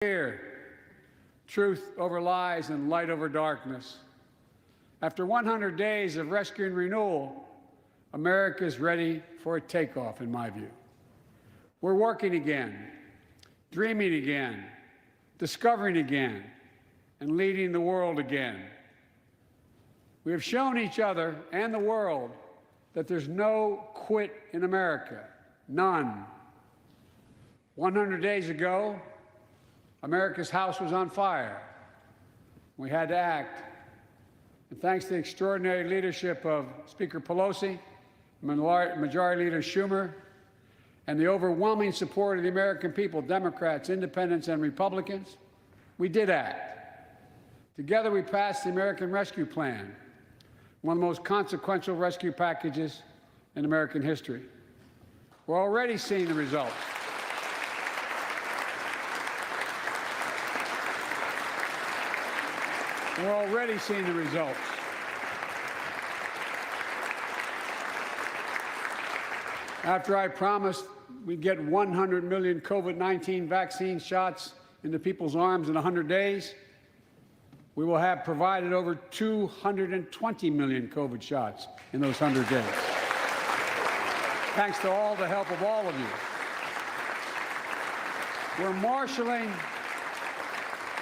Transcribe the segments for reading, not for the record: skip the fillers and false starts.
Here, truth over lies and light over darkness. After 100 days of rescue and renewal, America is ready for a takeoff, in my view. We're working again, dreaming again, discovering again, and leading the world again. We have shown each other and the world that there's no quit in America, none. 100 days ago, America's house was on fire. We had to act. And thanks to the extraordinary leadership of Speaker Pelosi, Majority Leader Schumer, and the overwhelming support of the American people, Democrats, Independents, and Republicans, we did act. Together, we passed the American Rescue Plan, one of the most consequential rescue packages in American history. We're already seeing the results. We're already seeing the results. After I promised we'd get 100 million COVID-19 vaccine shots into people's arms in 100 days, we will have provided over 220 million COVID shots in those 100 days. Thanks to all the help of all of you. We're marshaling,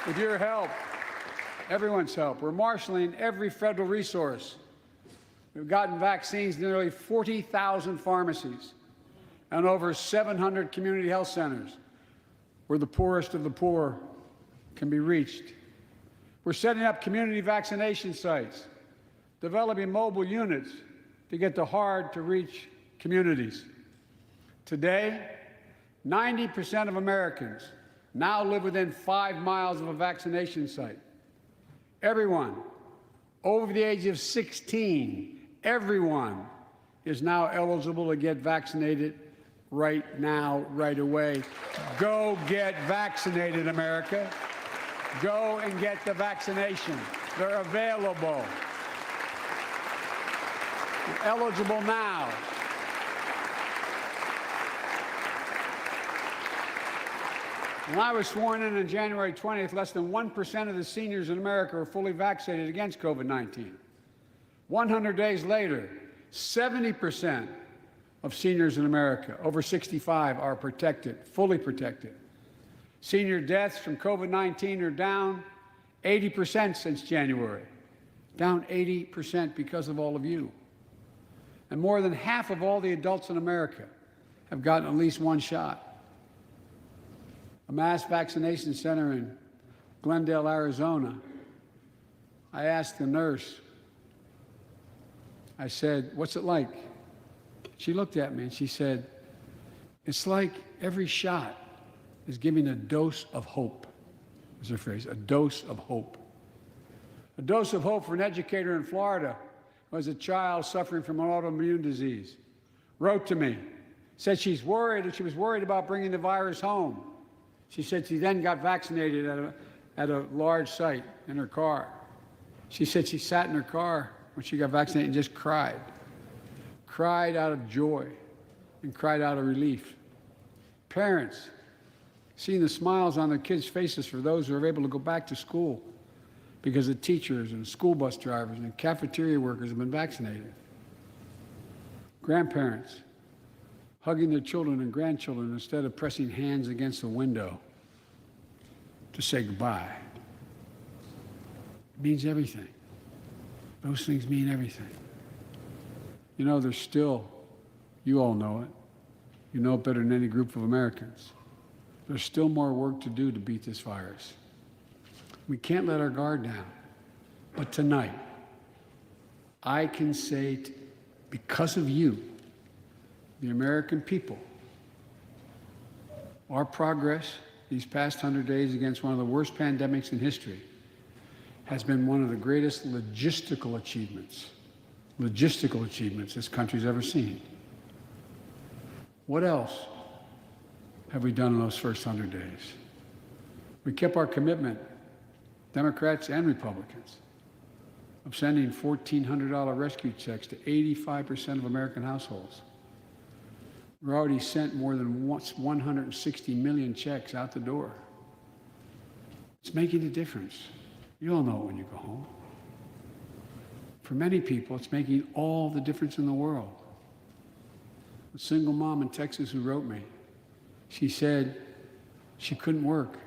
with your help, everyone's help, we're marshaling every federal resource. We've gotten vaccines to nearly 40,000 pharmacies and over 700 community health centers where the poorest of the poor can be reached. We're setting up community vaccination sites, developing mobile units to get to hard-to-reach communities. Today, 90% of Americans now live within 5 miles of a vaccination site. Everyone over the age of 16, everyone is now eligible to get vaccinated right now, right away. Go get vaccinated, America. Go and get the vaccination. They're available. You're eligible now. When I was sworn in on January 20th, less than 1% of the seniors in America were fully vaccinated against COVID-19. 100 days later, 70% of seniors in America over 65 are protected, fully protected. Senior deaths from COVID-19 are down 80% since January, down 80% because of all of you. And more than half of all the adults in America have gotten at least one shot. A mass vaccination center in Glendale, Arizona, I asked the nurse, I said, "What's it like?" She looked at me and she said, "It's like every shot is giving a dose of hope," was her phrase, a dose of hope. A dose of hope for an educator in Florida who has a child suffering from an autoimmune disease. Wrote to me, said she's worried, and she was worried about bringing the virus home. She said she then got vaccinated at a large site in her car. She said she sat in her car when she got vaccinated and just cried. Cried out of joy and cried out of relief. Parents, seeing the smiles on their kids' faces for those who are able to go back to school because the teachers and school bus drivers and cafeteria workers have been vaccinated. Grandparents, hugging their children and grandchildren instead of pressing hands against the window to say goodbye. It means everything. Those things mean everything. You know, there's still, you all know it, you know it better than any group of Americans, there's still more work to do to beat this virus. We can't let our guard down. But tonight, I can say, because of you, the American people, our progress these past 100 days against one of the worst pandemics in history has been one of the greatest logistical achievements this country's ever seen. What else have we done in those first 100 days? We kept our commitment, Democrats and Republicans, of sending $1,400 rescue checks to 85% of American households. We've already sent more than 160 million checks out the door. It's making a difference. You all know it when you go home. For many people, it's making all the difference in the world. A single mom in Texas who wrote me, she said she couldn't work,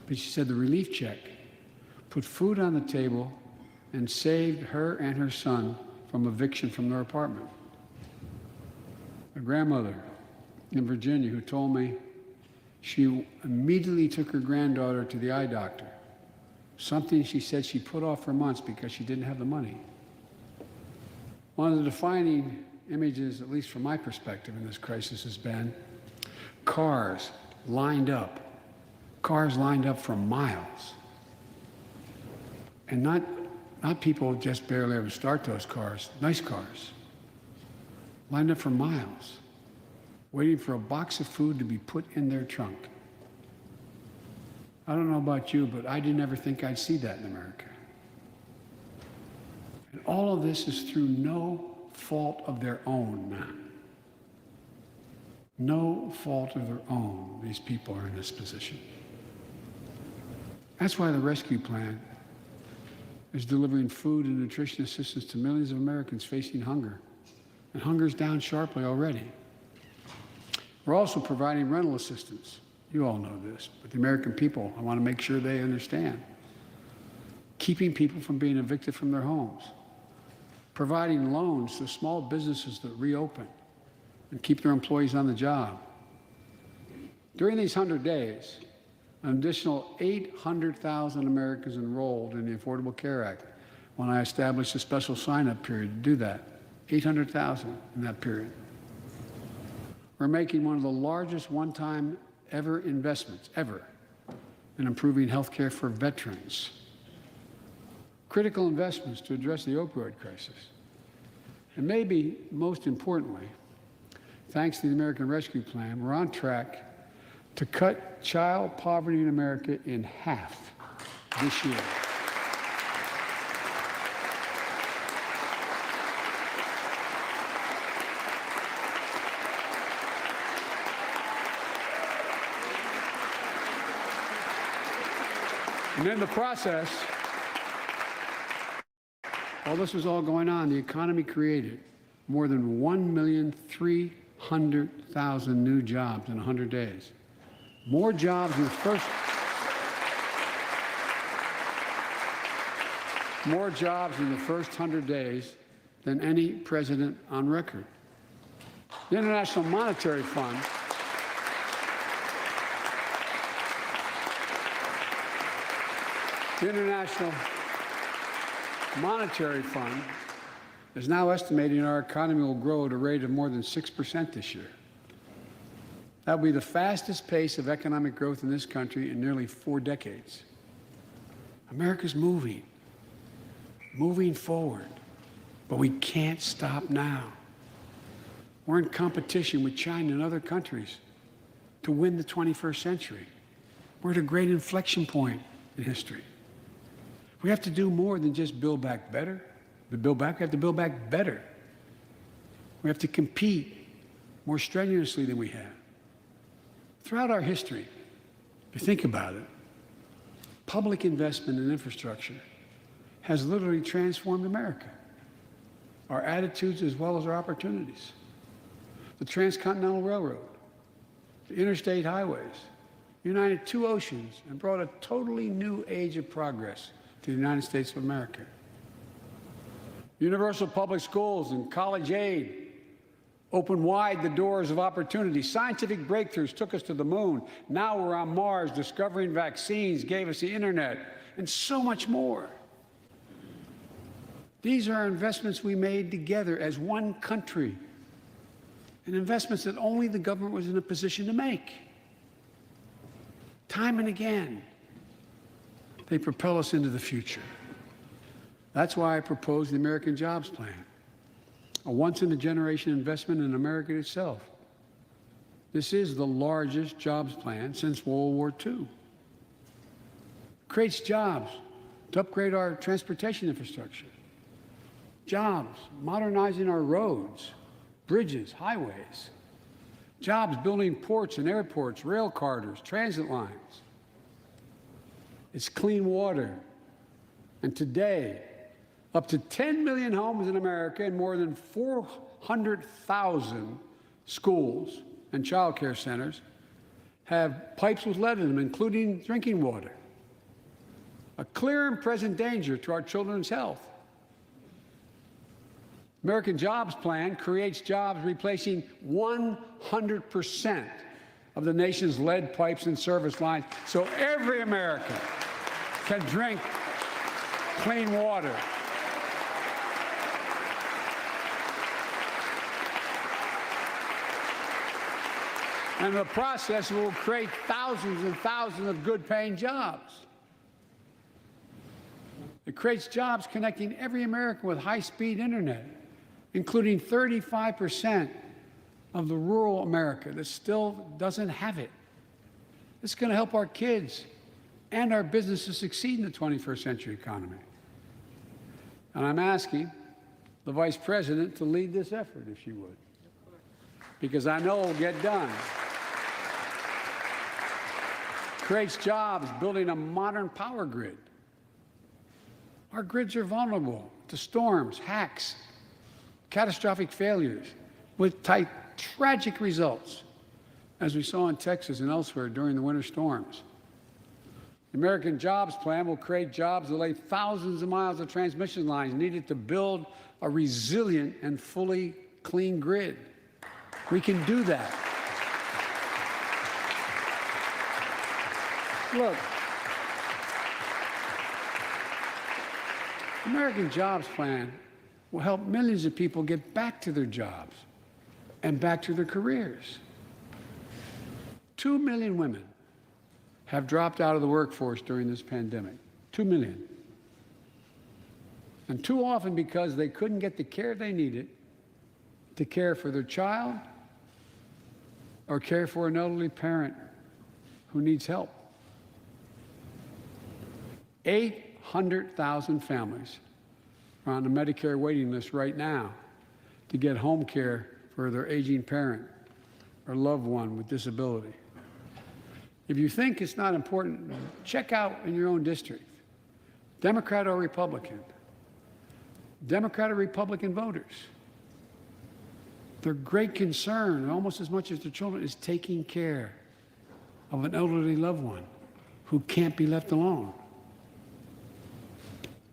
but she said the relief check put food on the table and saved her and her son from eviction from their apartment. A grandmother in Virginia who told me she immediately took her granddaughter to the eye doctor, something she said she put off for months because she didn't have the money. One of the defining images, at least from my perspective in this crisis, has been cars lined up for miles. And not people just barely ever start those cars, nice cars, lined up for miles, waiting for a box of food to be put in their trunk. I don't know about you, but I didn't ever think I'd see that in America. And all of this is through no fault of their own, man. No fault of their own, these people are in this position. That's why the rescue plan is delivering food and nutrition assistance to millions of Americans facing hunger. And hunger's down sharply already. We're also providing rental assistance. You all know this, but the American people, I want to make sure they understand. Keeping people from being evicted from their homes. Providing loans to small businesses that reopen and keep their employees on the job. During these 100 days, an additional 800,000 Americans enrolled in the Affordable Care Act when I established a special sign-up period to do that. 800,000 in that period. We're making one of the largest one-time investments ever in improving health care for veterans. Critical investments to address the opioid crisis. And maybe most importantly, thanks to the American Rescue Plan, we're on track to cut child poverty in America in half this year. And in the process, while this was all going on, the economy created more than 1,300,000 new jobs in 100 days. More jobs in the first 100 days than any president on record. The International Monetary Fund is now estimating our economy will grow at a rate of more than 6% this year. That will be the fastest pace of economic growth in this country in nearly 4 decades. America's moving forward, but we can't stop now. We're in competition with China and other countries to win the 21st century. We're at a great inflection point in history. We have to do more than just build back better. We have to build back better. We have to compete more strenuously than we have. Throughout our history, if you think about it, public investment in infrastructure has literally transformed America, our attitudes as well as our opportunities. The Transcontinental Railroad, the interstate highways, united 2 oceans and brought a totally new age of progress to the United States of America. Universal public schools and college aid opened wide the doors of opportunity. Scientific breakthroughs took us to the moon. Now we're on Mars. Discovering vaccines gave us the internet, and so much more. These are investments we made together as one country, and investments that only the government was in a position to make. Time and again, they propel us into the future. That's why I proposed the American Jobs Plan, a once-in-a-generation investment in America itself. This is the largest jobs plan since World War II. Creates jobs to upgrade our transportation infrastructure. Jobs modernizing our roads, bridges, highways. Jobs building ports and airports, rail corridors, transit lines. It's clean water. And today, up to 10 million homes in America and more than 400,000 schools and child care centers have pipes with lead in them, including drinking water. A clear and present danger to our children's health. American Jobs Plan creates jobs replacing 100% of the nation's lead pipes and service lines, so every American can drink clean water. And in the process, it will create thousands and thousands of good-paying jobs. It creates jobs connecting every American with high-speed internet, including 35% of the rural America that still doesn't have it. It's going to help our kids and our businesses succeed in the 21st century economy. And I'm asking the Vice President to lead this effort, if she would, because I know it will get done. Creates jobs building a modern power grid. Our grids are vulnerable to storms, hacks, catastrophic failures with tragic results, as we saw in Texas and elsewhere during the winter storms. The American Jobs Plan will create jobs that lay thousands of miles of transmission lines needed to build a resilient and fully clean grid. We can do that. Look, the American Jobs Plan will help millions of people get back to their jobs and back to their careers. 2 million women have dropped out of the workforce during this pandemic. 2 million. And too often because they couldn't get the care they needed to care for their child or care for an elderly parent who needs help. 800,000 families are on the Medicare waiting list right now to get home care for their aging parent or loved one with disability. If you think it's not important, check out in your own district, Democrat or Republican, Democrat or Republican voters. Their great concern, almost as much as their children, is taking care of an elderly loved one who can't be left alone.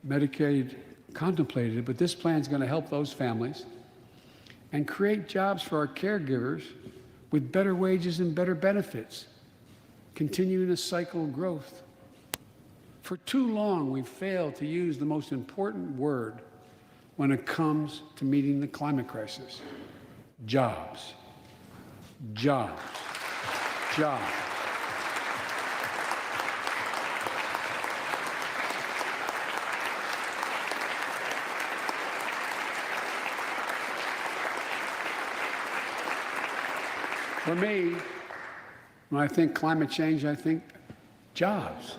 Medicaid contemplated it, but this plan is going to help those families and create jobs for our caregivers with better wages and better benefits, continuing a cycle of growth. For too long, we've failed to use the most important word when it comes to meeting the climate crisis: jobs. Jobs. Jobs. For me, when I think climate change, I think jobs.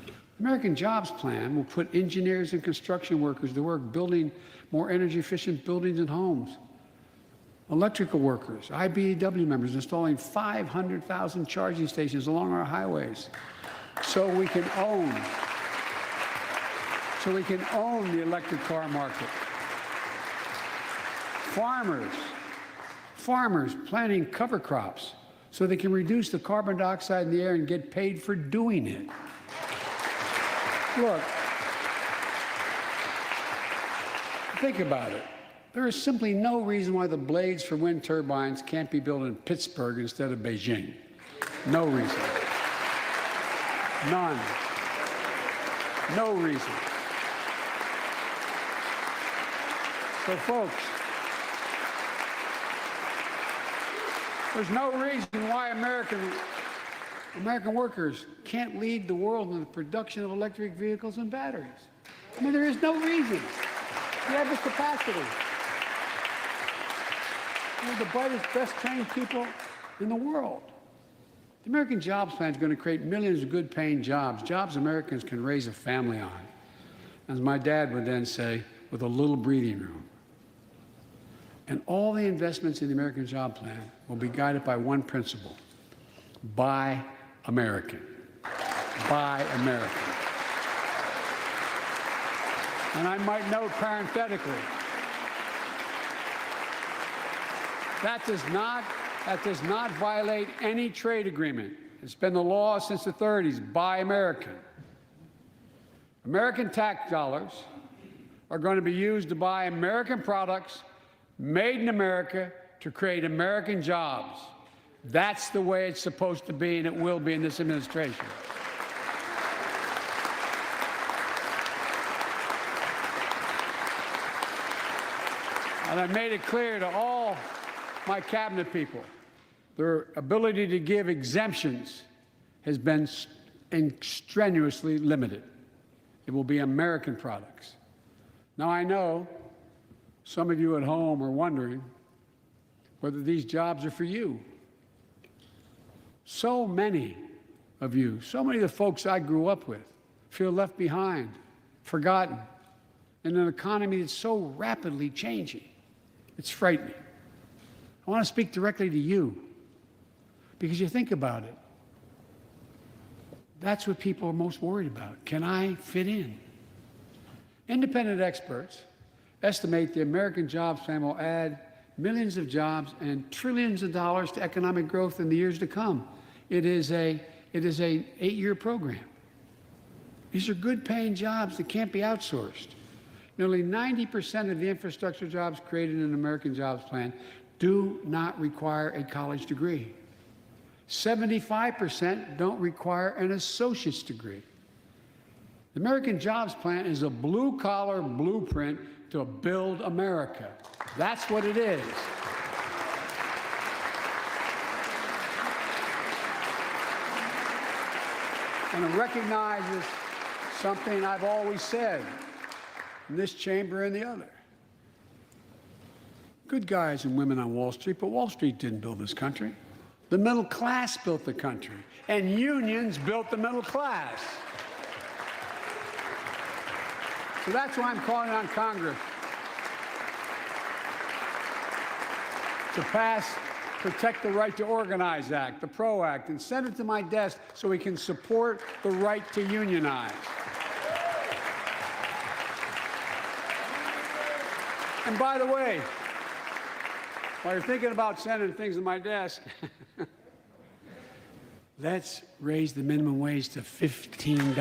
The American Jobs Plan will put engineers and construction workers to work building more energy-efficient buildings and homes. Electrical workers, IBEW members installing 500,000 charging stations along our highways so we can own the electric car market. Farmers planting cover crops so they can reduce the carbon dioxide in the air and get paid for doing it. Look, think about it. There is simply no reason why the blades for wind turbines can't be built in Pittsburgh instead of Beijing. No reason. None. No reason. So, folks, there's no reason why American workers can't lead the world in the production of electric vehicles and batteries. I mean, there is no reason. We have the capacity. We're the brightest, best trained people in the world. The American Jobs Plan is going to create millions of good-paying jobs, jobs Americans can raise a family on. As my dad would then say, with a little breathing room. And all the investments in the American Job Plan will be guided by one principle: buy American. Buy American. And I might note parenthetically, that does not violate any trade agreement. It's been the law since the 30s. Buy American. American tax dollars are going to be used to buy American products made in America to create American jobs. That's the way it's supposed to be, and it will be in this administration. And I made it clear to all my cabinet people, their ability to give exemptions has been strenuously limited. It will be American products. Now, I know some of you at home are wondering whether these jobs are for you. So many of you, so many of the folks I grew up with, feel left behind, forgotten, in an economy that's so rapidly changing. It's frightening. I want to speak directly to you, because you think about it. That's what people are most worried about. Can I fit in? Independent experts estimate the American Jobs Plan will add millions of jobs and trillions of dollars to economic growth in the years to come. It is an 8-year program. These are good-paying jobs that can't be outsourced. Nearly 90% of the infrastructure jobs created in the American Jobs Plan do not require a college degree. 75% don't require an associate's degree. The American Jobs Plan is a blue-collar blueprint to build America. That's what it is. And it recognizes something I've always said in this chamber and the other. Good guys and women on Wall Street, but Wall Street didn't build this country. The middle class built the country, and unions built the middle class. So that's why I'm calling on Congress to pass Protect the Right to Organize Act, the PRO Act, and send it to my desk so we can support the right to unionize. And by the way, while you're thinking about sending things to my desk, let's raise the minimum wage to $15.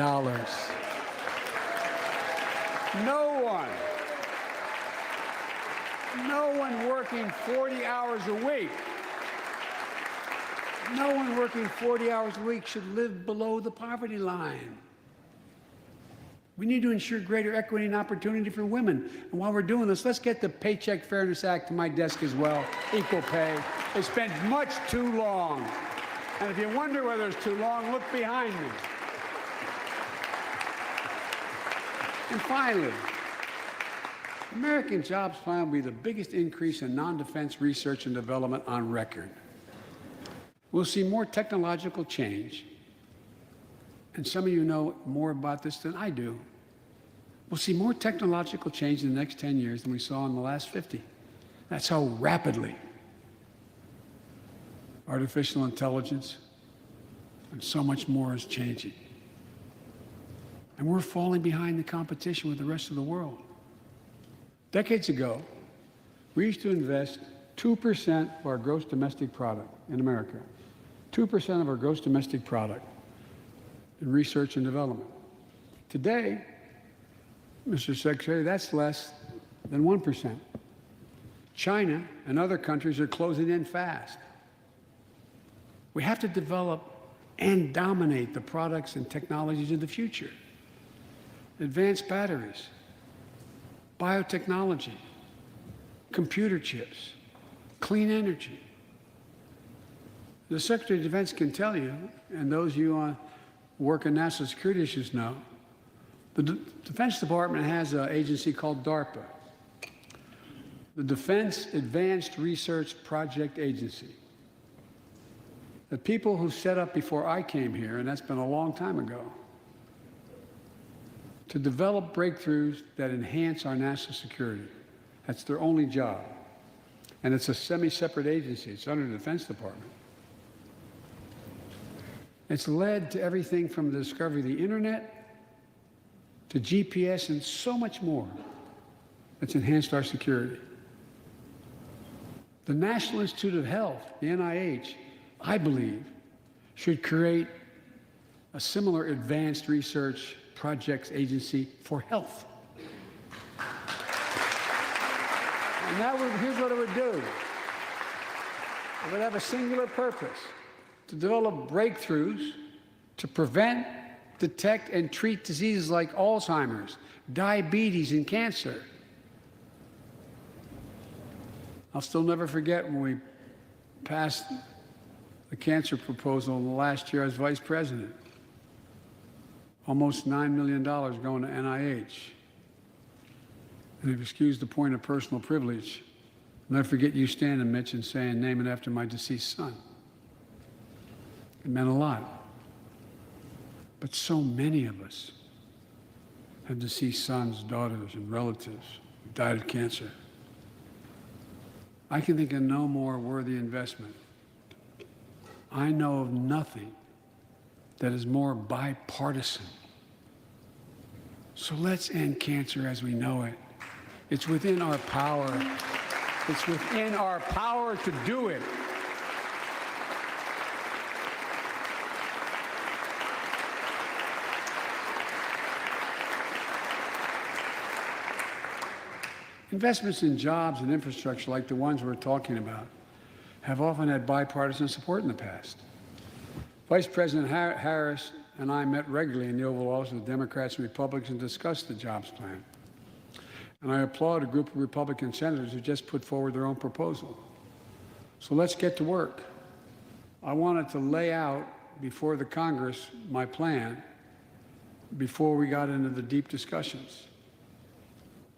No one working 40 hours a week, no one working 40 hours a week should live below the poverty line. We need to ensure greater equity and opportunity for women. And while we're doing this, let's get the Paycheck Fairness Act to my desk as well, equal pay. It's been much too long. And if you wonder whether it's too long, look behind me. And finally, the American Jobs Plan will be the biggest increase in non-defense research and development on record. We'll see more technological change, and some of you know more about this than I do. We'll see more technological change in the next 10 years than we saw in the last 50. That's how rapidly artificial intelligence and so much more is changing. And we're falling behind the competition with the rest of the world. Decades ago, we used to invest 2% of our gross domestic product in America, 2% of our gross domestic product in research and development. Today, Mr. Secretary, that's less than 1%. China and other countries are closing in fast. We have to develop and dominate the products and technologies of the future. Advanced batteries, biotechnology, computer chips, clean energy. The Secretary of Defense can tell you, and those of you who work in national security issues know, the Defense Department has an agency called DARPA, the Defense Advanced Research Project Agency. The people who set up before I came here, and that's been a long time ago, to develop breakthroughs that enhance our national security. That's their only job. And it's a semi-separate agency. It's under the Defense Department. It's led to everything from the discovery of the internet to GPS and so much more. It's enhanced our security. The National Institute of Health, the NIH, I believe, should create a similar advanced research projects agency for health. And here's what it would do. It would have a singular purpose: to develop breakthroughs to prevent, detect, and treat diseases like Alzheimer's, diabetes, and cancer. I'll still never forget when we passed the cancer proposal in the last year I was vice president. Almost $9 million going to NIH. And if you excuse the point of personal privilege, I'll never forget you standing, Mitch, and saying, "Name it after my deceased son." It meant a lot. But so many of us have deceased sons, daughters, and relatives who died of cancer. I can think of no more worthy investment. I know of nothing that is more bipartisan. So let's end cancer as we know it. It's within our power. It's within our power to do it. Investments in jobs and infrastructure like the ones we're talking about have often had bipartisan support in the past. Vice President Harris and I met regularly in the Oval Office with Democrats and Republicans and discussed the jobs plan. And I applaud a group of Republican senators who just put forward their own proposal. So let's get to work. I wanted to lay out before the Congress my plan before we got into the deep discussions.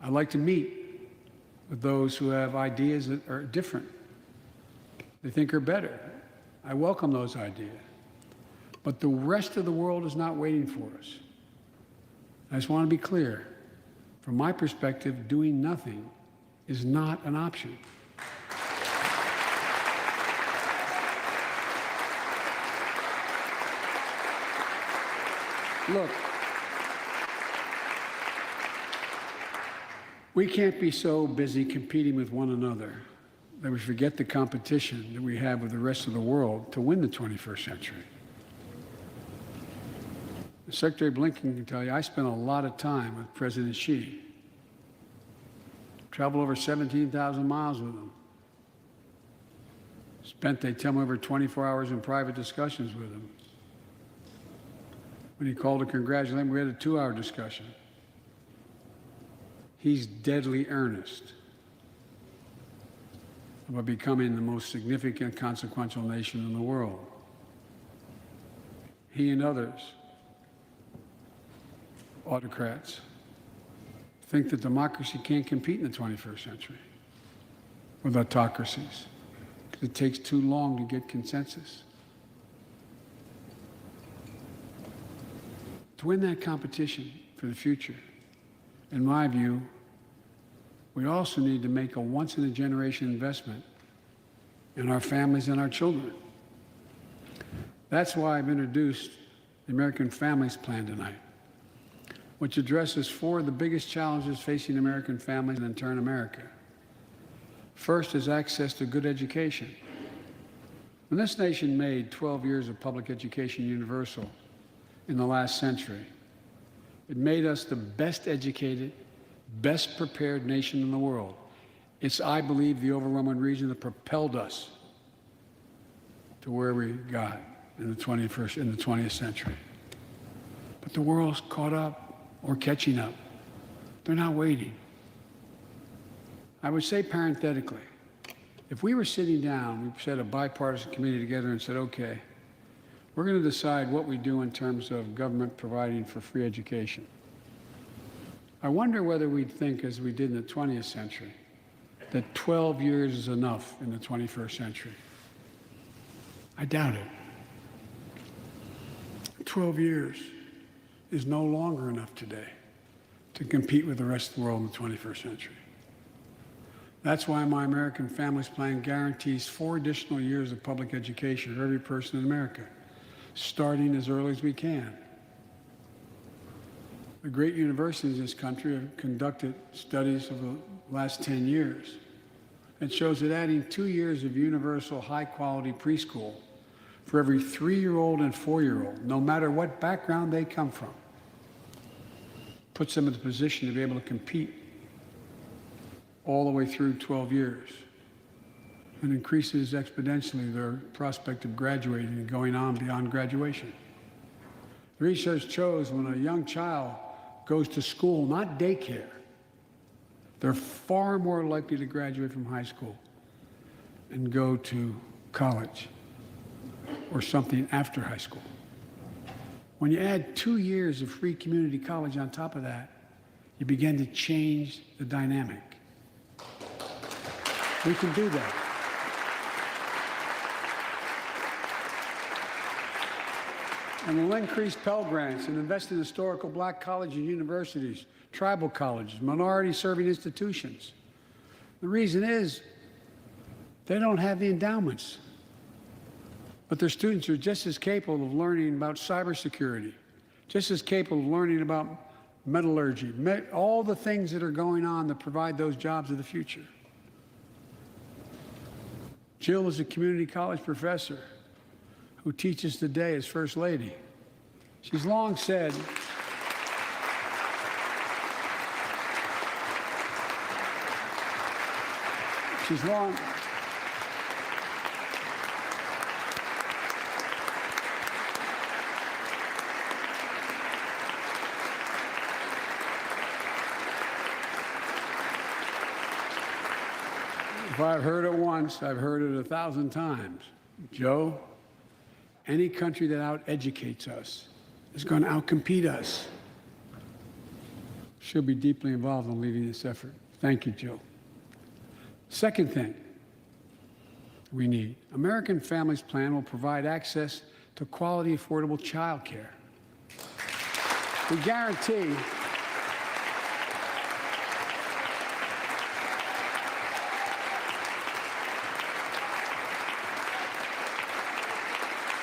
I'd like to meet with those who have ideas that are different, they think are better. I welcome those ideas. But the rest of the world is not waiting for us. I just want to be clear. From my perspective, doing nothing is not an option. Look, we can't be so busy competing with one another that we forget the competition that we have with the rest of the world to win the 21st century. Secretary Blinken can tell you, I spent a lot of time with President Xi. Traveled over 17,000 miles with him. Spent, they tell me, over 24 hours in private discussions with him. When he called to congratulate him, we had a 2-hour discussion. He's deadly earnest about becoming the most significant, consequential nation in the world. He and others, autocrats, think that democracy can't compete in the 21st century with autocracies because it takes too long to get consensus. To win that competition for the future, in my view, we also need to make a once-in-a-generation investment in our families and our children. That's why I've introduced the American Families Plan tonight, which addresses 4 of the biggest challenges facing American families and in turn America. First is access to good education. When this nation made 12 years of public education universal in the last century, it made us the best educated, best prepared nation in the world. It's, I believe, the overwhelming reason that propelled us to where we got in the 20th century. But the world's caught up or catching up. They're not waiting. I would say parenthetically, if we were sitting down, we set a bipartisan committee together and said, okay, we're going to decide what we do in terms of government providing for free education. I wonder whether we'd think, as we did in the 20th century, that 12 years is enough in the 21st century. I doubt it. 12 years is no longer enough today to compete with the rest of the world in the 21st century. That's why my American Families Plan guarantees 4 additional years of public education for every person in America, starting as early as we can. The great universities in this country have conducted studies over the last 10 years. It shows that adding 2 years of universal high-quality preschool for every 3-year-old and 4-year-old, no matter what background they come from, puts them in the position to be able to compete all the way through 12 years and increases exponentially their prospect of graduating and going on beyond graduation. The research shows when a young child goes to school, not daycare, they're far more likely to graduate from high school and go to college or something after high school. When you add 2 years of free community college on top of that, you begin to change the dynamic. We can do that. And we'll increase Pell Grants and invest in historical black colleges and universities, tribal colleges, minority-serving institutions. The reason is they don't have the endowments. But their students are just as capable of learning about cybersecurity, just as capable of learning about metallurgy, all the things that are going on that provide those jobs of the future. Jill is a community college professor who teaches today as First Lady. She's long said, if I've heard it once, I've heard it 1,000 times. Joe, any country that out-educates us is going to out-compete us. She'll be deeply involved in leading this effort. Thank you, Jill. Second thing we need, American Families Plan will provide access to quality, affordable child care. We guarantee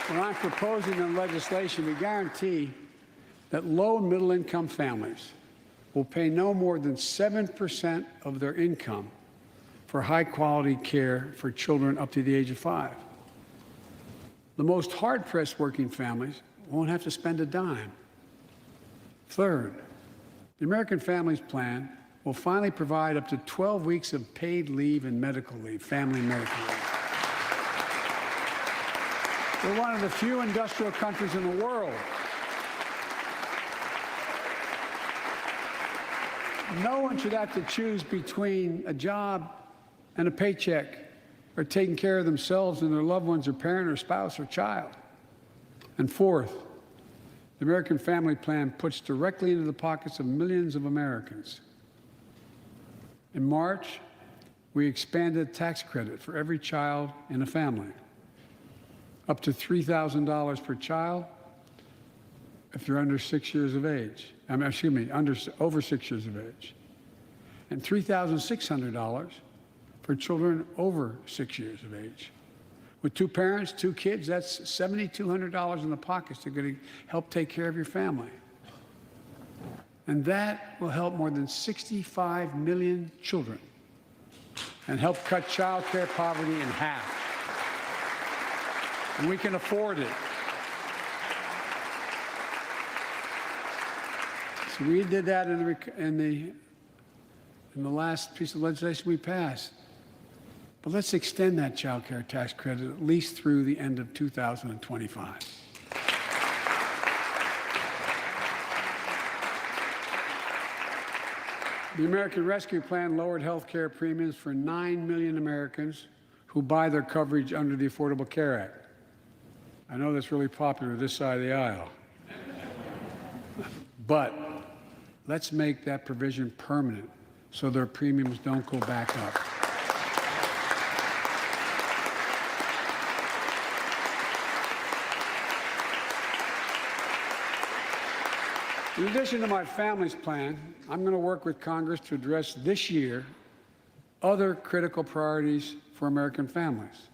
when I'm proposing in legislation, we guarantee that low and middle income families will pay no more than 7% of their income for high quality care for children up to the age of 5. The most hard-pressed working families won't have to spend a dime. Third, the American Families Plan will finally provide up to 12 weeks of paid leave and medical leave, family medical leave. We're one of the few industrial countries in the world. No one should have to choose between a job and a paycheck or taking care of themselves and their loved ones or parent or spouse or child. And fourth, the American Family Plan puts directly into the pockets of millions of Americans. In March, we expanded tax credit for every child in a family, up to $3,000 per child if you're under 6 years of age. Over 6 years of age. And $3,600 for children over 6 years of age. With 2 parents, 2 kids, that's $7,200 in the pockets that are going to help take care of your family. And that will help more than 65 million children and help cut child care poverty in half. And we can afford it. So we did that in the last piece of legislation we passed. But let's extend that child care tax credit at least through the end of 2025. The American Rescue Plan lowered health care premiums for 9 million Americans who buy their coverage under the Affordable Care Act. I know that's really popular this side of the aisle. But let's make that provision permanent so their premiums don't go back up. In addition to my family's plan, I'm going to work with Congress to address this year other critical priorities for American families.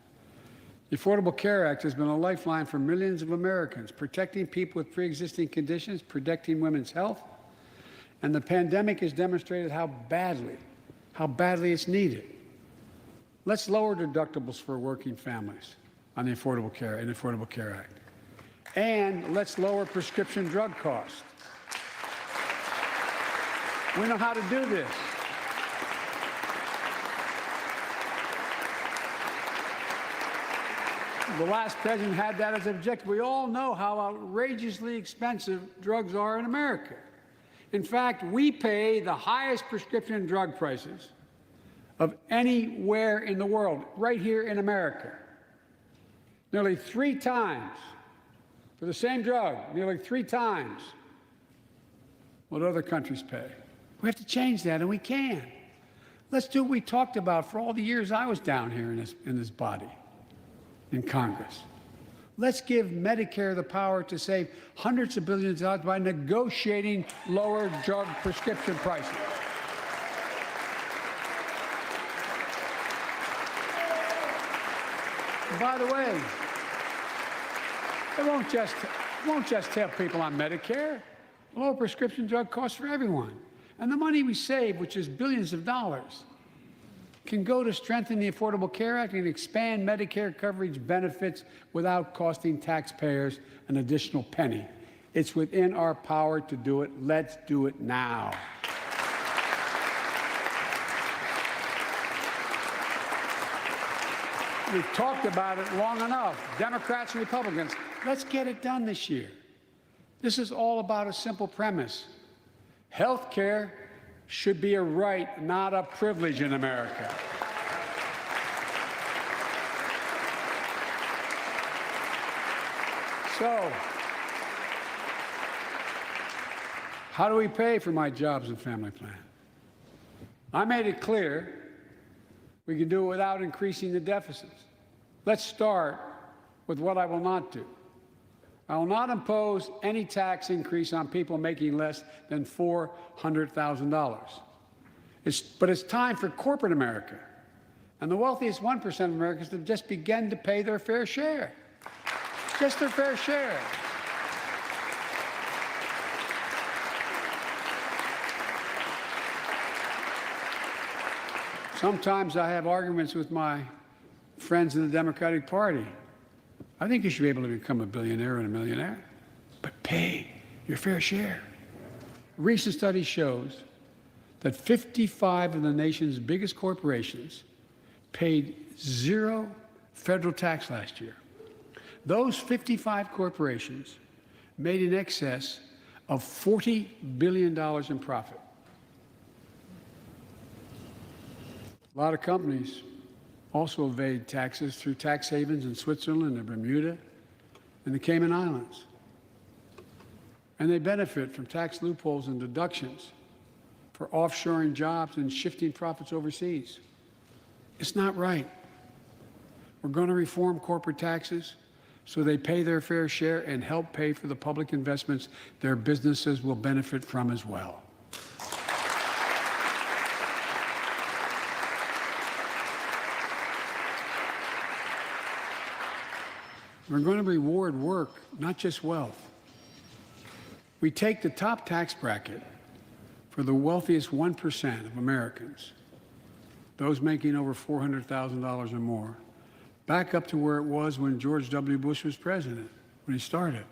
The Affordable Care Act has been a lifeline for millions of Americans, protecting people with pre-existing conditions, protecting women's health, and the pandemic has demonstrated how badly it's needed. Let's lower deductibles for working families on the Affordable Care Act. And let's lower prescription drug costs. We know how to do this. The last president had that as an objective. We all know how outrageously expensive drugs are in America. In fact, we pay the highest prescription drug prices of anywhere in the world, right here in America. Nearly 3 times for the same drug, nearly 3 times what other countries pay. We have to change that, and we can. Let's do what we talked about for all the years I was down here in this body, in Congress. Let's give Medicare the power to save hundreds of billions of dollars by negotiating lower drug prescription prices. And by the way, it won't just help people on Medicare. Lower prescription drug costs for everyone. And the money we save, which is billions of dollars, can go to strengthen the Affordable Care Act and expand Medicare coverage benefits without costing taxpayers an additional penny. It's within our power to do it. Let's do it now. We've talked about it long enough, Democrats and Republicans. Let's get it done this year. This is all about a simple premise. Health care should be a right, not a privilege in America. So, how do we pay for my jobs and family plan? I made it clear we can do it without increasing the deficits. Let's start with what I will not do. I will not impose any tax increase on people making less than $400,000. But it's time for corporate America and the wealthiest 1% of Americans to just begin to pay their fair share. Just their fair share. Sometimes I have arguments with my friends in the Democratic Party. I think you should be able to become a billionaire and a millionaire, but pay your fair share. A recent study shows that 55 of the nation's biggest corporations paid 0 federal tax last year. Those 55 corporations made in excess of $40 billion in profit. A lot of companies also evade taxes through tax havens in Switzerland and Bermuda and the Cayman Islands. And they benefit from tax loopholes and deductions for offshoring jobs and shifting profits overseas. It's not right. We're going to reform corporate taxes so they pay their fair share and help pay for the public investments their businesses will benefit from as well. We're going to reward work, not just wealth. We take the top tax bracket for the wealthiest 1% of Americans, those making over $400,000 or more, back up to where it was when George W. Bush was president, when he started,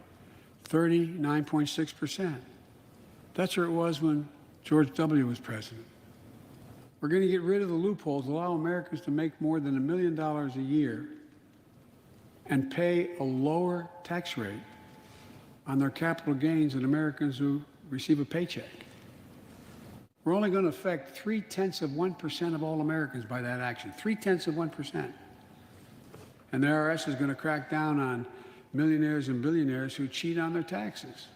39.6%. That's where it was when George W. was president. We're going to get rid of the loopholes, allow Americans to make more than $1 million a year and pay a lower tax rate on their capital gains than Americans who receive a paycheck. We're only going to affect 0.3% of all Americans by that action, 0.3%. And the IRS is going to crack down on millionaires and billionaires who cheat on their taxes.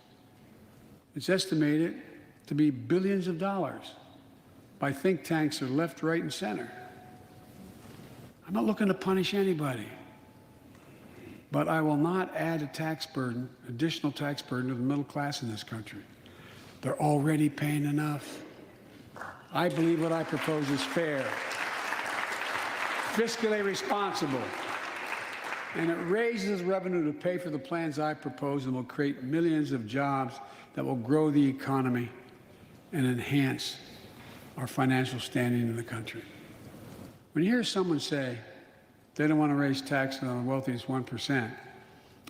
It's estimated to be billions of dollars by think tanks that are left, right, and center. I'm not looking to punish anybody. But I will not add a tax burden, additional tax burden to the middle class in this country. They're already paying enough. I believe what I propose is fair, fiscally responsible, And it raises revenue to pay for the plans I propose and will create millions of jobs that will grow the economy and enhance our financial standing in the country. When you hear someone say they don't want to raise taxes on the wealthiest 1%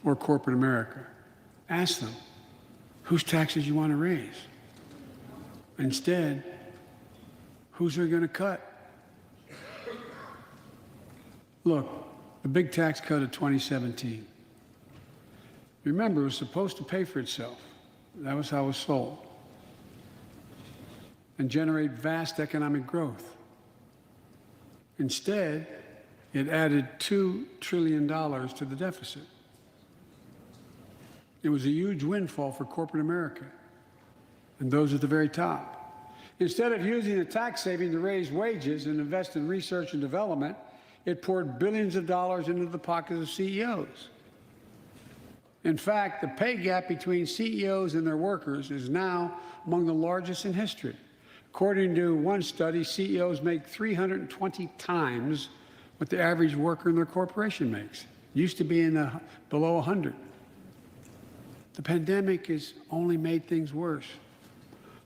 or corporate America, ask them, whose taxes you want to raise? Instead, whose are you going to cut? Look, the big tax cut of 2017. Remember, it was supposed to pay for itself. That was how it was sold. And generate vast economic growth. Instead, it added $2 trillion to the deficit. It was a huge windfall for corporate America and those at the very top. Instead of using the tax saving to raise wages and invest in research and development, it poured billions of dollars into the pockets of CEOs. In fact, the pay gap between CEOs and their workers is now among the largest in history. According to one study, CEOs make 320 times what the average worker in their corporation makes. It used to be below 100. The pandemic has only made things worse.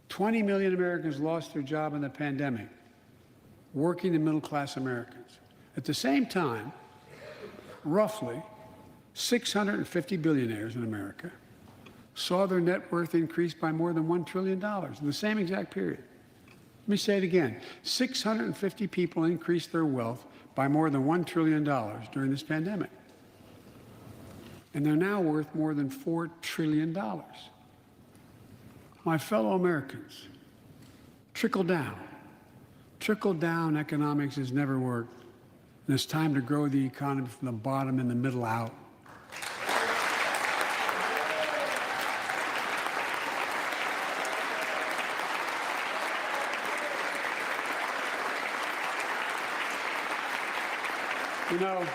20 million Americans lost their job in the pandemic, working and middle-class Americans. At the same time, roughly 650 billionaires in America saw their net worth increase by more than $1 trillion in the same exact period. Let me say it again. 650 people increased their wealth by more than $1 trillion during this pandemic. And they're now worth more than $4 trillion. My fellow Americans, trickle down. Trickle down economics has never worked. And it's time to grow the economy from the bottom and the middle out. You know,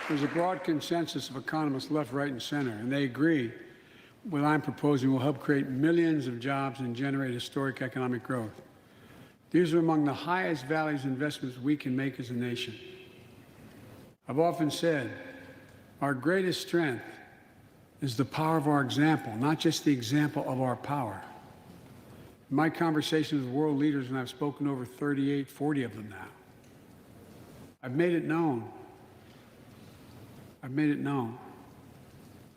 there's a broad consensus of economists left, right, and center, and they agree what I'm proposing will help create millions of jobs and generate historic economic growth. These are among the highest values investments we can make as a nation. I've often said our greatest strength is the power of our example, not just the example of our power. In my conversations with world leaders, and I've spoken to over 38, 40 of them now, I've made it known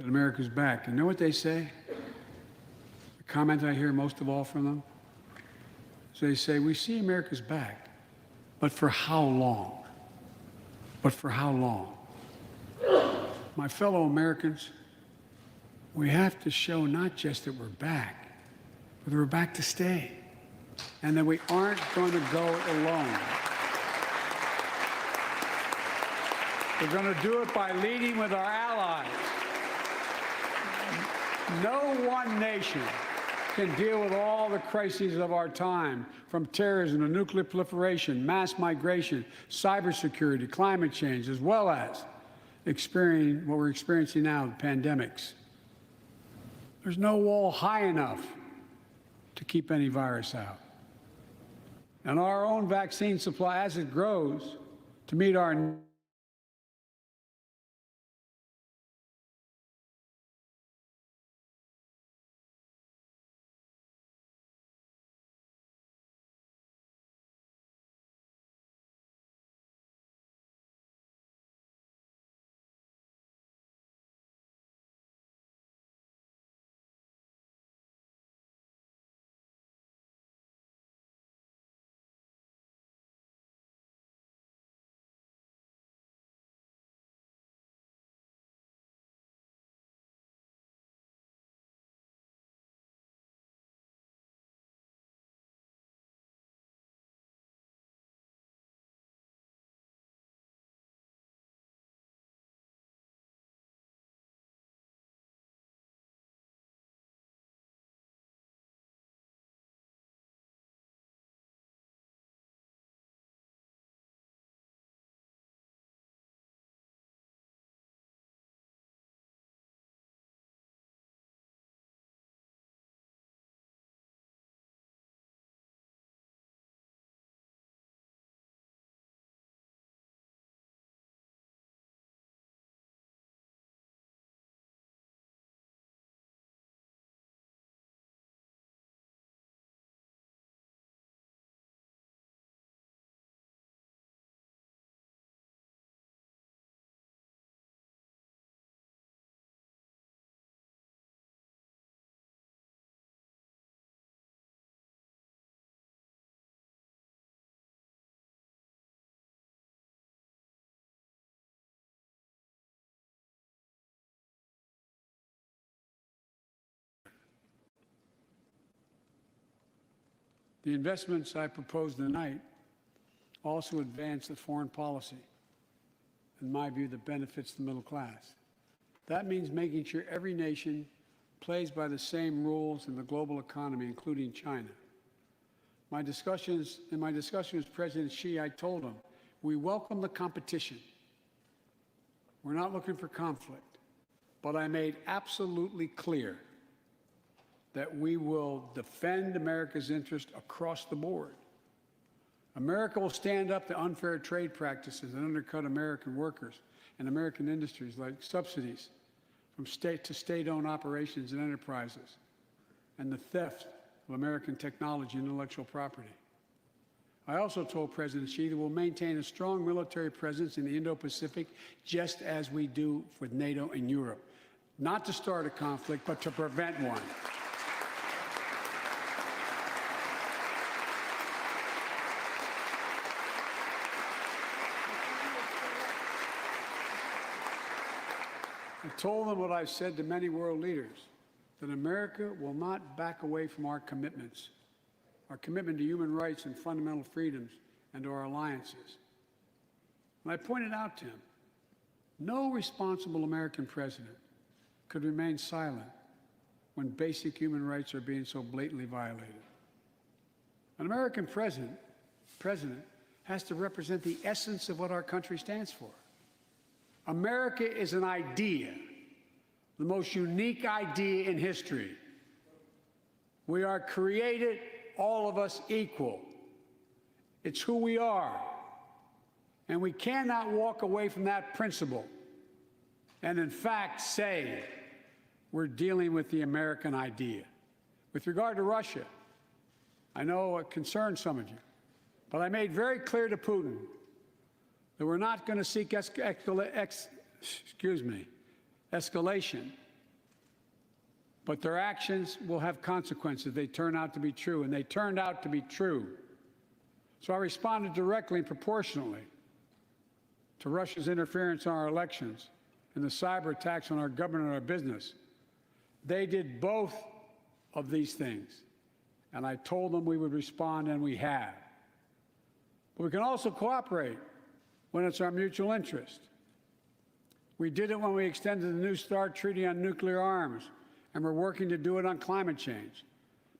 that America's back. And you know what they say? The comment I hear most of all from them? So they say, we see America's back, but for how long? But for how long? My fellow Americans, we have to show not just that we're back, but that we're back to stay, and that we aren't going to go it alone. We're going to do it by leading with our allies. No one nation can deal with all the crises of our time, from terrorism to nuclear proliferation, mass migration, cybersecurity, climate change, as well as experiencing what we're experiencing now, pandemics. There's no wall high enough to keep any virus out. And our own vaccine supply, as it grows, to meet our The investments I propose tonight also advance the foreign policy, in my view, that benefits the middle class. That means making sure every nation plays by the same rules in the global economy, including China. In my discussion with President Xi, I told him, we welcome the competition. We're not looking for conflict. But I made absolutely clear that we will defend America's interest across the board. America will stand up to unfair trade practices that undercut American workers and American industries, like subsidies from state to state-owned operations and enterprises, and the theft of American technology and intellectual property. I also told President Xi that we'll maintain a strong military presence in the Indo-Pacific, just as we do with NATO and Europe, not to start a conflict, but to prevent one. I told them what I've said to many world leaders, that America will not back away from our commitments, our commitment to human rights and fundamental freedoms, and to our alliances. And I pointed out to him, no responsible American president could remain silent when basic human rights are being so blatantly violated. An American president has to represent the essence of what our country stands for. America is an idea, the most unique idea in history. We are created, all of us, equal. It's who we are. And we cannot walk away from that principle and, in fact, say we're dealing with the American idea. With regard to Russia, I know it concerns some of you, but I made very clear to Putin that we're not going to seek escalation, but their actions will have consequences. They turn out to be true, and they turned out to be true. So I responded directly and proportionally to Russia's interference in our elections and the cyber attacks on our government and our business. They did both of these things, and I told them we would respond, and we have. But we can also cooperate when it's our mutual interest. We did it when we extended the New START Treaty on nuclear arms, and we're working to do it on climate change.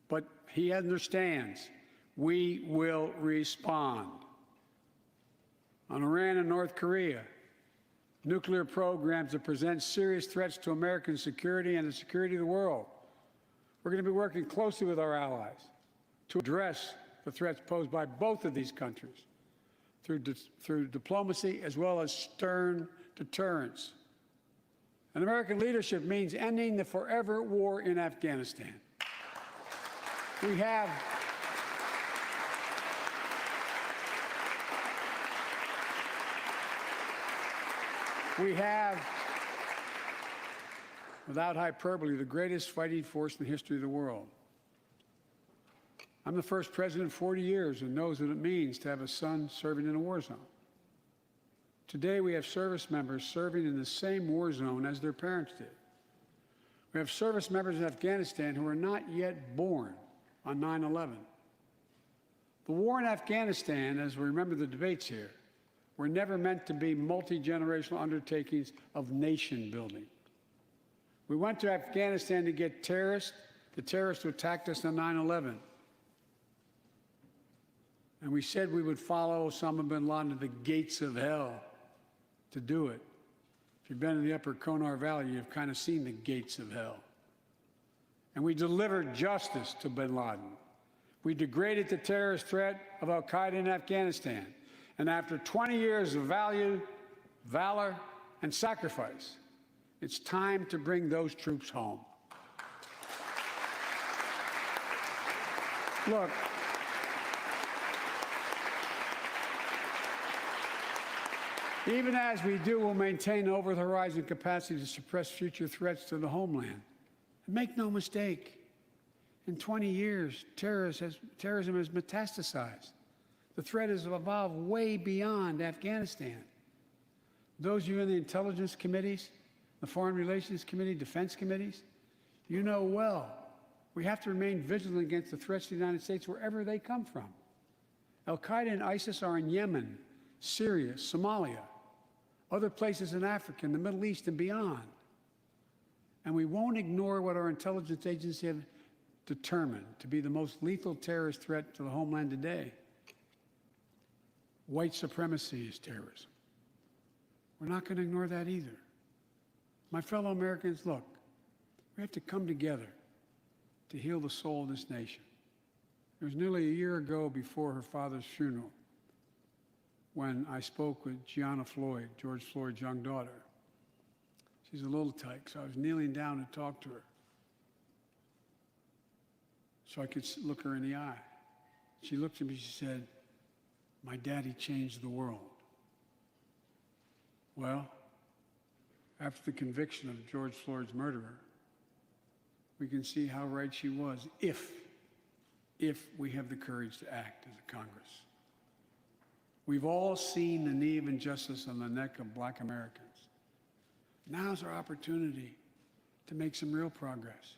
But he understands we will respond. On Iran and North Korea, nuclear programs that present serious threats to American security and the security of the world. We're going to be working closely with our allies to address the threats posed by both of these countries through diplomacy as well as stern deterrence. And American leadership means ending the forever war in Afghanistan. We have, without hyperbole, the greatest fighting force in the history of the world. I'm the first president in 40 years who knows what it means to have a son serving in a war zone. Today, we have service members serving in the same war zone as their parents did. We have service members in Afghanistan who are not yet born on 9/11. The war in Afghanistan, as we remember the debates here, were never meant to be multi-generational undertakings of nation building. We went to Afghanistan to get the terrorists who attacked us on 9/11. And we said we would follow Osama bin Laden to the gates of hell to do it. If you've been in the upper Konar Valley, you've kind of seen the gates of hell. And we delivered justice to bin Laden. We degraded the terrorist threat of al-Qaeda in Afghanistan. And after 20 years of valor, and sacrifice, it's time to bring those troops home. Look, even as we do, we'll maintain over-the-horizon capacity to suppress future threats to the homeland. And make no mistake, in 20 years, terrorism has metastasized. The threat has evolved way beyond Afghanistan. Those of you in the intelligence committees, the foreign relations committee, defense committees, you know well We have to remain vigilant against the threats to the United States wherever they come from. Al-Qaeda and ISIS are in Yemen, Syria, Somalia, other places in Africa, in the Middle East, and beyond. And we won't ignore what our intelligence agencies have determined to be the most lethal terrorist threat to the homeland today. White supremacy is terrorism. We're not going to ignore that either. My fellow Americans, look, we have to come together to heal the soul of this nation. It was nearly a year ago before her father's funeral when I spoke with Gianna Floyd, George Floyd's young daughter. She's a little tyke, so I was kneeling down to talk to her so I could look her in the eye. She looked at me, she said, "My daddy changed the world." Well, after the conviction of George Floyd's murderer, we can see how right she was if we have the courage to act as a Congress. We've all seen the knee of injustice on the neck of Black Americans. Now's our opportunity to make some real progress.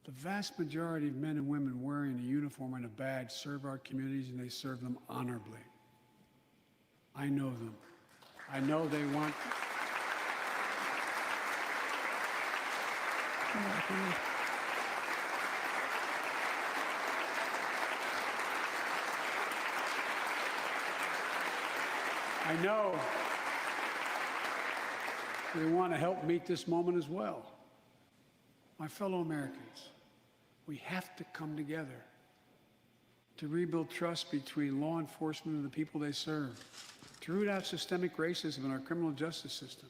The vast majority of men and women wearing a uniform and a badge serve our communities, and they serve them honorably. I know them. I know they want... I know they want to help meet this moment as well. My fellow Americans, we have to come together to rebuild trust between law enforcement and the people they serve, to root out systemic racism in our criminal justice system,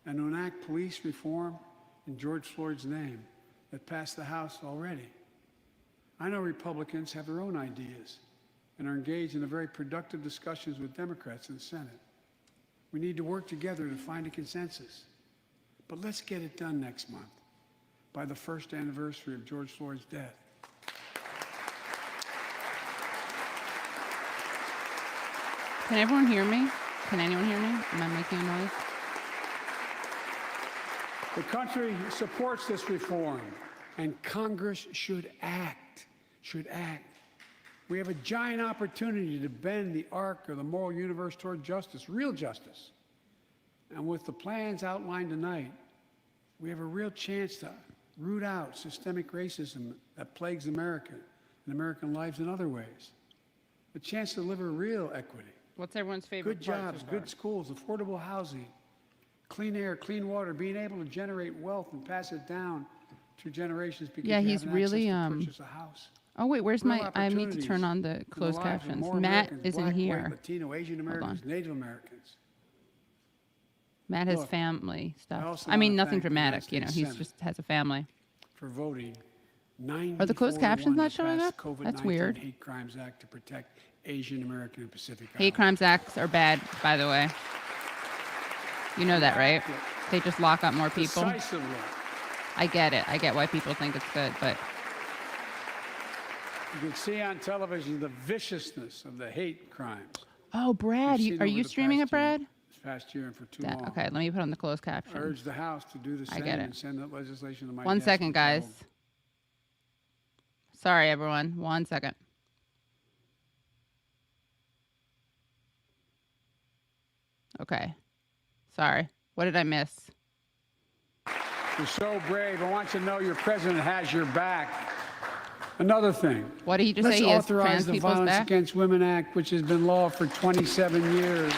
and to enact police reform in George Floyd's name that passed the House already. I know Republicans have their own ideas and are engaged in very productive discussions with Democrats in the Senate. We need to work together to find a consensus. But let's get it done next month, by the first anniversary of George Floyd's death. Can everyone hear me? Can anyone hear me? Am I making a noise? The country supports this reform, and Congress should act, We have a giant opportunity to bend the arc of the moral universe toward justice, real justice. And with the plans outlined tonight, we have a real chance to root out systemic racism that plagues America and American lives in other ways. A chance to deliver real equity. What's everyone's favorite Good part jobs, so far? good schools, affordable housing, clean air, clean water, being able to generate wealth and pass it down through generations because Yeah, you he's have really, access to purchase a house. Oh, wait, where's Real my... I need to turn on the in the closed lives of captions. more Matt Americans, isn't Black, here. White, Latino, Asian Americans, Native Americans. Matt has Look, family I stuff. also I mean, wanna nothing thank the United dramatic, you know, States he's Senate just has a family. For voting Are the closed captions 94-1 not to showing pass up? the COVID-19 That's weird. Hate Crimes Act to protect Asian American and Pacific Hate Islanders. crimes acts are bad, by the way. You know that, right? They just lock up more people. Decisively. I get it. I get why people think it's good, but You can see on television the viciousness of the hate crimes. oh, Brad, We've seen are over you the streaming past it, Brad? year- This past year and for too Yeah, long. okay, let me put on the closed I caption. urge the House to do the I same get it. and send that legislation to my 1 desk second, guys. entitled, Sorry, everyone. 1 second. Okay. Sorry. What did I miss? You're so brave. I want you to know your president has your back. Another thing. What did he just Let's say? He has authorize trans the people's Violence back? Against Women Act, which has been law for 27 years.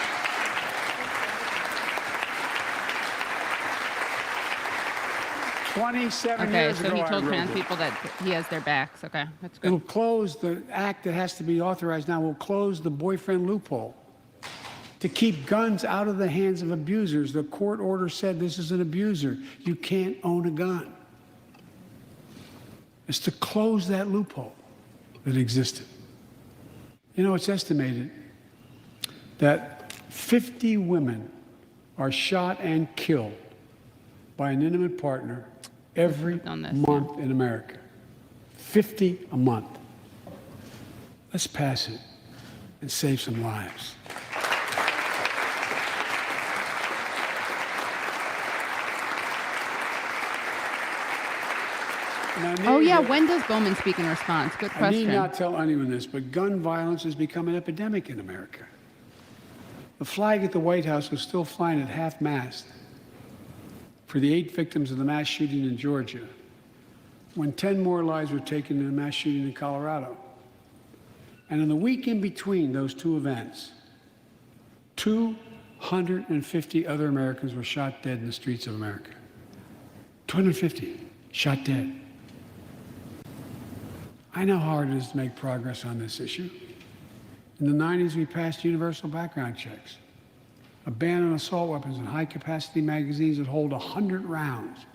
Okay, years so ago, he I told wrote trans it. people that he has their backs. Okay, that's It'll good. close the act that has to be authorized now. Will close the boyfriend loophole to keep guns out of the hands of abusers. The court order said this is an abuser. You can't own a gun. It's to close that loophole that existed. You know, it's estimated that 50 women are shot and killed by an intimate partner every Done this, month in America. 50 a month. Let's pass it and save some lives. Oh, yeah. When does Bowman speak in response? Good I need question. not tell anyone this, but gun violence has become an epidemic in America. The flag at the White House was still flying at half-mast for the 8 victims of the mass shooting in Georgia, when 10 more lives were taken in a mass shooting in Colorado. And in the week in between those two events, 250 other Americans were shot dead in the streets of America. 250 shot dead. I know how hard it is to make progress on this issue. In the 90s, we passed universal background checks, a ban on assault weapons and high-capacity magazines that hold 100 rounds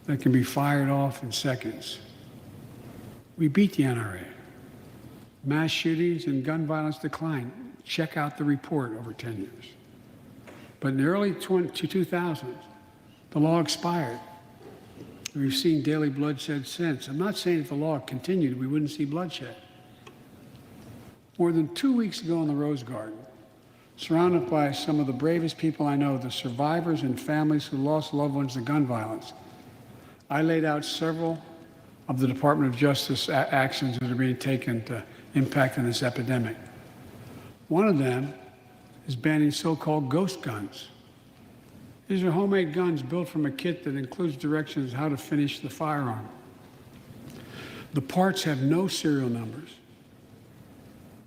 that can be fired off in seconds. We beat the NRA. Mass shootings and gun violence declined. Check out the report over 10 years. But in the early 2000s, the law expired. We've seen daily bloodshed since. I'm not saying if the law continued, we wouldn't see bloodshed. More than 2 weeks ago in the Rose Garden, surrounded by some of the bravest people I know, the survivors and families who lost loved ones to gun violence, I laid out several of the Department of Justice actions that are being taken to impact on this epidemic. One of them is banning so-called ghost guns. These are homemade guns built from a kit that includes directions how to finish the firearm. The parts have no serial numbers,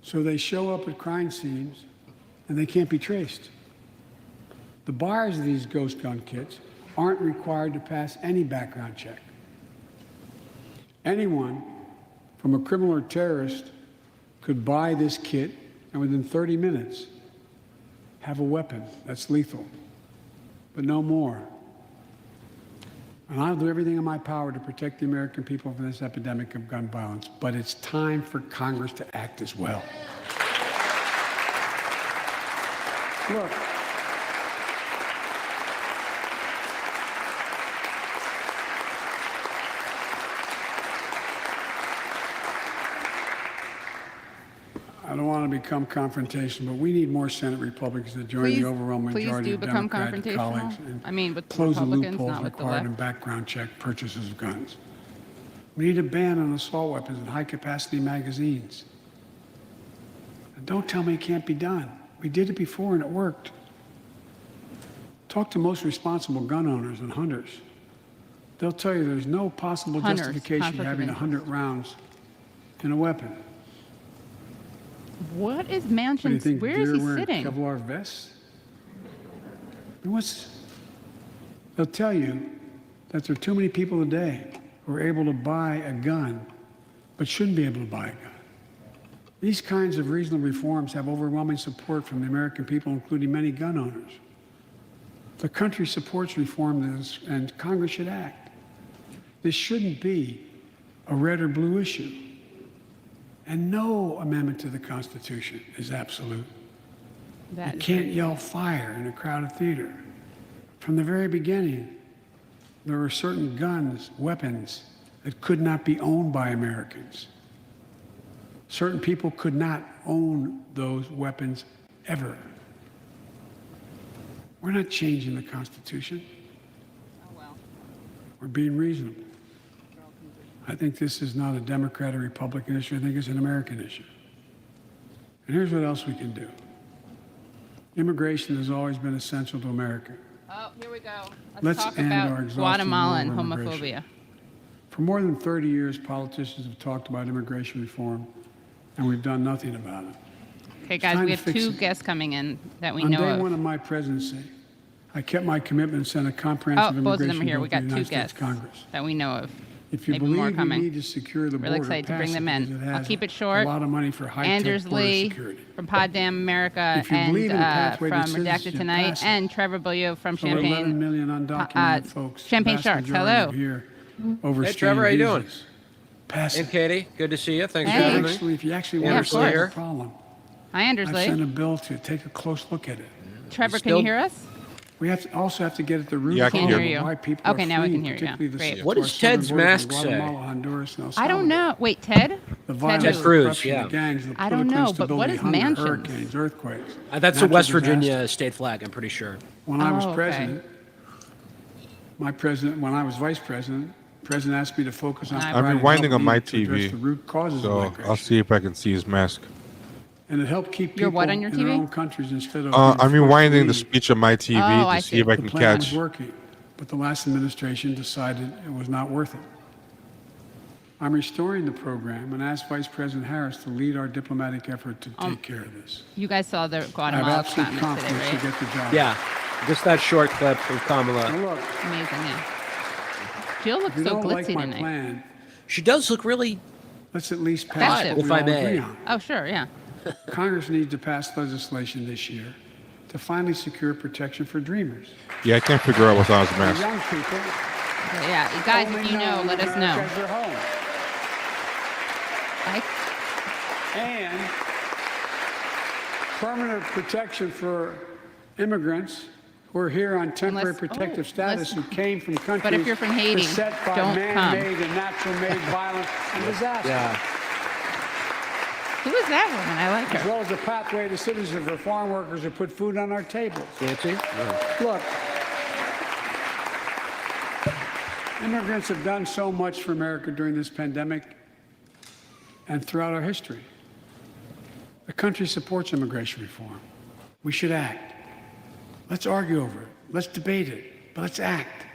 so they show up at crime scenes and they can't be traced. The buyers of these ghost gun kits aren't required to pass any background check. Anyone, from a criminal or terrorist, could buy this kit and within 30 minutes have a weapon that's lethal, but no more. And I'll do everything in my power to protect the American people from this epidemic of gun violence, but it's time for Congress to act as well. Look, I don't want to become confrontational, but we need more Senate Republicans to join the overwhelming majority of Democratic colleagues and I mean, with close the Republicans, loopholes not with the required left. in background check purchases of guns. We need a ban on assault weapons and high-capacity magazines. And don't tell me it can't be done. We did it before and it worked. Talk to most responsible gun owners and hunters. They'll tell you there's no possible justification for having 100 rounds in a weapon. What is What do you Manchin's? think, Where is deer he wearing sitting? Kevlar vests? They'll tell you that there are too many people today who are able to buy a gun, but shouldn't be able to buy a gun. These kinds of reasonable reforms have overwhelming support from the American people, including many gun owners. The country supports reform, and Congress should act. This shouldn't be a red or blue issue. And no amendment to the Constitution is absolute. You can't yell fire in a crowded theater. From the very beginning, there were certain guns, weapons, that could not be owned by Americans. Certain people could not own those weapons ever. We're not changing the Constitution. Oh, well. We're being reasonable. I think this is not a Democrat or Republican issue. I think it's an American issue. And here's what else we can do. Immigration has always been essential to America. Oh, here we go. Let's talk end about our exhausting Guatemalan war of immigration. homophobia. For more than 30 years, politicians have talked about immigration reform, and we've done nothing about it. Okay, guys, time we to have fix 2 it. guests coming in that we On know day of. one of my presidency, I kept my commitment and sent a comprehensive Oh, both of immigration them are here. bill We to the got 2 United States guests Congress. that we know of. If you Maybe more believe we coming. need to secure the border, Really excited to bring them pass it, in. because it I'll has keep it short. A lot of money for high-tech Anders border Lee security. from Poddam America If you believe in a pathway from to citizenship, Redacted Tonight, pass it. and Trevor Beaulieu from So we're 11 Champagne. million undocumented folks. Champagne the vast Sharks, majority hello. are here over Hey, Trevor, how you doing? visas. Pass Hey, it. Katie. Good to see you. Thanks Hey. for having me. Actually, if you actually Yeah, want of to solve course. the problem, Hi, Anders I've sent Lee. a bill to take a close look at it. Trevor, can still- you hear us? We also have to get at the root Yeah, I of can hear problem you. of why people Okay, are now we fleeing, can hear you, yeah. particularly the Great. What to does our southern Ted's border from mask say? Guatemala, Honduras, and El I Salvador. don't know. Wait, Ted? The violence, Ted the Cruz, corruption, yeah. the gangs, the I don't political know, but what instability, is hunger, Manchin's? hurricanes, earthquakes. That's a natural West Virginia disasters. state flag, I'm pretty sure. When I was Oh, okay. president, when I was vice president, The president asked me to focus on I'm providing rewinding help on my needed to address TV, the root causes So of I'll migration. see if I can see his mask. And it helped keep You're people what on your in their TV? own countries instead of I'm being forced to rewinding the leave. speech on my TV Oh, I to see see. if I The can plan was catch. working, but the last administration decided it was not worth it. I'm restoring the program and asked Vice President Harris to lead our diplomatic effort to take care of this. You guys saw the I have Guatemala absolute comments today, confidence to right? get the job. Yeah, just that short clip from Now Kamala. look, Amazing, yeah. Jill if looks you so don't like glitzy my tonight. plan, She does look really. let's at least pass Festive. what If we I all may. agree on. Oh, sure, yeah. Congress needs to pass legislation this year to finally secure protection for dreamers. Yeah, I can't figure out what's on his For mask. young people, Okay, yeah, guys, only if you know, let us America know. as their home. And permanent protection for immigrants who are here on temporary Unless- protective oh, status unless- who came from countries if you're from Haiti, beset by don't man-made and natural-made violence and disaster, Yeah. Who is that woman? I like as her. well as a pathway to citizenship for farm workers who put food on our tables. Nancy? Look, immigrants have done so much for America during this pandemic and throughout our history. The country supports immigration reform. We should act. Let's argue over it. Let's debate it, but let's act.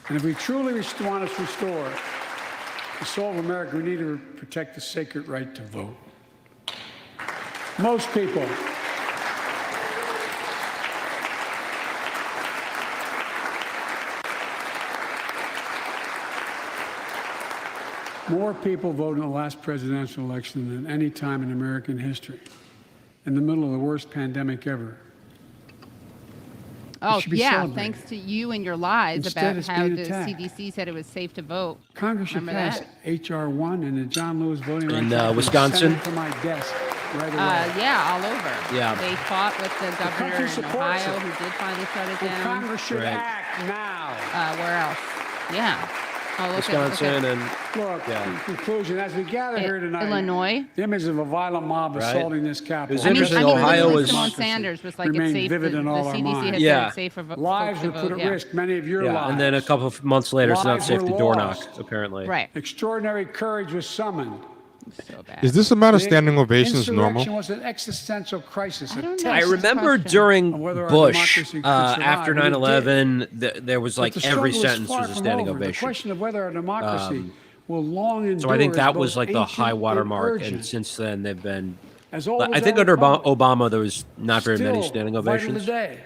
And if we truly want to restore the soul of America, we need to protect the sacred right to vote. Most people more people voted in the last presidential election than any time in American history, in the middle of the worst pandemic ever. Oh, should be yeah, celebrated. thanks to you and your lies Instead, about it's how being the attacked. CDC said it was safe to vote. Congress should Remember pass that? H.R. 1 and the John Lewis Voting In, Rights Act Wisconsin? send it to my desk right away. Yeah, all over. Yeah. They fought with the governor country in supports Ohio it. who did finally shut it And down. Congress should Right. act now. Where else? Yeah. Oh, look Wisconsin at, and Look, Yeah. in conclusion, as we gather here tonight, Illinois. the image of a violent mob Right. assaulting this capital. It was I mean, interesting, literally Ohio was- Simone Sanders was like, it's remain safe. vivid The in all our CDC had minds. said Yeah. it's safe for Lives folks were to put vote. at Yeah. risk, many of your yeah, lives. and then a couple of months later, it's not Lives safe were to door lost. knock, apparently. Right. Extraordinary courage was summoned. So bad. Is this amount of The standing ovations normal? Insurrection was an existential crisis. I a don't know. I test remember Question. during Whether our Bush, democracy could survive, after and it 9/11, there was But like the every struggle is sentence far was a from standing over. The ovation. question of whether our democracy will long endure So I think is that both was like the high ancient water and mark, urgent. and since then they've been. As old I as think our under republic, Obama there was not very many still standing vital ovations. today.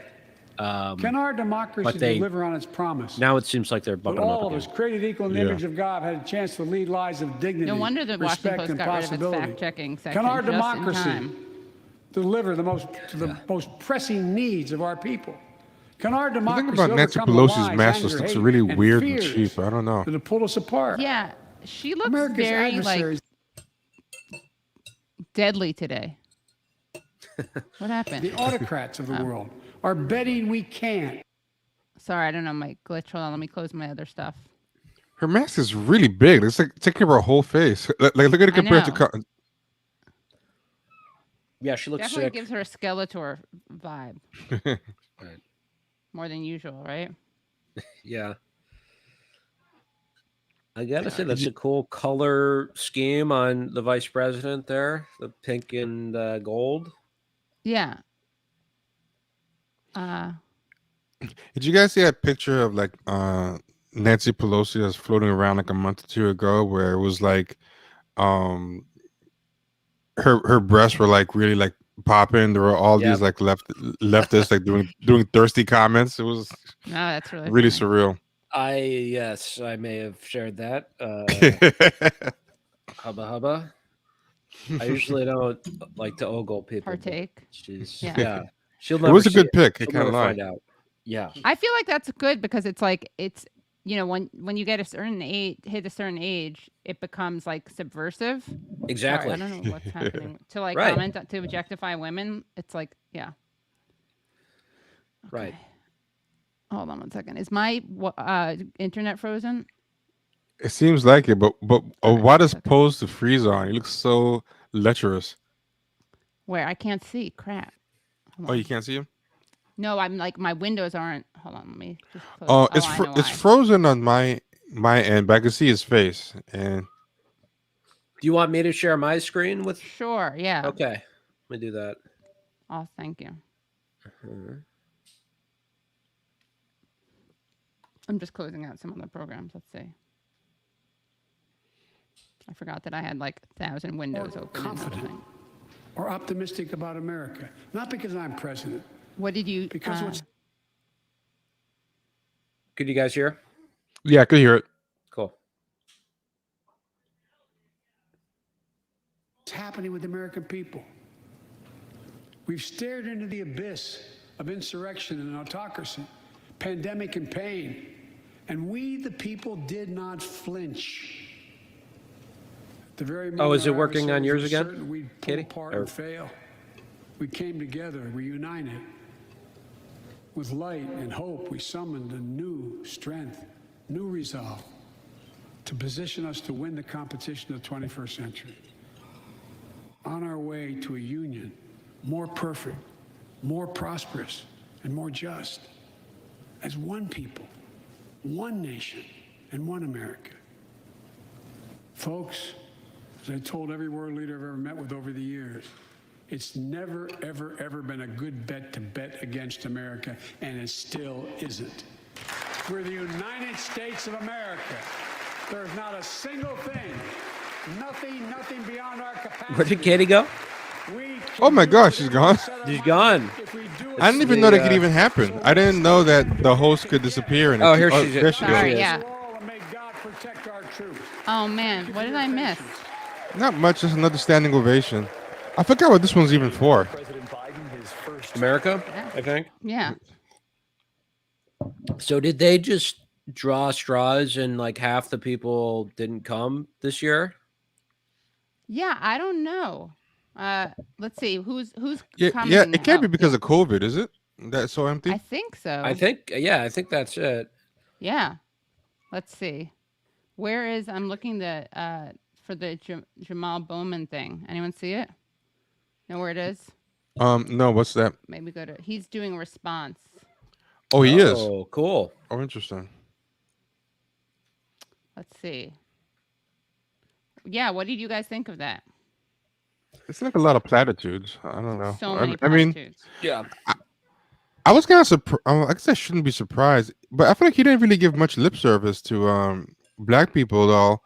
Can our democracy but they- deliver on its promise? Now it seems like they're But bumping them all up of us, again. created equal in the Yeah. image of God, had a chance to lead lives of dignity, No wonder the Washington respect, Post and got rid of its possibility. fact-checking section Can our just in democracy time. deliver the most pressing needs of our people? Can our The democracy thing about Nancy overcome the Pelosi's lies, mask anger, just looks hate, really and weird and fears cheap. I don't know. that have pulled us apart? Yeah, she looks America's very like adversaries, deadly today. What happened? the autocrats of the world, are betting we can't. Sorry, I don't know my glitch. Hold on, let me close my other stuff. Her mask is really big. It's like taking over her whole face. Like look at it compared to. know. Yeah, she looks Definitely sick. gives her a Skeletor vibe. Right. More than usual, right? Yeah. I gotta say that's a cool color scheme on the vice president there, the pink and gold. Yeah. Did you guys see that picture of like Nancy Pelosi that's floating around like a month or two ago, where it was like her breasts were like really like popping. There were all Yep. these like leftists like doing thirsty comments. It was No, that's really really funny. surreal. Yes, I may have shared that. Hubba hubba. I usually don't like to ogle people. but Partake. She's Yeah. yeah. She'll It never was a see good it. pick. I She'll can't never lie. find out. Yeah. I feel like that's good because it's like it's when you get a certain age, hit a certain age, it becomes like subversive. Exactly. Sorry, I don't know what's happening to like Right. comment to objectify women. It's like yeah. Right. Hold on one second. Is my internet frozen? It seems like it, but Okay, why does okay. Pose the freeze on? He looks so lecherous. Where I can't see. Crap. Hold Oh, on. you can't see him? No, I'm like my windows aren't. Hold on, let me just close. Oh, it's I know it's why. frozen on my my end, but I can see his face. And Do you want me to share my screen with? Sure. Yeah. Okay, let me do that. Oh, thank you. I'm just closing out some of the programs. Let's see. I forgot that I had like 1,000 windows open. Confident or optimistic about America. Not because I'm president. What did you? Because what's Could you guys hear? yeah, I could hear it. Cool. happening with the American people. We've stared into the abyss of insurrection and autocracy, pandemic and pain, and we, the people, did not flinch. The very Oh, is it moment our working on adversaries yours were again, certain we'd pull Katie? apart Or- and fail, we came together, we united. With light and hope, we summoned a new strength, new resolve to position us to win the competition of the 21st century. On our way to a union more perfect, more prosperous, and more just. As one people, one nation, and one America. Folks, as I told every world leader I've ever met with over the years, it's never, ever, ever been a good bet to bet against America, and it still isn't. We're the United States of America. There's not a single thing, nothing beyond our capacity. Where did Katie go? Oh my gosh, she's gone. She's gone. I didn't even know that could even happen. I didn't know that the host could disappear. And Oh, here she there is. she Sorry, goes. yeah. Oh man, what did I miss? Not much, just another standing ovation. I forgot what this one's even for. America, Yeah. I think. Yeah. So did they just draw straws and like half the people didn't come this year? Yeah, I don't know. Let's see who's Yeah, commenting. it can't be Oh, because of COVID, is it? That's so empty. I think so. I think, yeah, I think that's it. Yeah. Let's see. Where is I'm looking for the Jamal Bowman thing. Anyone see it? Know where it is? No, what's that? Maybe go to. He's doing a response. Oh, he is. Oh, cool. Oh, interesting. Let's see. Yeah, what did you guys think of that? It's like a lot of platitudes. I don't know. So many I mean, platitudes. Yeah. I was kind of surprised. I guess I shouldn't be surprised, but I feel like he didn't really give much lip service to black people at all.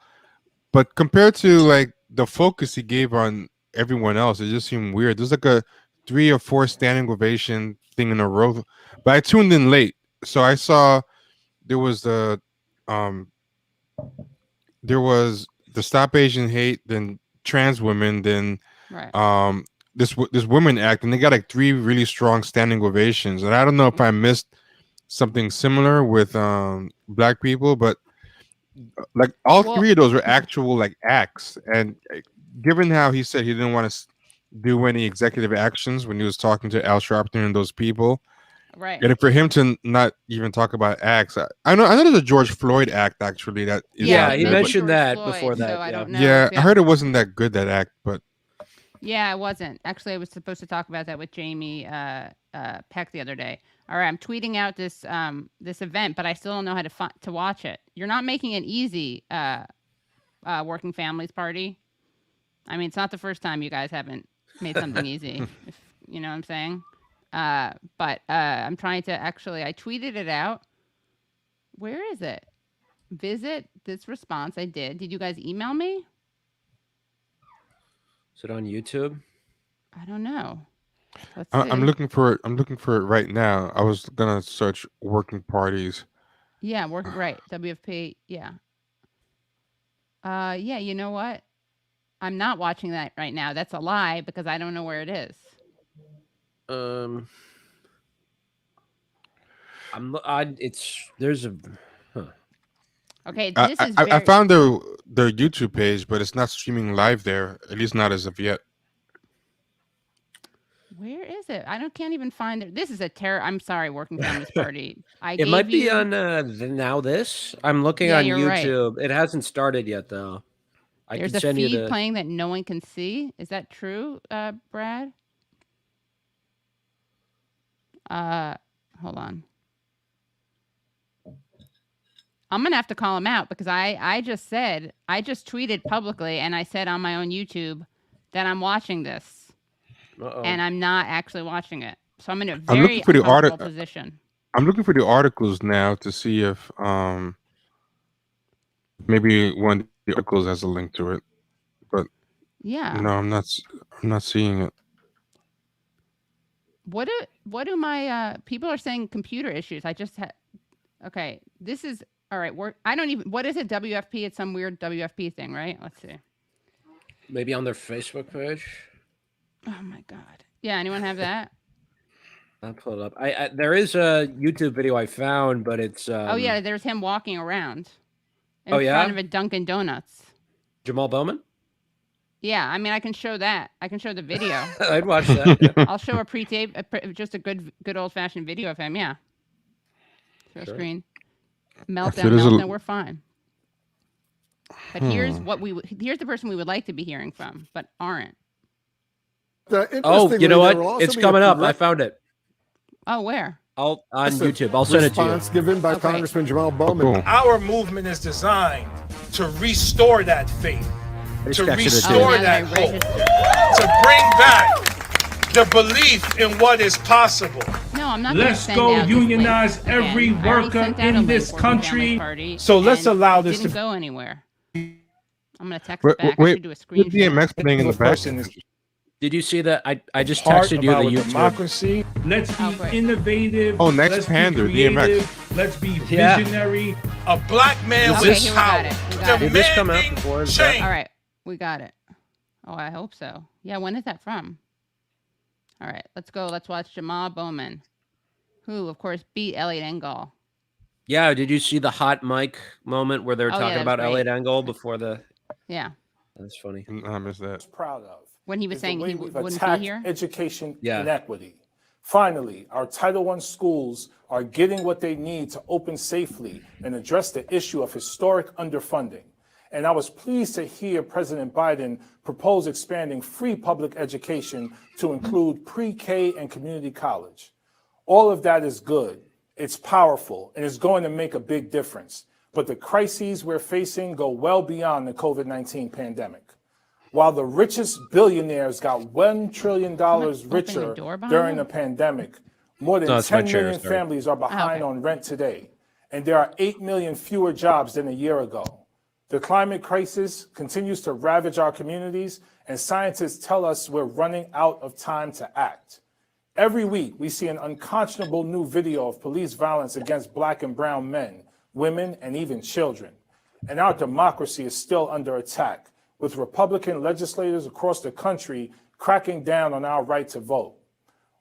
But compared to like the focus he gave on everyone else, it just seemed weird. There's like a 3 or 4 standing ovation thing in a row. But I tuned in late, so I saw there was the Stop Asian Hate, then trans women, then Right. this women act, and they got like 3 really strong standing ovations. And I don't know if I missed something similar with black people, but like all 3 of those were actual like acts. And given how he said he didn't want to do any executive actions when he was talking to Al Sharpton and those people, Right. and for him to not even talk about acts, I know there's a George Floyd act actually that is Yeah, out he there, but- mentioned George that Floyd, before that. so I don't know. yeah, if I heard it wasn't that good, that act, but Yeah, it wasn't. Actually, I was supposed to talk about that with Jamie Peck the other day. All right, I'm tweeting out this this event, but I still don't know how to watch it. You're not making it easy, Working Families Party. I mean, it's not the first time you guys haven't made something easy. If you know what I'm saying. But I'm trying to actually. I tweeted it out. Where is it? Visit this response. I did. Did you guys email me? Is it on YouTube? I don't know. Let's see. I'm looking for it. I'm looking for it right now. I was gonna search working parties. Yeah, right. WFP. Yeah. Yeah. You know what? I'm not watching that right now. That's a lie because I don't know where it is. There's a. Okay. This is. I found their YouTube page, but it's not streaming live there. At least not as of yet. Where is it? Can't even find it. This is a terror. I'm sorry, Working Families Party. It might be on Now This. I'm looking on you're right. YouTube. It hasn't started yet, though. There's can a send feed you the. playing that no one can see. Is that true, Brad? Hold on. I'm gonna have to call him out because I just tweeted publicly and I said on my own YouTube that I'm watching this and I'm not actually watching it. So I'm in a very uncomfortable position. I'm looking for the articles now to see if maybe one of the articles has a link to it. But yeah, no, I'm not seeing it. What do my people are saying computer issues? I just had okay. This is all right. I don't even. What is it? WFP? It's some weird WFP thing, right? Let's see. Maybe on their Facebook page. Oh my god. Yeah. Anyone have that? I'll pull it up. There is a YouTube video I found, but it's. Oh yeah, there's him walking around in Oh, yeah? front of a Dunkin' Donuts. Jamal Bowman. Yeah, I mean, I can show that. I can show the video. I'd watch that. Yeah. I'll show a pre-tape, just a good old-fashioned video of him. Yeah. Share screen. Meltdown. We're fine. But here's the person we would like to be hearing from, but aren't. Oh, you know what? It's coming up. I found it. Oh, where? On YouTube. I'll send it to you. Response given by Congressman Jamal Bowman. Cool. Our movement is designed to restore that faith, to restore that hope, to bring back the belief in what is possible. No, I'm not. Let's go unionize every worker in this country. So let's allow this to go anywhere. I'm gonna text it back. I should do a screenshot. DMX playing in the back. Did you see that? I just texted you the YouTube. Democracy. Let's be innovative. Oh, next Let's pander, be creative. DMX. Let's be visionary. A black man Okay, with here we power. got it. We got it. Did this come out before? Change. All right, we got it. Oh, I hope so. Yeah, when is that from? All right, let's go. Let's watch Jamal Bowman, who, of course, beat Elliot Engel. Yeah, did you see the hot mic moment where they were talking about Elliot Engel before the? Yeah. That's funny. I missed that. Proud of. When he was saying he wouldn't be here. Education inequity. Finally, our Title I schools are getting what they need to open safely and address the issue of historic underfunding. And I was pleased to hear President Biden propose expanding free public education to include pre-K and community college. All of that is good. It's powerful and it's going to make a big difference. But the crises we're facing go well beyond the COVID-19 pandemic. While the richest billionaires got $1 trillion richer during the pandemic, more than 10 million families are behind on rent today. And there are 8 million fewer jobs than a year ago. The climate crisis continues to ravage our communities, and scientists tell us we're running out of time to act. Every week, we see an unconscionable new video of police violence against Black and brown men, women, and even children. And our democracy is still under attack, with Republican legislators across the country cracking down on our right to vote.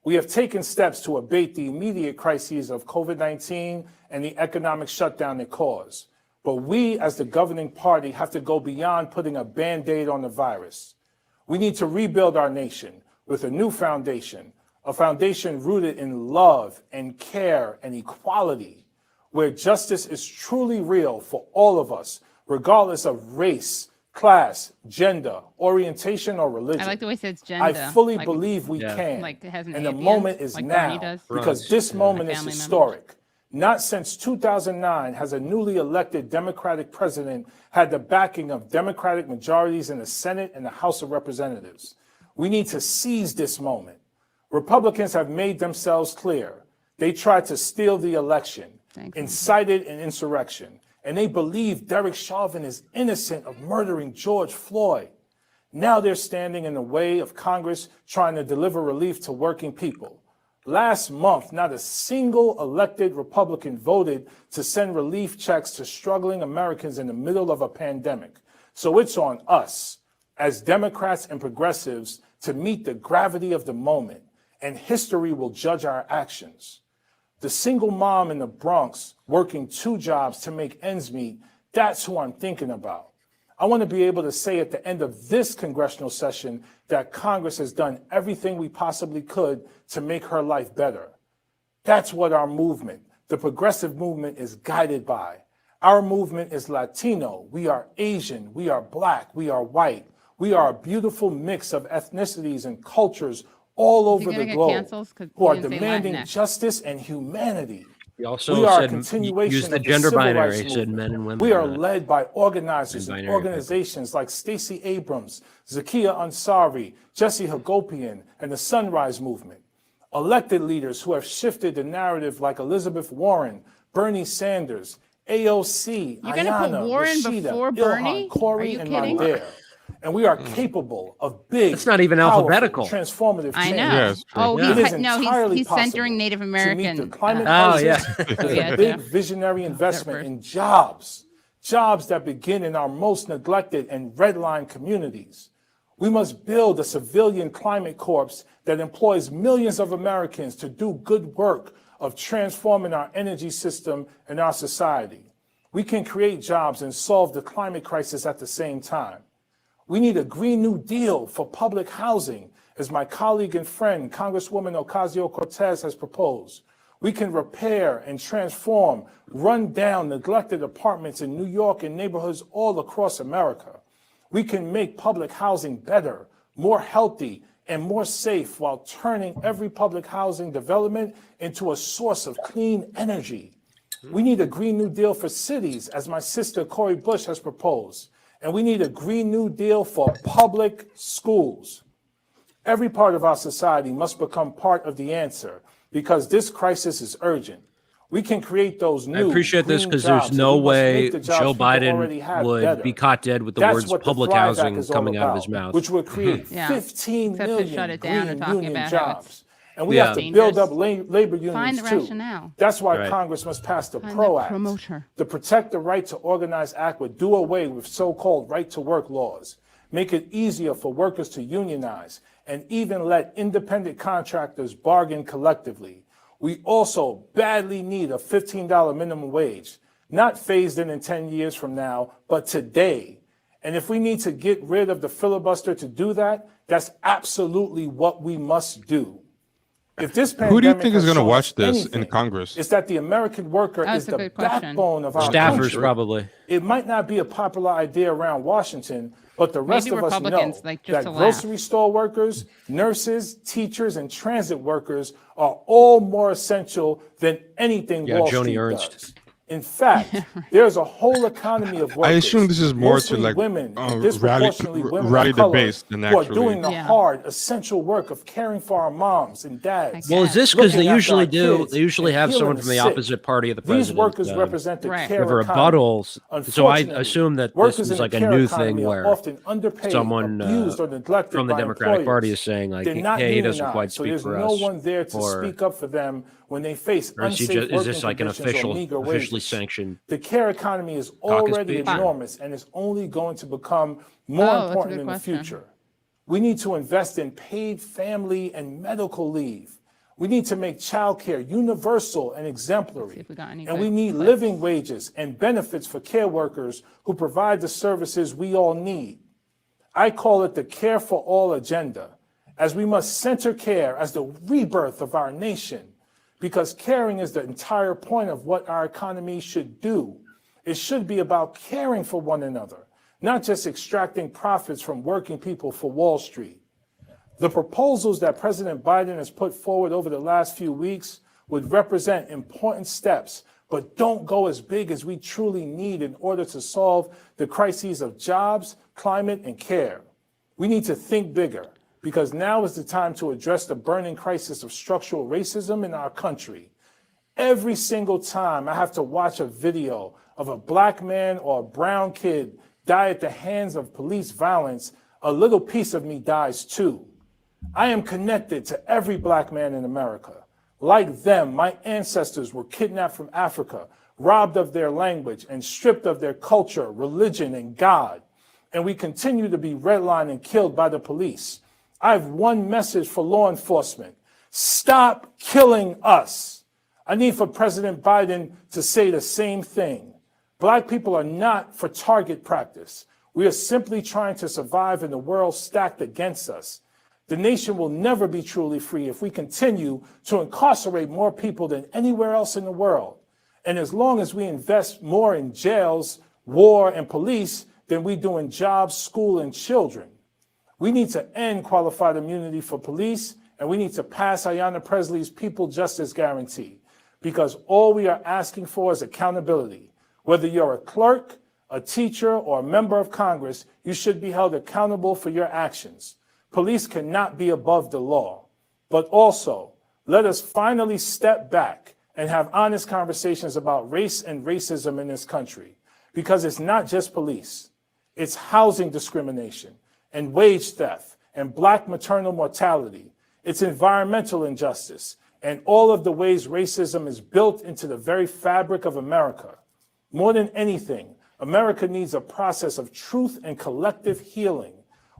We have taken steps to abate the immediate crises of COVID-19 and the economic shutdown it caused. But we, as the governing party, have to go beyond putting a Band-Aid on the virus. We need to rebuild our nation with a new foundation, a foundation rooted in love and care and equality, where justice is truly real for all of us, regardless of race, class, gender, orientation, or religion. I like the way it says gender. I fully believe we can. Like it has an and the A at the moment end, is like now, Bernie does. because this moment is Family historic. Not since 2009 has a newly elected Democratic president had the backing of Democratic majorities in the Senate and the House of Representatives. We need to seize this moment. Republicans have made themselves clear. They tried to steal the election, incited an insurrection, and they believe Derek Chauvin is innocent of murdering George Floyd. Now they're standing in the way of Congress trying to deliver relief to working people. Last month, not a single elected Republican voted to send relief checks to struggling Americans in the middle of a pandemic. So it's on us, as Democrats and progressives, to meet the gravity of the moment, and history will judge our actions. The single mom in the Bronx working 2 jobs to make ends meet, that's who I'm thinking about. I want to be able to say at the end of this congressional session that Congress has done everything we possibly could to make her life better. That's what our movement, the progressive movement, is guided by. Our movement is Latino, we are Asian, we are Black, we are white. We are a beautiful mix of ethnicities and cultures all over the globe who are demanding justice and humanity. He also We are a said continuation use the of gender civil binary. rights He said movement. men and women. We are not led by organizers and non-binary organizations like Stacey Abrams, Zakiya Ansari, Jesse Hagopian, and the Sunrise Movement. Elected leaders who have shifted the narrative like Elizabeth Warren, Bernie Sanders, AOC, You're gonna put Ayanna, Warren Rashida, before Ilhan, Bernie? Are Corey, you and kidding? Mandela. And we are capable of big, It's not even powerful, alphabetical. transformative I change. know. Yeah, it's true. Oh, Yeah. It is he's no, entirely he's centering possible Native to American. meet the climate Oh, yeah. crisis with yeah, a big yeah. visionary investment first. in jobs, jobs that begin in our most neglected and redlined communities. We must build a civilian climate corps that employs millions of Americans to do good work of transforming our energy system and our society. We can create jobs and solve the climate crisis at the same time. We need a Green New Deal for public housing, as my colleague and friend, Congresswoman Ocasio-Cortez, has proposed. We can repair and transform run-down, neglected apartments in New York and neighborhoods all across America. We can make public housing better, more healthy, and more safe while turning every public housing development into a source of clean energy. We need a Green New Deal for cities, as my sister Cori Bush has proposed. And we need a Green New Deal for public schools. Every part of our society must become part of the answer because this crisis is urgent. We can create those new I appreciate this green because jobs, there's and no we must way make the jobs Joe people already Biden have would better. be caught dead with the That's words what the public Thrive Act housing is all coming out of about, his mouth. which would create Yeah. 15 Except to million shut it down green or talking union about how it's jobs. And we Yeah. have to build up dangerous. labor unions Find the too. rationale. That's why Right. Congress must pass the Find PRO the Act. promoter. The Protect the Right to Organize Act would do away with so-called right-to-work laws, make it easier for workers to unionize, and even let independent contractors bargain collectively. We also badly need a $15 minimum wage, not phased in 10 years from now, but today. And if we need to get rid of the filibuster to do that, that's absolutely what we must do. If this pandemic Who do you think has is going to shown watch us this in anything, Congress? it's that the American worker That's is a the good question. backbone of our Staffers, country. probably. It might not be a popular idea around Washington, but the rest Maybe of us know Republicans, like, just that to laugh. grocery store workers, nurses, teachers, and transit workers are all more essential than anything Yeah, Wall Joni Street Ernst. does. In fact, there's a whole economy of workers. I assume this is more to mostly like women, and rally disproportionately women the of color, base than who are actually. doing the Yeah. hard, essential work of caring for our moms and dads. Well, is this because they looking after usually our do? kids They usually and have healing someone the from the sick. opposite party of the These president. workers represent the Right. care Give her economy. rebuttals. So I Unfortunately, assume that this workers was in the like a care new economy thing are where often underpaid, someone abused, or neglected from the by Democratic Party employers. is saying like, They're not hey, he doesn't quite unionized, so speak there's for no us. one there to Or- speak up for them when they face Or is, he unsafe just, is working this like an conditions or meager officially wages. sanctioned? The care economy is Caucus already speech? enormous and is only going to become more Oh, that's a important good in question. the future. We need to invest in paid family and medical leave. We need to make childcare universal and See exemplary. if we got any And good we need clips. living wages and benefits for care workers who provide the services we all need. I call it the Care for All agenda, as we must center care as the rebirth of our nation, because caring is the entire point of what our economy should do. It should be about caring for one another, not just extracting profits from working people for Wall Street. The proposals that President Biden has put forward over the last few weeks would represent important steps, but don't go as big as we truly need in order to solve the crises of jobs, climate, and care. We need to think bigger, because now is the time to address the burning crisis of structural racism in our country. Every single time I have to watch a video of a black man or a brown kid die at the hands of police violence, a little piece of me dies too. I am connected to every black man in America. Like them, my ancestors were kidnapped from Africa, robbed of their language, and stripped of their culture, religion, and God. And we continue to be redlined and killed by the police. I have one message for law enforcement. Stop killing us. I need for President Biden to say the same thing. Black people are not for target practice. We are simply trying to survive in a world stacked against us. The nation will never be truly free if we continue to incarcerate more people than anywhere else in the world. And as long as we invest more in jails, war, and police than we do in jobs, school, and children. We need to end qualified immunity for police, and we need to pass Ayanna Presley's People Justice Guarantee. because all we are asking for is accountability. Whether you're a clerk, a teacher, or a member of Congress, you should be held accountable for your actions. Police cannot be above the law. But also, let us finally step back and have honest conversations about race and racism in this country. Because it's not just police. It's housing discrimination and wage theft and Black maternal mortality. It's environmental injustice and all of the ways racism is built into the very fabric of America. More than anything, America needs a process of truth and collective healing.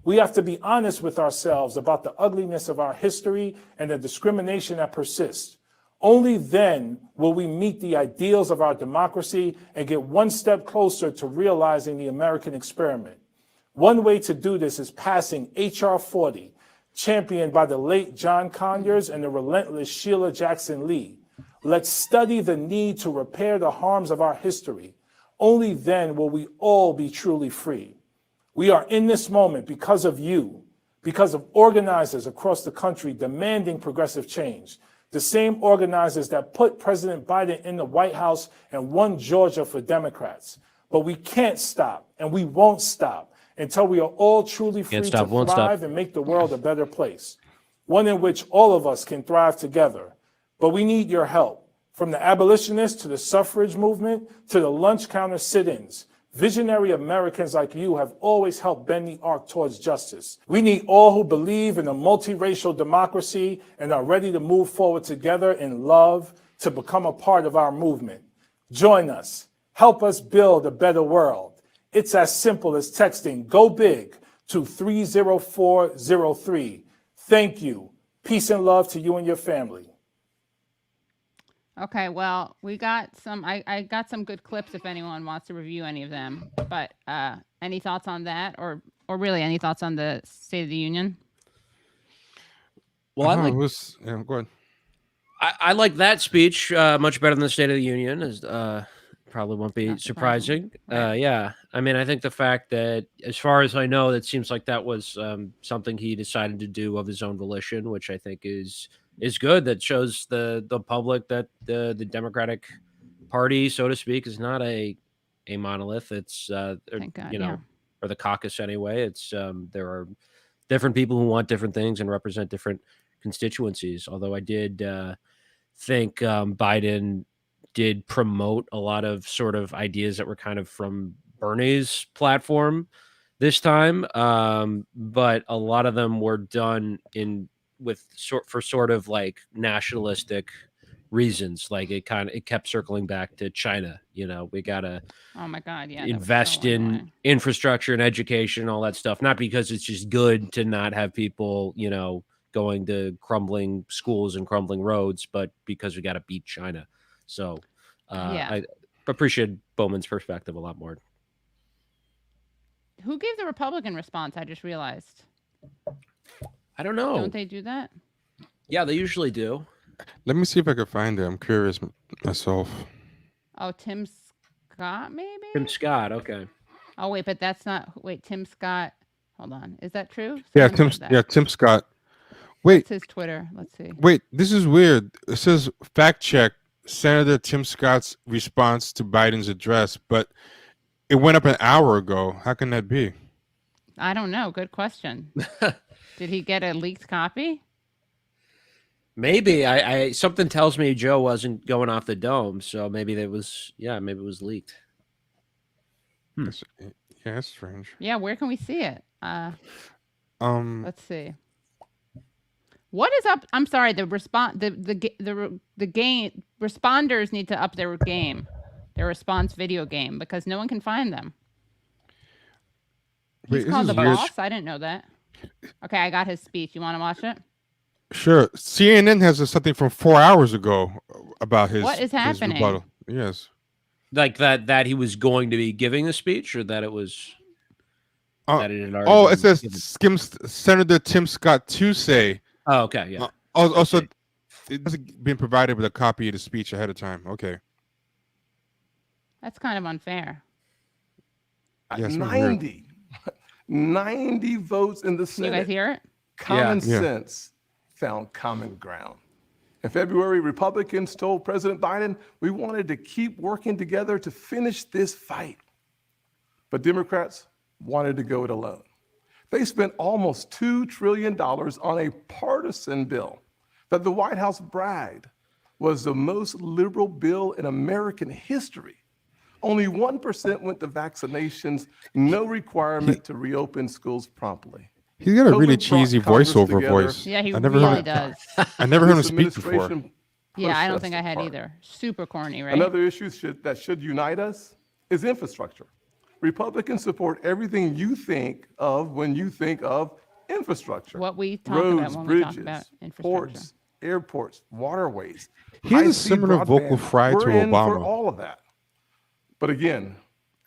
We have to be honest with ourselves about the ugliness of our history and the discrimination that persists. Only then will we meet the ideals of our democracy and get one step closer to realizing the American experiment. One way to do this is passing H.R. 40, championed by the late John Conyers and the relentless Sheila Jackson Lee. Let's study the need to repair the harms of our history. Only then will we all be truly free. We are in this moment because of you, because of organizers across the country demanding progressive change. The same organizers that put President Biden in the White House and won Georgia for Democrats. But we can't stop, and we won't stop until we are all truly free to thrive and make the world a better place, one in which all of us can thrive together. But we need your help, from the abolitionists to the suffrage movement to the lunch counter sit-ins. Visionary Americans like you have always helped bend the arc towards justice. We need all who believe in a multiracial democracy and are ready to move forward together in love to become a part of our movement. Join us. Help us build a better world. It's as simple as texting "Go Big" to 30403. Thank you. Peace and love to you and your family. Okay, well, we got some. I got some good clips if anyone wants to review any of them. But any thoughts on that, or really any thoughts on the State of the Union? Well, go ahead. I like that speech much better than the State of the Union. As probably won't be Not surprising. Right. Yeah, I mean, I think the fact that, as far as I know, it seems like that was something he decided to do of his own volition, which I think is good. That shows the public that the Democratic Party, so to speak, is not a monolith. It's Thank God, you know, or the caucus anyway. It's there are different people who want different things and represent different constituencies. Although I did think Biden did promote a lot of sort of ideas that were kind of from Bernie's platform this time, but a lot of them were done for sort of like nationalistic reasons. Like it kept circling back to China. You know, we gotta Oh my God, yeah. invest in infrastructure and education, all that stuff. Not because it's just good to not have people, you know, going to crumbling schools and crumbling roads, but because we got to beat China. So I appreciate Bowman's perspective a lot more. Who gave the Republican response? I just realized. I don't know. Don't they do that? Yeah, they usually do. Let me see if I can find it. I'm curious myself. Oh, Tim Scott, maybe? Tim Scott, okay. Oh, wait, but that's not... Wait, Tim Scott... Hold on. Is that true? Yeah, Someone said that. Tim Scott. Wait. It's his Twitter. Let's see. Wait, this is weird. It says fact check Senator Tim Scott's response to Biden's address, but it went up an hour ago. How can that be? I don't know. Good question. Did he get a leaked copy? Maybe. I something tells me Joe wasn't going off the dome, so maybe it was leaked. Yeah, that's strange. Yeah, where can we see it? Let's see. What is up? I'm sorry. The game responders need to up their game, their response video game, because no one can find them. He's called the boss. I didn't know that. Okay, I got his speech. You want to watch it? Sure. CNN has something from 4 hours ago about his. What is happening? His rebuttal. Yes. Like that he was going to be giving a speech, or that it was. That it had already it says Senator Tim Scott to say. Oh, okay, yeah. Also, it's been provided with a copy of the speech ahead of time. Okay. That's kind of unfair. Yes, 90 votes in the Senate. You guys hear it? Common sense found common ground. In February, Republicans told President Biden we wanted to keep working together to finish this fight. But Democrats wanted to go it alone. They spent almost $2 trillion on a partisan bill that the White House bragged was the most liberal bill in American history. Only 1% went to vaccinations, no requirement to reopen schools promptly. He's got a COVID really brought cheesy Congress voiceover together. voice. Yeah, he I never really heard, does. I never heard him This speak before. administration Yeah, I pushed don't us think I had apart. either. Super corny, right? Another issue that should unite us is infrastructure. Republicans support everything you think of when you think of infrastructure. What we talk Roads, about when we bridges, talk about infrastructure. ports, airports, waterways. He has a high-speed similar vocal broadband. fry to We're in for Obama. all of that. But again,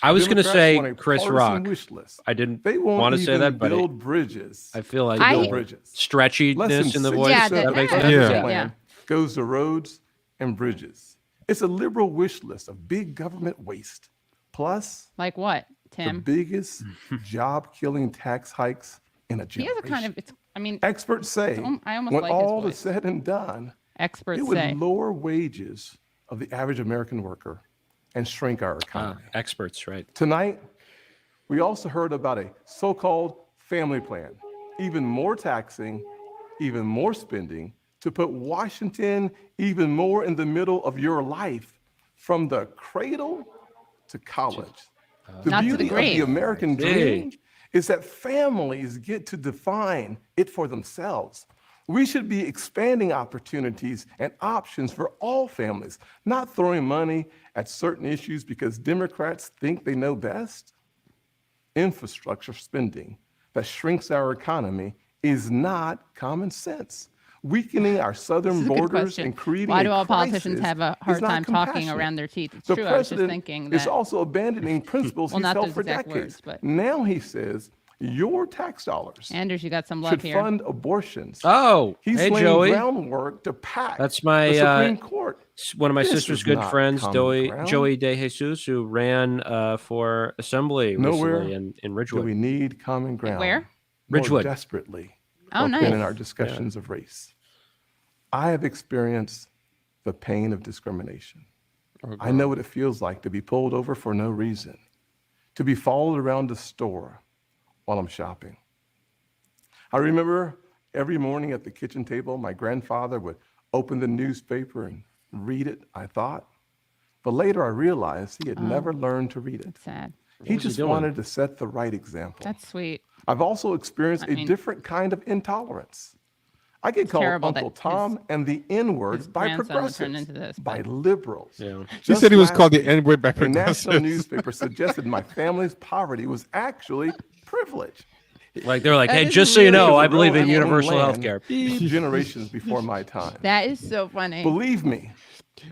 I was going to Democrats say want a Chris partisan Rock. wish list. I didn't They won't want to say even that, but build bridges. I feel like I- the build bridges. Less stretchiness than in the 6% voice. Yeah, that of makes the sense. Yeah. plan Yeah. goes to roads and bridges. It's a liberal wish list of big government waste, plus Like what, the Tim? biggest job-killing tax hikes in a He has generation. a kind of, it's, I mean, Experts say I almost when like his all voice. is said and done, experts it would say. lower wages of the average American worker and shrink our economy. Experts, right? Tonight, we also heard about a so-called family plan, even more taxing, even more spending, to put Washington even more in the middle of your life, from the cradle to college. The Not to the beauty of grave. the American Big. dream is that families get to define it for themselves. We should be expanding opportunities and options for all families, not throwing money at certain issues because Democrats think they know best. Infrastructure spending that shrinks our economy is not common sense. Weakening our southern This is a good borders question. and creating Why a do all politicians crisis have a is hard not time talking compassionate. around their teeth? It's The true. I was just president thinking is that. also abandoning principles Well, he's not held those for exact decades. words, but- Now he says your tax dollars Anders, you got some love should here. fund abortions. Oh, He's hey, laying Joey. groundwork to pack That's my, the Supreme Court. One of my This sister's is good not friends, common ground. Joey De Jesus, who ran for assembly Nowhere recently in Do Ridgewood. we need common ground? Where? More Ridgewood. desperately Oh, than nice. in our discussions of race. I have experienced the pain of discrimination. I know what it feels like to be pulled over for no reason, to be followed around the store while I'm shopping. I remember every morning at the kitchen table, my grandfather would open the newspaper and read it, I thought. But later I realized he had never learned to read it. Sad. He was he just doing? wanted to set the right example. That's sweet. I've also experienced I a mean- different kind of intolerance. I get called terrible that Uncle Tom and the N-word his by grandson would turn progressives, into this, by but- liberals. Yeah. He Just said he was last called the week, N-word by A national progressives. newspaper suggested my family's poverty was actually privilege. Like they're like, That hey, is just so you really know, I It was believe in growing up on universal health land care. generations before my time. That is so funny. Believe me,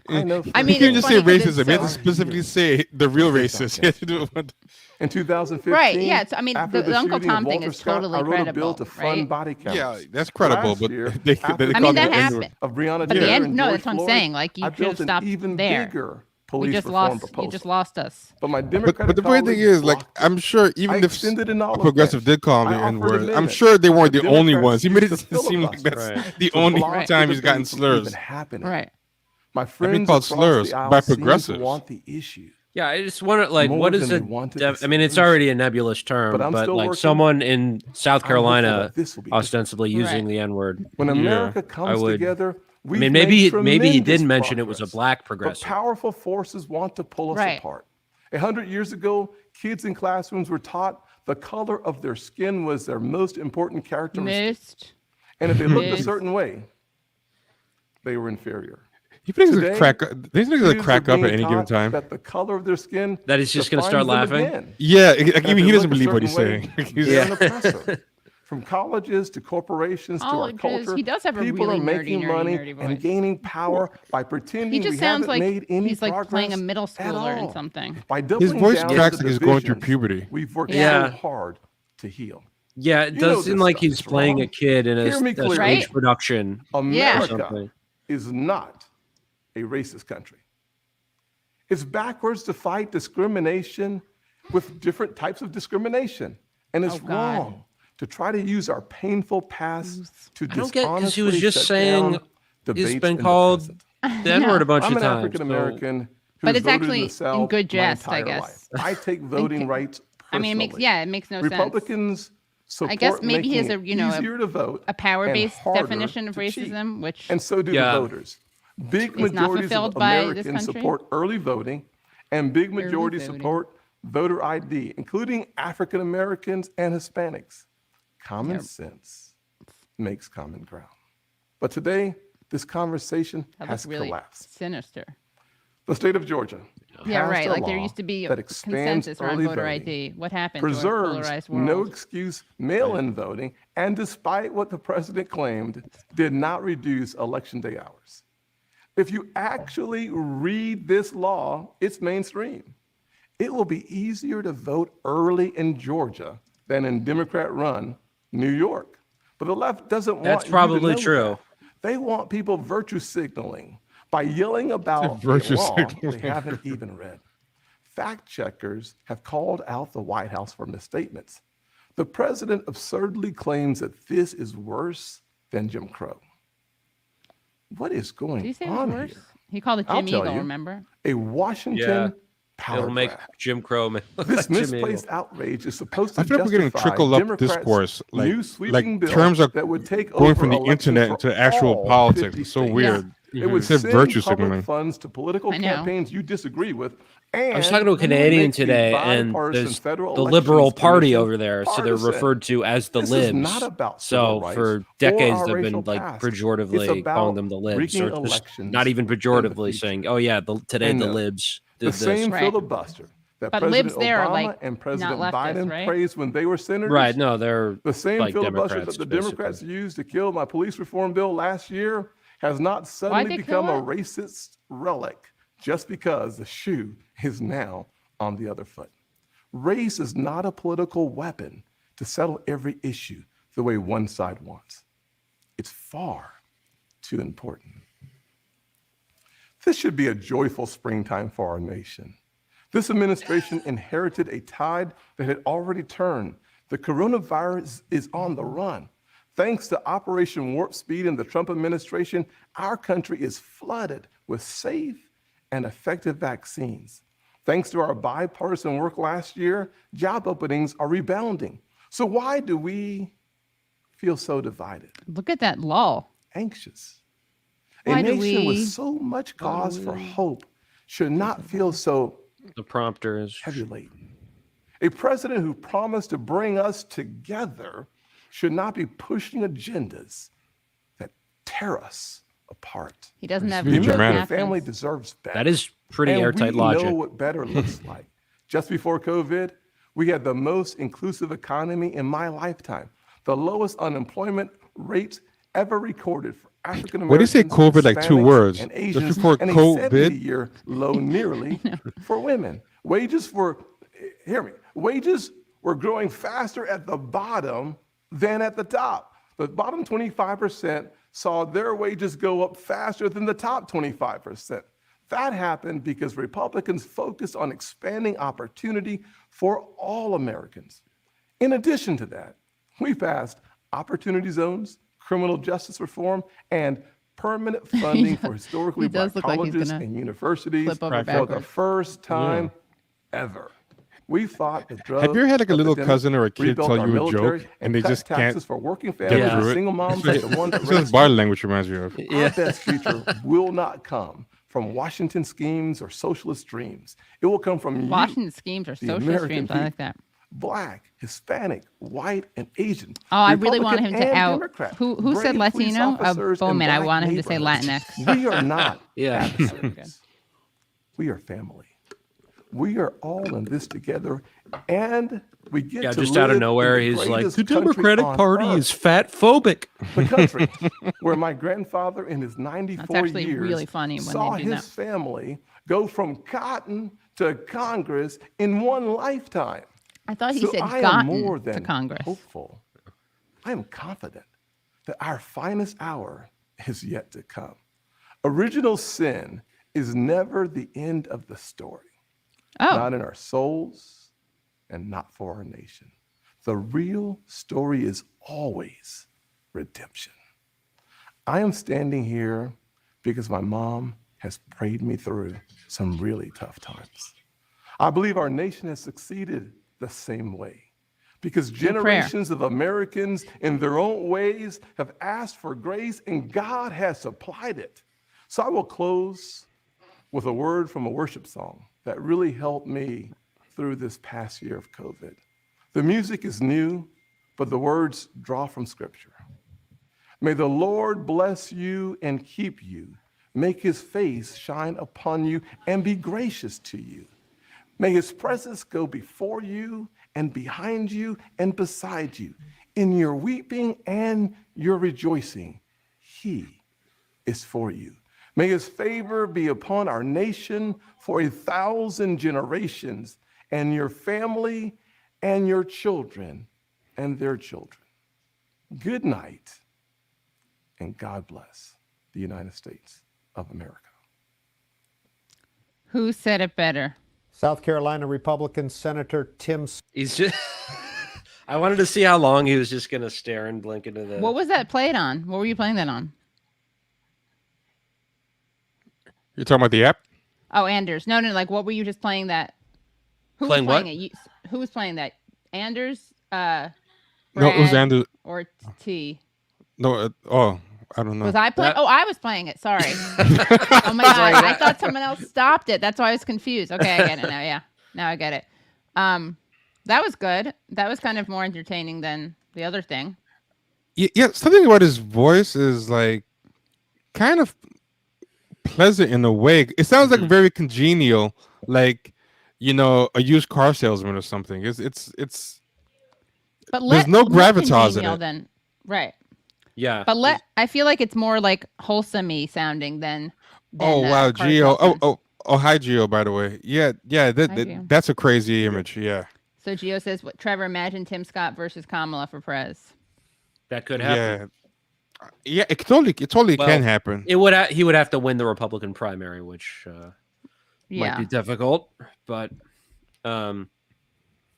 I know. I You mean, can't it's just say funny 'cause it's racism. You have to so- specifically say the real racist. You have to do it with- in 2015, Right, yeah, it's- I mean, after the Uncle shooting of Tom thing Walter is Scott, totally I wrote a bill credible, to fund right? body cameras. Yeah, that's credible, Last but year, they after they the I mean, call that it the happened. N-word. of Breonna But the Taylor end, and no, George that's what I'm Floyd, saying. Like, you I should built have an stopped even there. bigger We police just reform lost. proposal. You just lost us. But my But Democratic the funny thing colleagues is, like, blocked it. I'm sure even I if extended an a olive progressive branch. did call him the I offered N-word, I'm amendments. sure they weren't The the only Democrats ones. He made it used to seem like that's filibuster the to only block time the he's gotten debate from slurs. even happening. Right. My been friends called across slurs the aisle by seem to progressives. want the issue. Yeah, I just wonder, like, More what is than a? they wanted the I mean, it's solution. already a nebulous term, But I'm but still like working. someone in South hopeful Carolina that this will be different. ostensibly using Right. the N-word. When America I comes would- together, I we've mean, made maybe he tremendous did mention it was a progress. black But progressive. powerful forces want to pull us Right. apart. 100 years ago, kids in classrooms were taught the color of their skin was their most important characteristic. Missed. And if they looked a Missed. certain way, they were inferior. He thinks Today, like crack. These niggas like Kids crack are up at being any given taught time. That the color of their skin That he's just gonna start defines them laughing? again. Yeah, And if even they he doesn't look a believe what he's certain saying. way, He's- they're an oppressor. From colleges to corporations to our Colleges. culture, He does have a people really are making nerdy money voice. and gaining power by pretending He just we sounds haven't like made any he's like progress playing a middle at schooler in all. something. By doubling voice down cracks on the like he's going through divisions puberty. We've worked Yeah. so hard to heal. Yeah, it You know does seem this like stuff he's is playing a wrong. kid in a Hear me stage clearly. Right? production. America something. is not a racist country. It's backwards to fight discrimination with different types of discrimination. And it's Oh, God. wrong to try to use our painful past to I don't get because he was dishonestly just shut saying down debates He's been in the called present. the N-word a bunch I'm of an times. African American who's But it's voted actually in in the South good jest, my I entire guess. life. I take voting rights I personally. mean, it makes no sense. Republicans support I guess maybe he has making a it easier to vote, a power-based and harder definition of to cheat. racism, which And so do Yeah. the voters. Big is not majorities of fulfilled by this Americans country. support early voting, and big majorities voting. support voter ID, including African Americans and Hispanics. Common sense makes common ground. But today, this conversation that has looks really collapsed. sinister. The state of Georgia. Yeah, passed right. a Like there law used to be a that expands consensus around early voter voting, ID. What happened to our preserves polarized world? no excuse mail-in voting, and despite what the president claimed, did not reduce election day hours. If you actually read this law, it's mainstream. It will be easier to vote early in Georgia than in Democrat-run New York. But the left doesn't want That's you to probably know true. that. They want people virtue signaling by yelling about a Virtue law signaling. they haven't even read. Fact checkers have called out the White House for misstatements. The president absurdly claims that this is worse than Jim Crow. What is Did he going say it was on worse? here? He called it I'll Jim tell Eagle, you. remember? A Washington Yeah. power It'll make grab. Jim Crow look This like Jim Eagle. misplaced outrage is supposed to I feel like we're getting justify trickled up Democrats' discourse, new like sweeping bill terms are that would take going over from the elections internet for into actual all politics. 50 It's so states. weird. It would Instead of send virtue public signaling. funds to political I know. campaigns you disagree with. And I was talking to a Canadian make the today, and bipartisan there's Federal the Liberal Elections Party Commission over there, so they're partisan. referred to as the This Libs. is not about civil So rights for or decades, our they've racial been like past. It's pejoratively about calling them the Libs, rigging or just elections not even in the pejoratively future. saying, "Oh yeah, today And the no, Libs The did this." same Right. filibuster that But President libs there are, Obama like, and not President leftist, Biden right? praised when they were senators. Right? No, they're The same like filibuster Democrats, that the Democrats basically. used to kill my police reform bill last year has not suddenly they become kill a it? racist relic just because the shoe is now on the other foot. Race is not a political weapon to settle every issue the way one side wants. It's far too important. This should be a joyful springtime for our nation. This administration inherited a tide that had already turned. The coronavirus is on the run. Thanks to Operation Warp Speed and the Trump administration, our country is flooded with safe and effective vaccines. Thanks to our bipartisan work last year, job openings are rebounding. So why do we feel so divided, Look at that lull. anxious? Why A do nation we- with so much cause for hope should not feel so The prompter is heavy laden. A president who promised to bring us together should not be pushing agendas that tear us apart. He doesn't have being The American dramatic. family deserves better. that is pretty And airtight we logic. know what better looks like. Just before COVID, we had the most inclusive economy in my lifetime, the lowest unemployment rates ever recorded for African Americans. What do you say COVID, like two Hispanics, words? and Just Asians, before and a COVID? 70-year low nearly for women. Wages were growing faster at the bottom than at the top. The bottom 25% saw their wages go up faster than the top 25%. That happened because Republicans focused on expanding opportunity for all Americans. In addition to that, we passed opportunity zones, criminal justice reform, and permanent funding for historically He does black look like he's colleges gonna and universities flip over for the backwards. first time ever. We fought the drug Have you ever had like a little epidemic, cousin or a kid rebuilt tell our you a military, joke and they cut just taxes can't for working get families Yeah. and through it? single moms like the one that It's just body language reminds me of. our best future will not come from Washington schemes or socialist dreams. It will come from you, Washington schemes or the socialist American dreams. I like people. that. Black, Hispanic, white, and Asian. Oh, I really wanted him Republican to and out. Democrat, Who said brave police Latino? officers and Bowman. I black wanted him to say neighborhoods. Latinx. We are not Yeah. adversaries. We are family. We are all in this together, and we get Yeah, to just out of live nowhere, in the he's like, greatest the country Democratic on Party earth." is fat phobic. The country where my grandfather in his 94 actually years really funny when saw they do his that. family go from cotton to Congress in one lifetime. I thought he So said I am gotten more to than Congress. hopeful. I am confident that our finest hour is yet to come. Original sin is never the end of the story. Oh, Not in our souls and not for our nation. The real story is always redemption. I am standing here because my mom has prayed me through some really tough times. I believe our nation has succeeded the same way because generations of Americans in their own ways have asked for grace and God has supplied it. So I will close with a word from a worship song that really helped me through this past year of COVID. The music is new, but the words draw from Scripture. May the Lord bless you and keep you, make his face shine upon you and be gracious to you. May his presence go before you and behind you and beside you. In your weeping and your rejoicing, he is for you. May his favor be upon our nation for 1,000 generations, and your family and your children and their children. Good night, and God bless the United States of America. Who said it better? South Carolina Republican Senator Tim. He's just. I wanted to see how long he was just going to stare and blink into the. What was that played on? What were you playing that on? You're talking about the app? Oh, Anders. No, like what were you just playing that? Who Playing was playing what? it? Who was playing that? Anders? No, it was Brad, Andrew. Or T? No, I don't know. Was I playing? Oh, I was playing it. Sorry. Oh my God. I thought someone else stopped it. That's why I was confused. Okay, I get it now. Yeah. Now I get it. That was good. That was kind of more entertaining than the other thing. Yeah, something about his voice is like kind of pleasant in a way. It sounds like very congenial, like a used car salesman or something. It's. But there's no gravitas in it. Then, right? Yeah. But I feel like it's more like wholesome-y sounding than Oh wow, Gio. Oh, hi Gio. By the way, yeah. That's a crazy image. Yeah. So Gio says, "What Trevor? Imagine Tim Scott versus Kamala for prez." That could happen. Yeah. It totally can happen. He would have to win the Republican primary, which might be difficult. But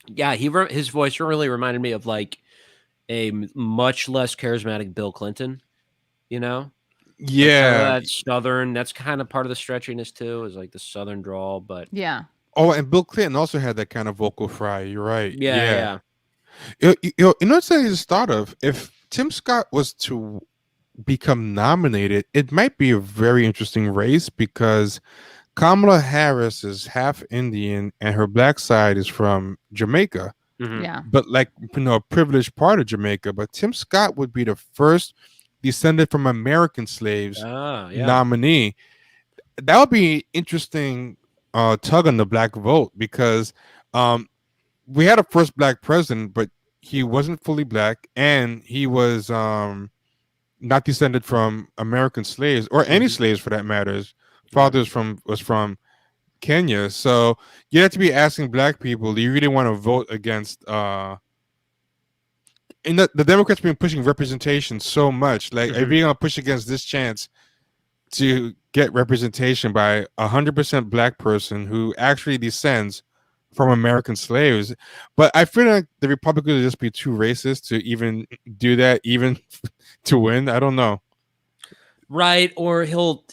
his voice really reminded me of like a much less charismatic Bill Clinton. Yeah. That Southern. That's kind of part of the stretchiness too. Is like the Southern drawl, but yeah. Oh, and Bill Clinton also had that kind of vocal fry. You're right. Yeah. You know what I just thought of? If Tim Scott was to become nominated, it might be a very interesting race because Kamala Harris is half Indian and her black side is from Jamaica. Mm-hmm. Yeah. But a privileged part of Jamaica. But Tim Scott would be the first descendant from American slaves nominee. That would be interesting tug on the black vote because we had a first black president, but he wasn't fully black and he was not descended from American slaves or any slaves for that matter. His father was from Kenya. So you have to be asking black people, do you really want to vote against the Democrats been pushing representation so much. Like, are you going to push against this chance to get representation by 100% black person who actually descends from American slaves? But I feel like the Republicans would just be too racist to even do that, even to win. I don't know. Right. Or it'll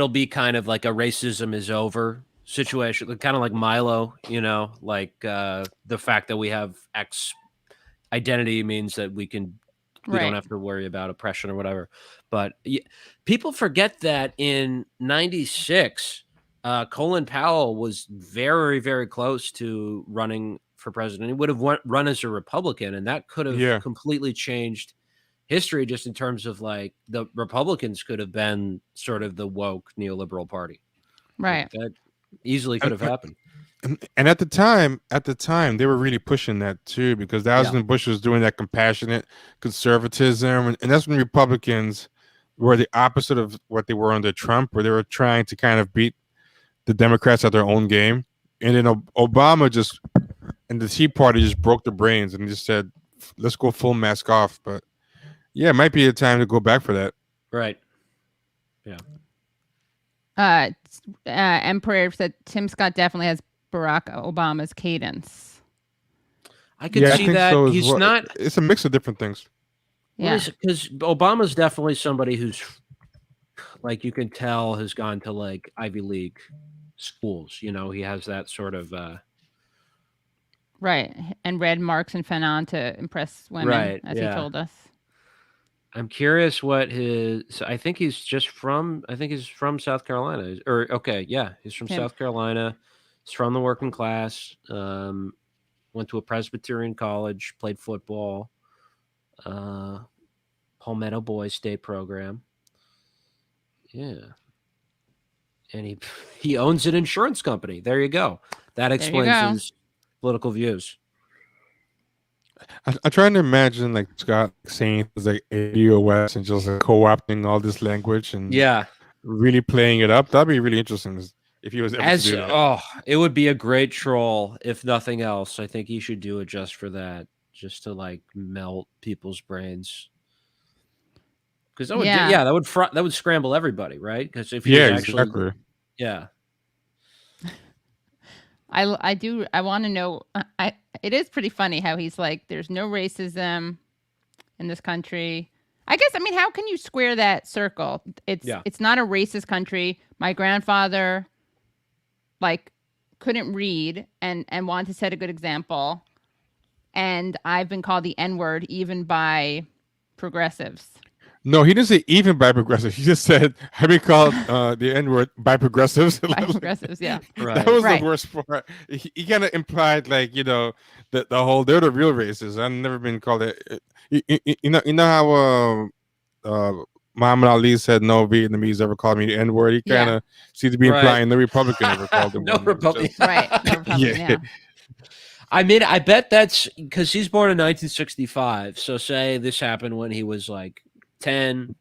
be kind of like a racism is over situation, kind of like Milo, like the fact that we have X identity means that we don't have to worry about oppression or whatever. But people forget that in 96, Colin Powell was very, very close to running for president. He would have run as a Republican, and that could have completely changed history just in terms of like the Republicans could have been sort of the woke neoliberal party. Right. Like that easily could have happened. And at the time, they were really pushing that too, because that was when Bush was doing that compassionate conservatism, and that's when Republicans were the opposite of what they were under Trump, where they were trying to kind of beat the Democrats at their own game. And then Obama and the Tea Party just broke their brains and just said, "Let's go full mask off." But yeah, it might be a time to go back for that. Right. Yeah. Emperor said Tim Scott definitely has Barack Obama's cadence. I could see that. So He's not. It's a mix of different things. Yeah. Because Obama's definitely somebody who's like you can tell has gone to like Ivy League schools. You know, he has that sort of Right. And read Marx and Fanon to impress women, Right, as he yeah. told us. I'm curious what his. I think he's from South Carolina. Or okay, yeah, he's from Tim. South Carolina. He's from the working class. Went to a Presbyterian college. Played football. Palmetto Boys State program. Yeah, and he owns an insurance company. There you go. That explains go. his political views. I'm trying to imagine like Scott saying things like ADOS and just like, co-opting all this language and Yeah, really playing it up. That'd be really interesting if he was able to do that. It would be a great troll if nothing else. I think he should do it just for that, just to like melt people's brains. Because that would, that would scramble everybody, right? Because if he was actually, exactly. yeah. I want to know. It is pretty funny how he's like, there's no racism in this country. I guess, I mean, how can you square that circle? It's not a racist country. My grandfather, like, couldn't read and wanted to set a good example. And I've been called the N-word even by progressives. No, he didn't say even by progressives. He just said, have been called the N-word by progressives. By progressives, yeah. Right. That was the worst part. He kind of implied, like, you know, the whole, they're the real racists. I've never been called it. You know how Muhammad Ali said no Vietnamese ever called me the N-word? He kind of seems to be implying no Republican ever called him no Republican. Right. No Republican, yeah. I mean, I bet that's because he's born in 1965. So say this happened when he was like 10,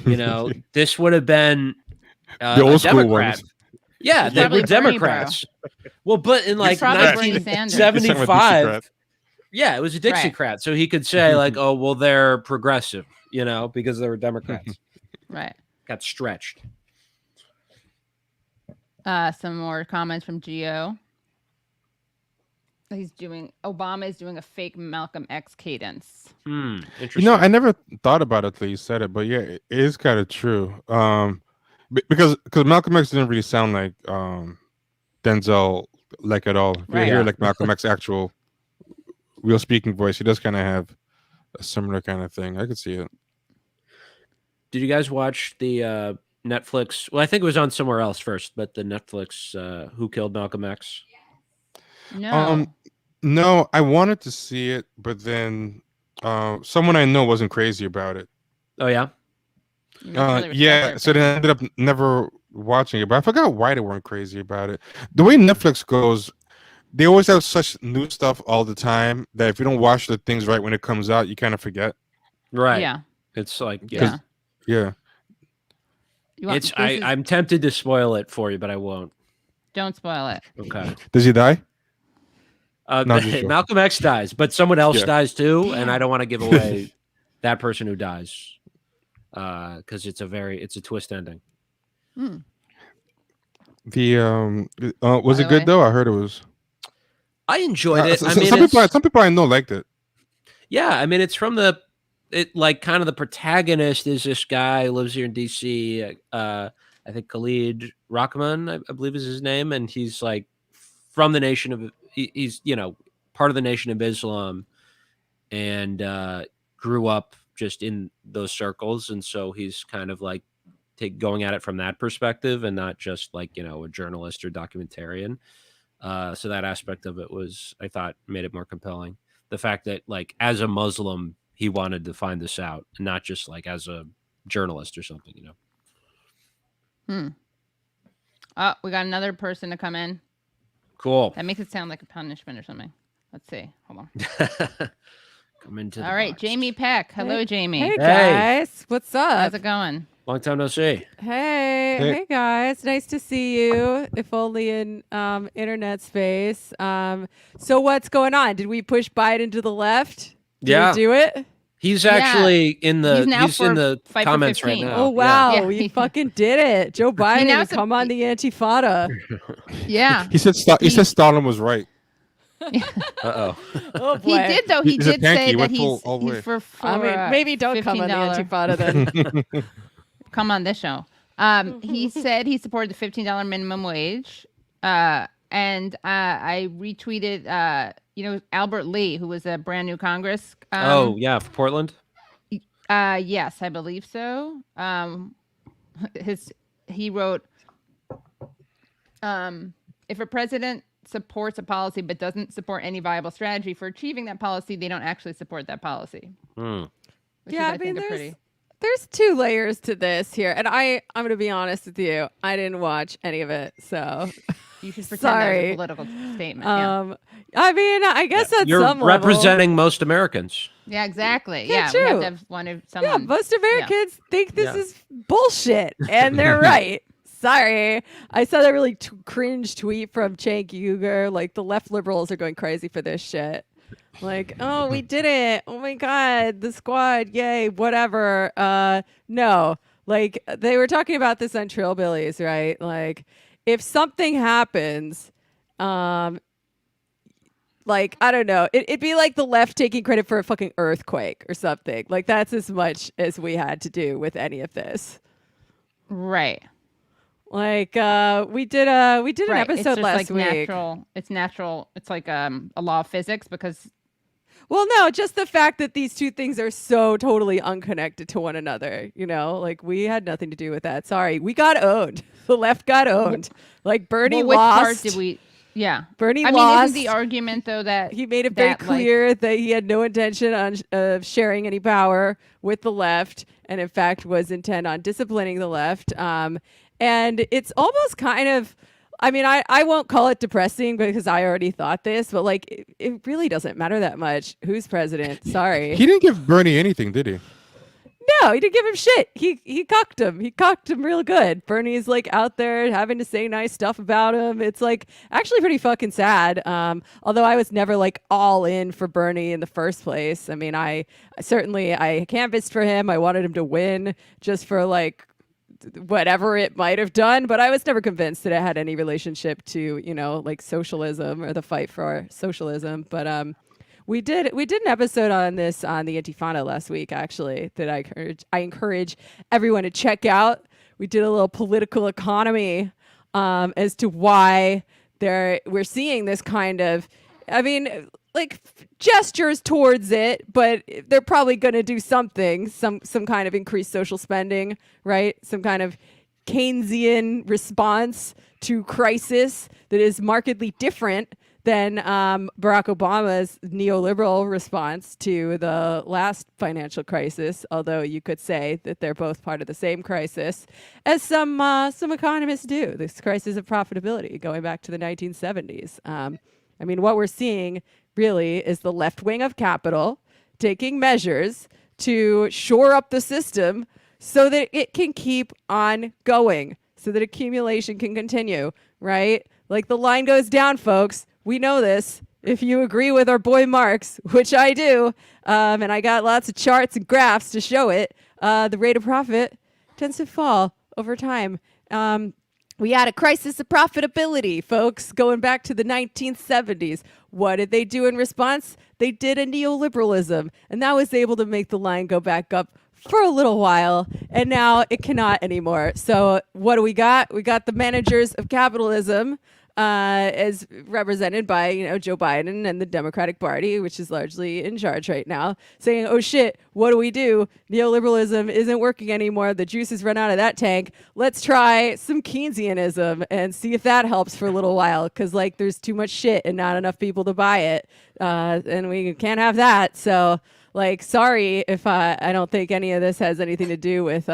you know, this would have been the old school Democrat. ones. Yeah, they were Democrats. Well, but in like 1975, yeah, it was a Dixiecrat. So he could say like, oh, well, they're progressive, you know, because they were Democrats. Right. Got stretched. Some more comments from Gio. Obama is doing a fake Malcolm X cadence. Interesting. You know, I never thought about it till you said it, but yeah, it is kind of true. Because Malcolm X didn't really sound like Denzel like at all. If you hear like Malcolm X actual real speaking voice, he does kind of have a similar kind of thing. I could see it. Did you guys watch the Netflix? Well, I think it was on somewhere else first, but the Netflix Who Killed Malcolm X? No. No, I wanted to see it, but then someone I know wasn't crazy about it. Oh yeah. Yeah, so they ended up never watching it, but I forgot why they weren't crazy about it. The way Netflix goes, they always have such new stuff all the time that if you don't watch the things right when it comes out, you kind of forget. Right. Yeah. It's like Yeah. I'm tempted to spoil it for you, but I won't. Don't spoil it. Okay. Does he die? No, Malcolm X dies, but someone else dies too, and I don't want to give away that person who dies because it's a twist ending. The was it good though? I heard it was. I enjoyed it. I mean, some people I know liked it. Yeah, I mean, it's from the kind of the protagonist is this guy who lives here in DC. I think Khalid Rahman, I believe is his name, and he's like from the nation of. He's, you know, part of the Nation of Islam and grew up just in those circles. And so he's kind of like going at it from that perspective and not just like, you know, a journalist or documentarian. So that aspect of it I thought made it more compelling. The fact that like as a Muslim, he wanted to find this out and not just like as a journalist or something, you know? Oh, we got another person to come in. Cool. That makes it sound like a punishment or something. Let's see. Hold on. Come into the All right, box. Jamie Peck. Hello, Jamie. Hey, guys. What's up? How's it going? Long time no see. Hey, guys. Nice to see you, if only in internet space. So what's going on? Did we push Biden to the left? Did we do it? He's actually in the he's in the comments right now. Oh wow, Yeah. you fucking did it. Joe Biden has come on the Antifada. Yeah. He said Stalin was right. Uh-oh. Oh He boy. did though. He He's a did tank. say He that went full all the way. he's for I mean, maybe don't come on the $15 Antifada then. come on this show. He said he supported the $15 minimum wage. And I retweeted, Albert Lee, who was a brand new Congress. Oh, yeah, for Portland? Yes, I believe so. He wrote, if a president supports a policy but doesn't support any viable strategy for achieving that policy, they don't actually support that policy. Hmm. Which Yeah, is, I think, a pretty... there's two layers to this here, and I'm going to be honest with you. I didn't watch any of it, so You should pretend that was sorry. a political statement. Yeah. I mean, I guess at You're some level, representing most Americans. Yeah, exactly. Yeah, Yeah, we have true. to have one of yeah, someone. most Americans think this Yeah. is bullshit, and they're right. Sorry. I saw that really cringe tweet from Cenk Uygur. Like, the left liberals are going crazy for this shit. Like, oh, we did it. Oh my God, the squad. Yay, whatever. No. Like, they were talking about this on Trillbillies, right? Like, if something happens, like, I don't know, it'd be like the left taking credit for a fucking earthquake or something. Like, that's as much as we had to do with any of this. Right. Like, we did an Right. It's episode just last like week. natural. It's natural. It's like a law of physics because Well, no, just the fact that these two things are so totally unconnected to one another. Like, we had nothing to do with that. Sorry, we got owned. The left got owned. Like, Bernie which lost. part did we? Yeah, Bernie I mean, lost. isn't the argument though that He made it very that, clear that he had no intention of sharing any power with the left, and in fact was intent on disciplining the left. And it's almost kind of, I mean, I won't call it depressing because I already thought this, but like, it really doesn't matter that much who's president. Sorry. He didn't give Bernie anything, did he? No, he didn't give him shit. He cocked him. He cocked him real good. Bernie's like out there having to say nice stuff about him. It's like actually pretty fucking sad. Although I was never like all in for Bernie in the first place. I mean, I canvassed for him. I wanted him to win just for like whatever it might have done, but I was never convinced that it had any relationship to, like socialism or the fight for socialism. But we did an episode on this on the Antifada last week, actually, that I encourage everyone to check out. We did a little political economy as to why we're seeing this kind of, I mean, like gestures towards it, but they're probably going to do something, some kind of increased social spending, right? Some kind of Keynesian response to crisis that is markedly different than Barack Obama's neoliberal response to the last financial crisis, although you could say that they're both part of the same crisis, as some economists do, this crisis of profitability going back to the 1970s. I mean, what we're seeing really is the left wing of capital taking measures to shore up the system so that it can keep on going, so that accumulation can continue, right? Like the line goes down, folks. We know this. If you agree with our boy Marx, which I do, and I got lots of charts and graphs to show it, the rate of profit tends to fall over time. We had a crisis of profitability, folks, going back to the 1970s. What did they do in response? They did a neoliberalism, and that was able to make the line go back up for a little while, and now it cannot anymore. So what do we got? We got the managers of capitalism, as represented by Joe Biden and the Democratic Party, which is largely in charge right now, saying, oh shit, what do we do? Neoliberalism isn't working anymore. The juice has run out of that tank. Let's try some Keynesianism and see if that helps for a little while, because like there's too much shit and not enough people to buy it, and we can't have that. So like, sorry if I don't think any of this has anything to do with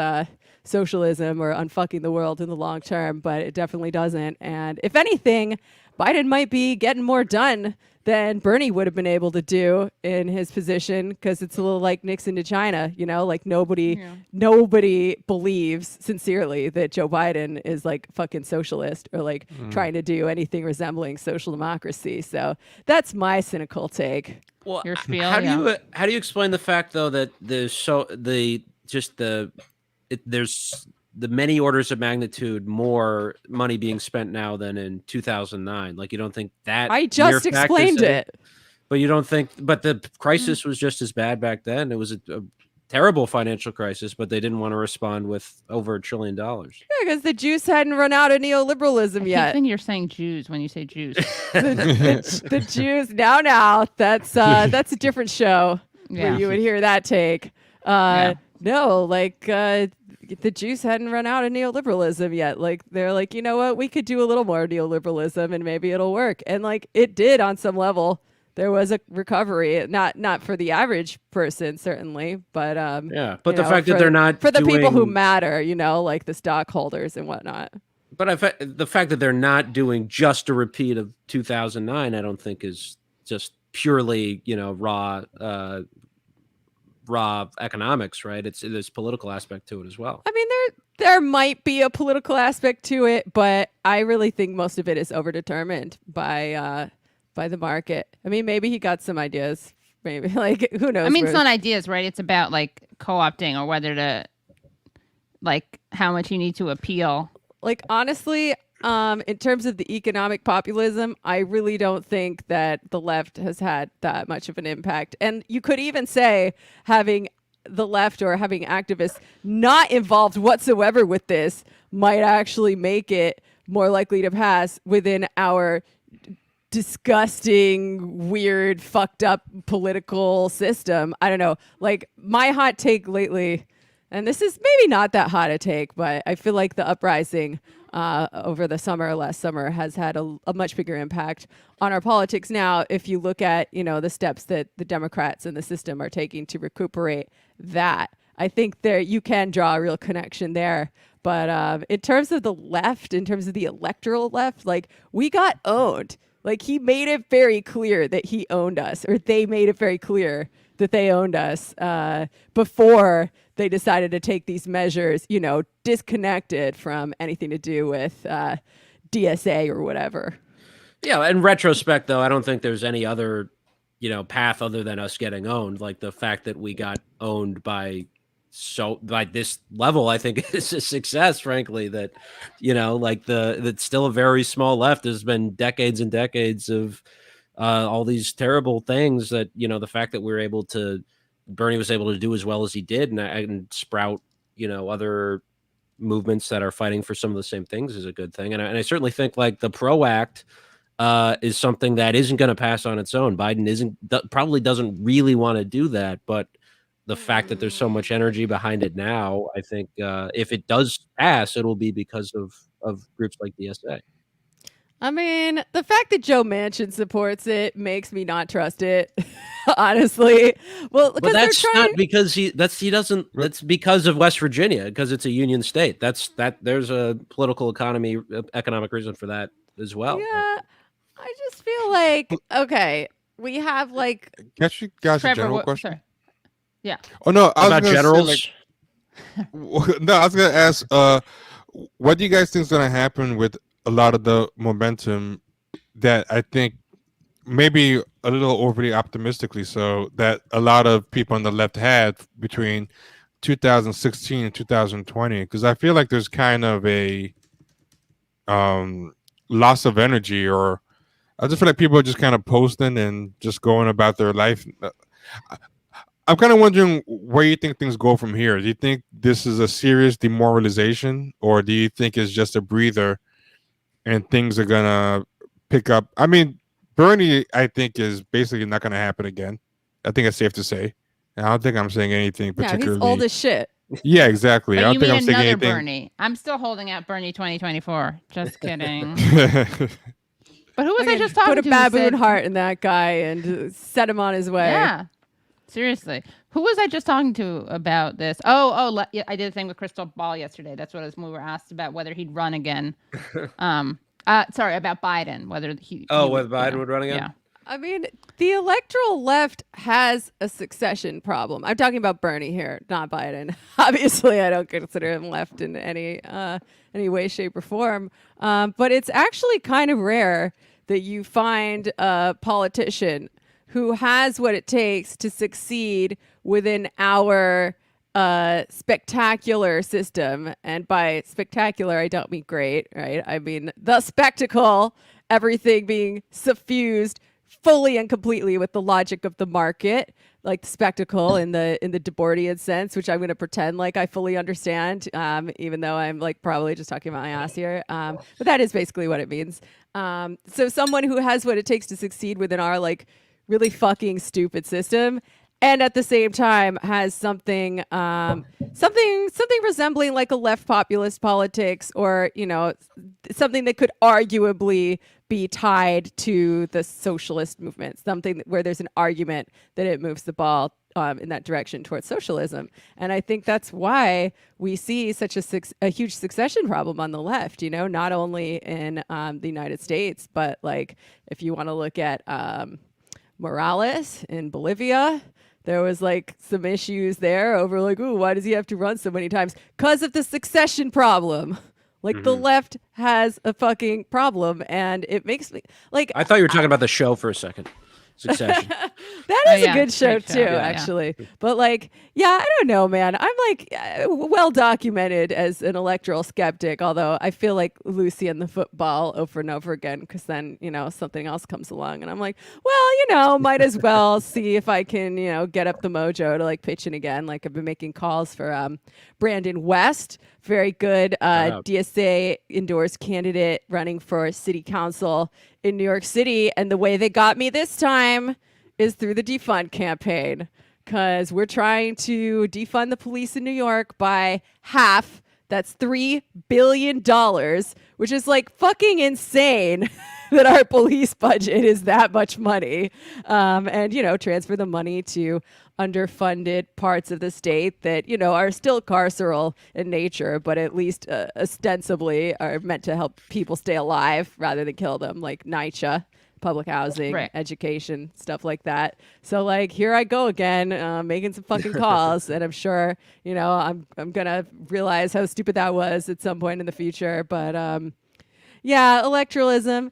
socialism or unfucking the world in the long term, but it definitely doesn't. And if anything, Biden might be getting more done than Bernie would have been able to do in his position, because it's a little like Nixon to China, like nobody believes sincerely that Joe Biden is like fucking socialist or like trying to do anything resembling social democracy. So that's my cynical take. Well, Your spiel, how do you explain the fact though that there's the many orders of magnitude more money being spent now than in 2009. Like, you don't think that I mere just fact is explained a- it. But you don't think, but the crisis was just as bad back then. It was a terrible financial crisis, but they didn't want to respond with over $1 trillion. Yeah, because the juice hadn't run out of neoliberalism I yet. think you're saying Jews when you say Jews. The Jews. Now, that's a different show Yeah. where you would hear that take. No, like the Jews hadn't run out of neoliberalism yet. Like they're like, you know what, we could do a little more neoliberalism and maybe it'll work. And like it did on some level. There was a recovery, not for the average person certainly, but Yeah, but you the know, fact that they're not for the people who doing- matter, you know, like the stockholders and whatnot. But the fact that they're not doing just a repeat of 2009, I don't think is just purely, you know, raw economics, right? There's political aspect to it as well. I mean, there might be a political aspect to it, but I really think most of it is overdetermined by the market. I mean, maybe he got some ideas. Maybe like who knows? I mean, where- it's not ideas, right? It's about like co-opting or whether to like how much you need to appeal. like honestly, in terms of the economic populism, I really don't think that the left has had that much of an impact. And you could even say having the left or having activists not involved whatsoever with this might actually make it more likely to pass within our disgusting, weird, fucked up political system. I don't know. Like my hot take lately, and this is maybe not that hot a take, but I feel like the uprising over the summer, last summer, has had a much bigger impact on our politics now. If you look at, you know, the steps that the Democrats and the system are taking to recuperate that, I think there you can draw a real connection there. But in terms of the left, in terms of the electoral left, like we got owned. Like he made it very clear that he owned us, or they made it very clear that they owned us before they decided to take these measures, you know, disconnected from anything to do with DSA or whatever. Yeah, in retrospect, though, I don't think there's any other, you know, path other than us getting owned. Like the fact that we got owned by this level, I think is a success, frankly. That, you know, like that's still a very small left. There's been decades and decades of all these terrible things that, you know, the fact that Bernie was able to do as well as he did and sprout, you know, other movements that are fighting for some of the same things is a good thing. And I certainly think like the PRO Act is something that isn't going to pass on its own. Biden probably doesn't really want to do that, but the fact that there's so much energy behind it now, I think if it does pass, it'll be because of groups like DSA. I mean, the fact that Joe Manchin supports it makes me not trust it, honestly. Well, But that's not because that's because of West Virginia, because it's a union state. There's a political economic reason for that as well. Yeah, I just feel like, okay, we have like... Can I ask you guys a Trevor, general question? sorry. Yeah. Oh, no. I was About gonna say, generals? no, I was going to ask, what do you guys think is going to happen with a lot of the momentum that I think maybe a little overly optimistically so that a lot of people on the left had between 2016 and 2020? Because I feel like there's kind of a loss of energy, or I just feel like people are just kind of posting and just going about their life. I'm kind of wondering where you think things go from here. Do you think this is a serious demoralization, or do you think it's just a breather and things are going to pick up? I mean, Bernie, I think, is basically not going to happen again. I think it's safe to say. And I don't think I'm saying anything Yeah, particularly. he's old as shit. Yeah, exactly. But I you don't think mean I'm saying another anything. Bernie? I'm still holding out Bernie 2024. Just kidding. But But who was I Fucking just talking put to? a who baboon said- heart in that guy and set him on his way. Yeah. Seriously. Who was I just talking to about this? Yeah, I did a thing with Crystal Ball yesterday. That's what we were asked about, whether he'd run again. Sorry, about Biden, whether he Whether Biden would run again? Yeah. I mean, the electoral left has a succession problem. I'm talking about Bernie here, not Biden. Obviously, I don't consider him left in any way, shape, or form. But it's actually kind of rare that you find a politician who has what it takes to succeed within our spectacular system. And by spectacular, I don't mean great, right? I mean the spectacle, everything being suffused fully and completely with the logic of the market, like the spectacle in the Debordian sense, which I'm going to pretend like I fully understand, even though I'm like probably just talking about my ass here. But that is basically what it means. So someone who has what it takes to succeed within our like really fucking stupid system, and at the same time has something resembling like a left populist politics, or something that could arguably be tied to the socialist movement, something where there's an argument that it moves the ball in that direction towards socialism. And I think that's why we see such a huge succession problem on the left, not only in the United States, but like if you want to look at Morales in Bolivia, there was like some issues there over like, ooh, why does he have to run so many times? Because of the succession problem. Like the left has a fucking problem, and it makes me like. I thought you were talking about the show for a second. Succession. That is a good show too, actually. But like, I don't know, man. I'm like well documented as an electoral skeptic, although I feel like Lucy and the football over and over again, because then something else comes along, and I'm like, well, might as well see if I can get up the mojo to like pitch in again. Like I've been making calls for Brandon West, very good DSA endorsed candidate running for city council in New York City. And the way they got me this time is through the defund campaign, because we're trying to defund the police in New York by half. That's $3 billion, which is like fucking insane that our police budget is that much money. And, transfer the money to underfunded parts of the state that, are still carceral in nature, but at least ostensibly are meant to help people stay alive rather than kill them, like NYCHA, public housing, education, stuff like that. So like, here I go again, making some fucking calls, and I'm sure, I'm gonna realize how stupid that was at some point in the future. But electoralism,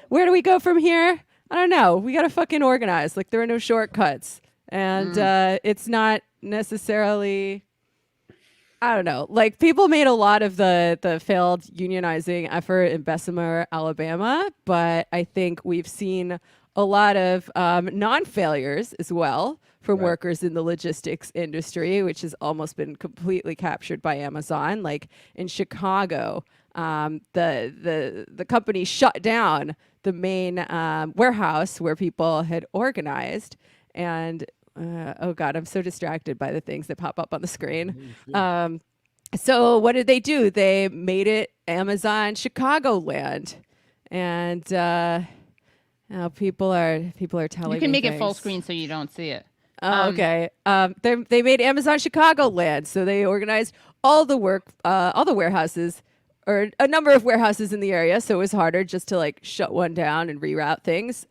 where do we go from here? I don't know. We gotta fucking organize. Like there are no shortcuts. And it's not necessarily, I don't know, like people made a lot of the failed unionizing effort in Bessemer, Alabama, but I think we've seen a lot of non-failures as well from workers in the logistics industry, which has almost been completely captured by Amazon. Like in Chicago, the company shut down the main warehouse where people had organized. And oh God, I'm so distracted by the things that pop up on the screen. So what did they do? They made it Amazon Chicagoland, and now people are telling me you can make things. it full screen so you don't see it. Okay. They made Amazon Chicagoland, so they organized all the warehouses, or a number of warehouses in the area, so it was harder just to like shut one down and reroute things.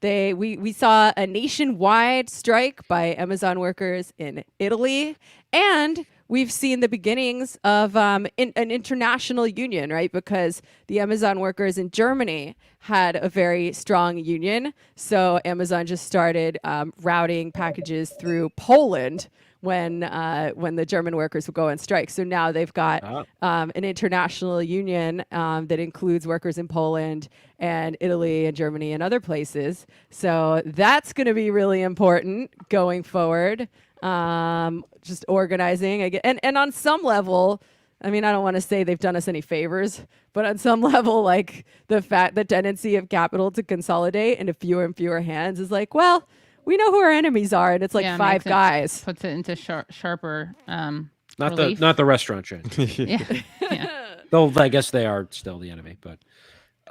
We saw a nationwide strike by Amazon workers in Italy, and we've seen the beginnings of an international union, right? Because the Amazon workers in Germany had a very strong union, so Amazon just started routing packages through Poland when the German workers would go on strike. So now they've got an international union that includes workers in Poland and Italy and Germany and other places. So that's going to be really important going forward. Just organizing again. And on some level, I mean, I don't want to say they've done us any favors, but on some level, like the tendency of capital to consolidate into fewer and fewer hands is like, well, we know who our enemies are, and it's like five guys. Puts it into sharper. Not the restaurant chain. yeah. Though I guess they are still the enemy, but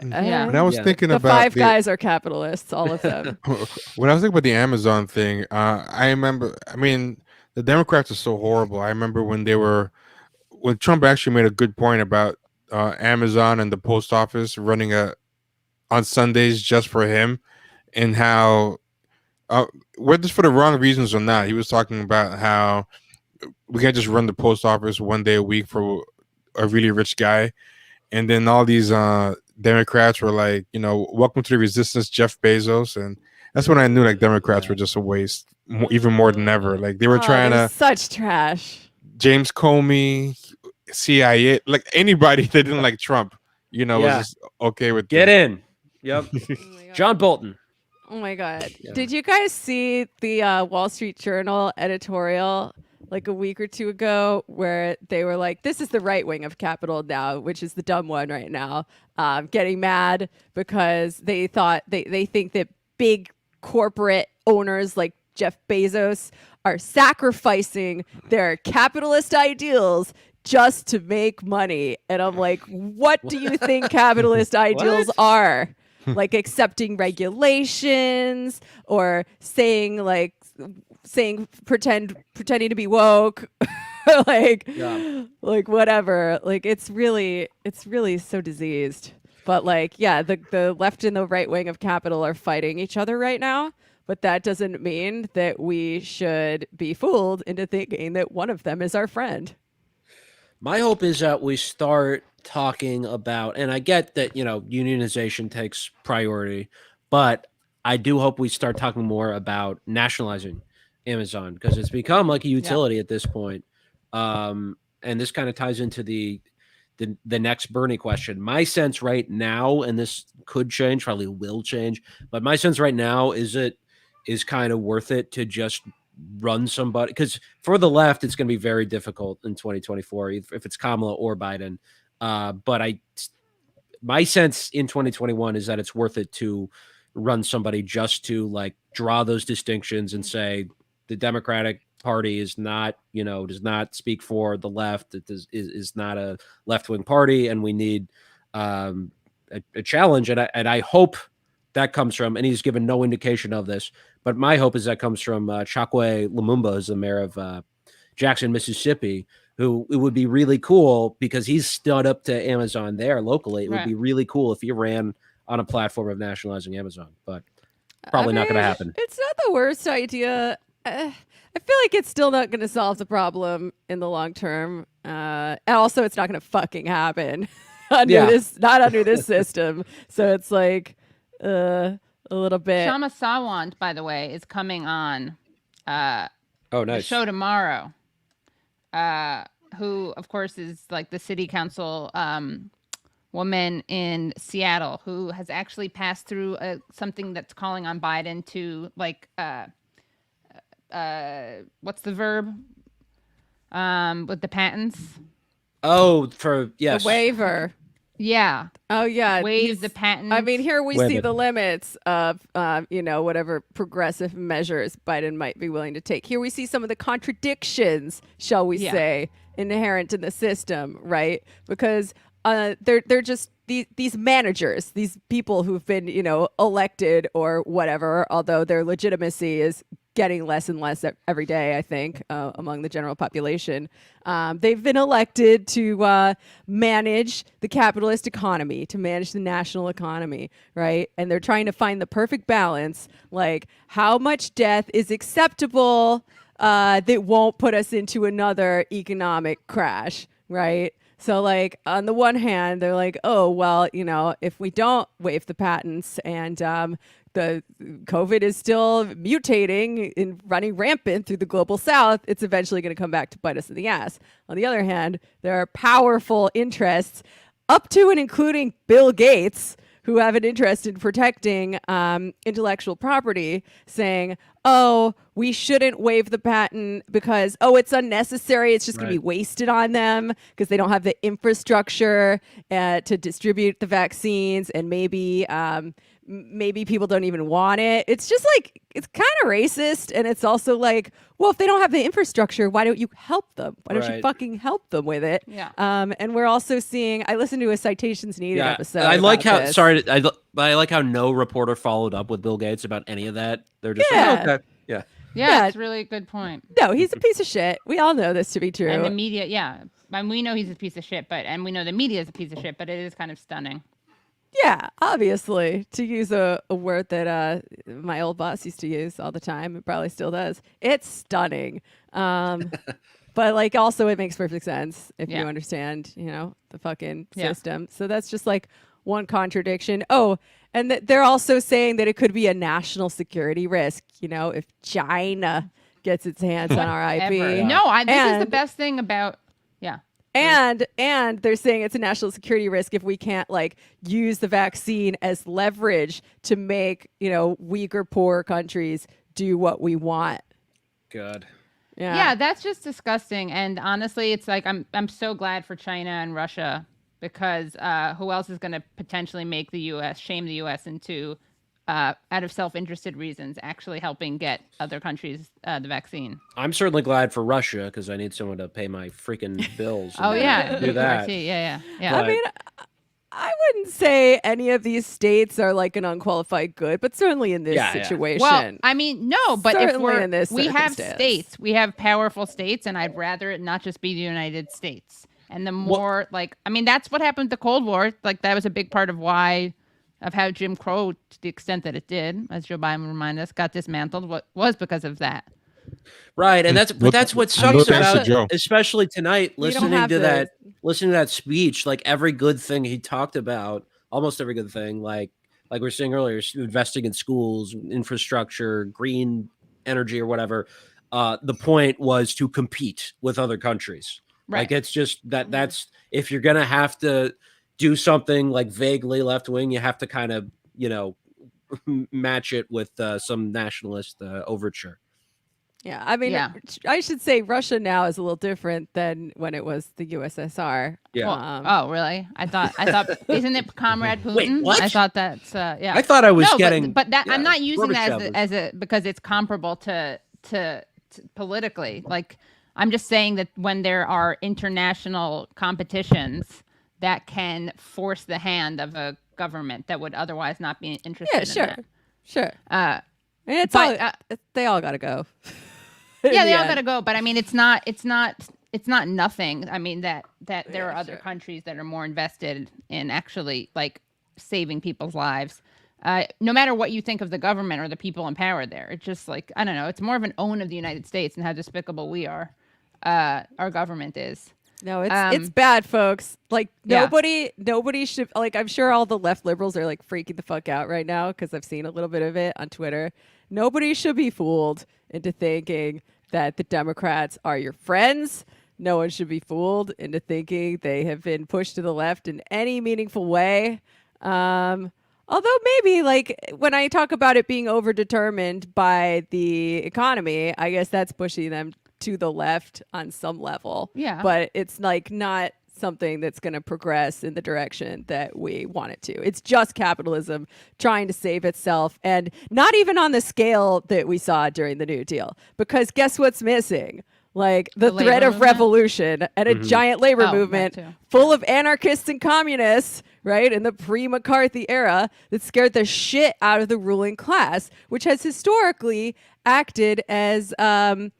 when I was thinking the about five guys are capitalists, all of them. When I was thinking about the Amazon thing, I remember. I mean, the Democrats are so horrible. I remember when Trump actually made a good point about Amazon and the post office running on Sundays just for him, and how. Whether it's for the wrong reasons or not, he was talking about how we can't just run the post office one day a week for a really rich guy. And then all these Democrats were like, welcome to the resistance, Jeff Bezos. And that's when I knew like Democrats were just a waste. even more than ever. Like they were trying they're to such trash. James Comey, CIA, like anybody that didn't like Trump, was Yeah. just okay with Get them. in. Yep. Oh my God. John Bolton. Oh my God. Yeah. Did you guys see the Wall Street Journal editorial like a week or two ago where they were like, this is the right wing of Capitol now, which is the dumb one right now, getting mad because they think that big corporate owners like Jeff Bezos are sacrificing their capitalist ideals just to make money. And I'm like, what do you think capitalist ideals are? Like accepting regulations or pretending to be woke, like whatever. Like it's really so diseased. But like, yeah, the left and the right wing of Capitol are fighting each other right now. But that doesn't mean that we should be fooled into thinking that one of them is our friend. My hope is that we start talking about, and I get that, unionization takes priority, but I do hope we start talking more about nationalizing Amazon because it's become like a utility at this point. And this kind of ties into the next Bernie question. My sense right now, and this could change, probably will change, but my sense right now is it is kind of worth it to just run somebody, because for the left it's going to be very difficult in 2024 if it's Kamala or Biden. But my sense in 2021 is that it's worth it to run somebody just to like draw those distinctions and say the Democratic Party is not, does not speak for the left. It is not a left-wing party, and we need a challenge. And I hope that comes from, and he's given no indication of this, but my hope is that comes from Chokwe Lumumba, who's the mayor of Jackson, Mississippi, who it would be really cool because he's stood up to Amazon there locally. It would be really cool if he ran on a platform of nationalizing Amazon, but probably not going to happen. It's not the worst idea. I feel like it's still not going to solve the problem in the long term. And also, it's not going to fucking happen not under this system. So it's like a little bit. Shama Sawant, by the way, is coming on nice. the show tomorrow. Who, of course, is like the city council woman in Seattle who has actually passed through something that's calling on Biden to like what's the verb with the patents? Oh, yes, the waiver. Yeah. Oh yeah. Waive the patent. I mean, here we see the limits of whatever progressive measures Biden might be willing to take. Here we see some of the contradictions, shall we say, inherent in the system, right? Because they're just these managers, these people who've been, elected or whatever, although their legitimacy is getting less and less every day, I think, among the general population. They've been elected to manage the capitalist economy, to manage the national economy, right? And they're trying to find the perfect balance, like how much death is acceptable that won't put us into another economic crash, right? So, like, on the one hand, they're like, oh, well, if we don't waive the patents and the COVID is still mutating and running rampant through the global south, it's eventually going to come back to bite us in the ass. On the other hand, there are powerful interests up to and including Bill Gates who have an interest in protecting intellectual property, saying, oh, we shouldn't waive the patent because, it's unnecessary. It's just going to be wasted on them because they don't have the infrastructure to distribute the vaccines, and maybe people don't even want it. It's just like, it's kind of racist. And it's also like, well, if they don't have the infrastructure, why don't you help them? Why don't you fucking help them with it? Yeah. And we're also seeing, I listened to a Citations Needed episode. I like how, this. I like how no reporter followed up with Bill Gates about any of that. They're just like, okay. Yeah. Yeah, it's really a good point. No, he's a piece of shit. We all know this to be true. And the media, and we know he's a piece of shit, and we know the media is a piece of shit, but it is kind of stunning. Yeah, obviously, to use a word that my old boss used to use all the time, and probably still does. It's stunning. But like, also, it makes perfect sense if you understand, the fucking system. So that's just like one contradiction. Oh, and they're also saying that it could be a national security risk, if China gets its hands on our IP. Ever. No, this is the best thing about, And they're saying it's a national security risk if we can't use the vaccine as leverage to make, weaker, poor countries do what we want. God. Yeah, that's just disgusting. And honestly, it's like I'm so glad for China and Russia, because who else is going to potentially make the U.S. shame the U.S. into out of self-interested reasons actually helping get other countries the vaccine. I'm certainly glad for Russia because I need someone to pay my freaking bills. Oh yeah, do that. Yeah. I mean, I wouldn't say any of these states are an unqualified good, but certainly in this situation. Well, I mean, no, but certainly if in this we have circumstance. states, we have powerful states, and I'd rather it not just be the United States. And the more that's what happened with the Cold War. That was a big part of how Jim Crow, to the extent that it did, as Joe Biden reminded us, got dismantled. What was because of that. Right, and that's what sucks about, especially tonight, listening to that speech. Every good thing he talked about, almost every good thing, like we were saying earlier, investing in schools, infrastructure, green energy, or whatever. The point was to compete with other countries. Right. It's just that's if you're gonna have to do something vaguely left wing, you have to kind of match it with some nationalist overture. Yeah, I mean, I should say Russia now is a little different than when it was the USSR. Yeah. Oh, really? I thought, isn't it Comrade Putin? Wait, what? I thought that's, yeah. I thought I was getting, but that I'm not using that as a because it's comparable to politically. I'm just saying that when there are international competitions that can force the hand of a government that would otherwise not be interested in that. Sure. It's they all got to go. Yeah, they all got to go. But I mean, it's not nothing. I mean, that there are other countries that are more invested in actually saving people's lives. No matter what you think of the government or the people in power there, it's just I don't know. It's more of an own of the United States and how despicable we are. Our government is. No, it's bad, folks. Nobody should I'm sure all the left liberals are freaking the fuck out right now because I've seen a little bit of it on Twitter. Nobody should be fooled into thinking that the Democrats are your friends. No one should be fooled into thinking they have been pushed to the left in any meaningful way. Although maybe when I talk about it being overdetermined by the economy, I guess that's pushing them to the left on some level. Yeah. But it's not something that's going to progress in the direction that we want it to. It's just capitalism trying to save itself, and not even on the scale that we saw during the New Deal. Because guess what's missing? The threat of revolution and a giant labor movement full of anarchists and communists, right, in the pre-McCarthy era that scared the shit out of the ruling class, which has historically acted as a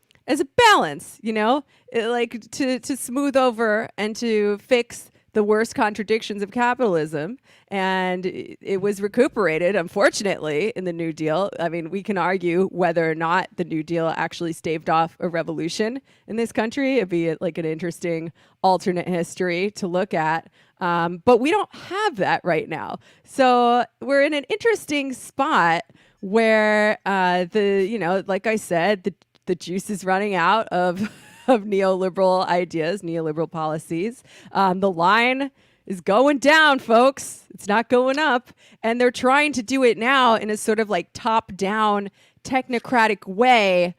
balance, to smooth over and to fix the worst contradictions of capitalism. And it was recuperated, unfortunately, in the New Deal. I mean, we can argue whether or not the New Deal actually staved off a revolution in this country. It'd be an interesting alternate history to look at. But we don't have that right now. So we're in an interesting spot where like I said, the juice is running out of neoliberal ideas, neoliberal policies. The line is going down, folks. It's not going up. And they're trying to do it now in a sort of top-down technocratic way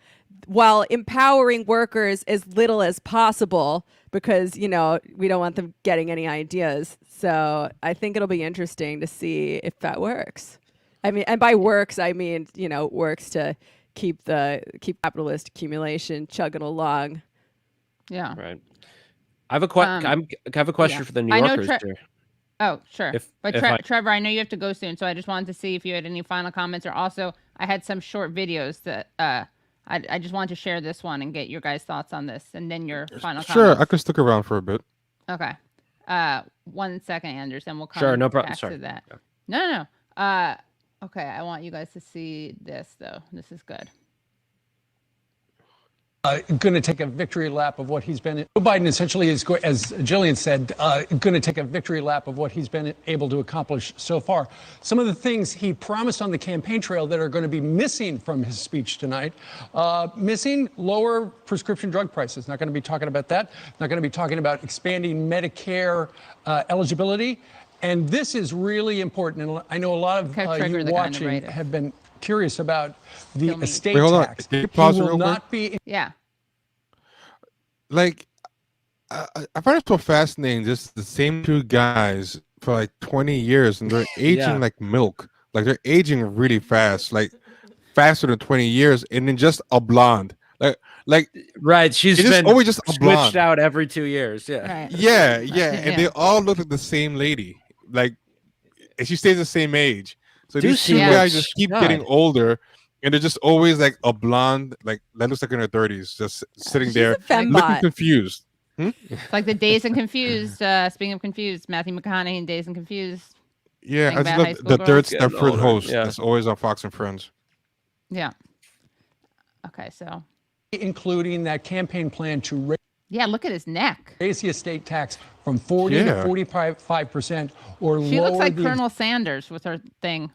while empowering workers as little as possible because, we don't want them getting any ideas. So I think it'll be interesting to see if that works. I mean, and by works, I mean, works to keep capitalist accumulation chugging along. Yeah. Right. I have a question for the New Yorkers. Oh, sure. Trevor, I know you have to go soon, so I just wanted to see if you had any final comments, or also I had some short videos that I just wanted to share this one and get your guys' thoughts on this, and then your final comments. Sure, I could stick around for a bit. Okay. 1 second, Anders, and we'll come sure, no problem. back Sorry. to that. No. Okay, I want you guys to see this, though. This is good. going to take a victory lap of what he's been. Joe Biden essentially is, as Jillian said, going to take a victory lap of what he's been able to accomplish so far. Some of the things he promised on the campaign trail that are going to be missing from his speech tonight, missing lower prescription drug prices. Not going to be talking about that. Not going to be talking about expanding Medicare eligibility. And this is really important. And I know a lot of you watching have been curious about the estate tax. Can you pause it real quick? Yeah. Like, I find it so fascinating. Just the same two guys for like 20 years, and they're aging like milk. Like they're aging really fast, like faster than 20 years, and then just a blonde. Like right. She's been always just a blonde. Switched out every 2 years. Yeah. Right. Yeah. And they all look like the same lady. Like, and she stays the same age. So these two guys just keep getting older, and they're just always like a blonde, like that looks like in her 30s, just sitting there looking confused. It's like the Dazed and Confused. Speaking of confused, Matthew McConaughey in Dazed and Confused. Yeah, I just love the third Stepford host that's always on Fox and Friends. Yeah. Okay, so. Including that campaign plan to raise. Yeah, look at his neck. Raise the estate tax from 40 to 45%, or she lower looks like Colonel Sanders with her thing,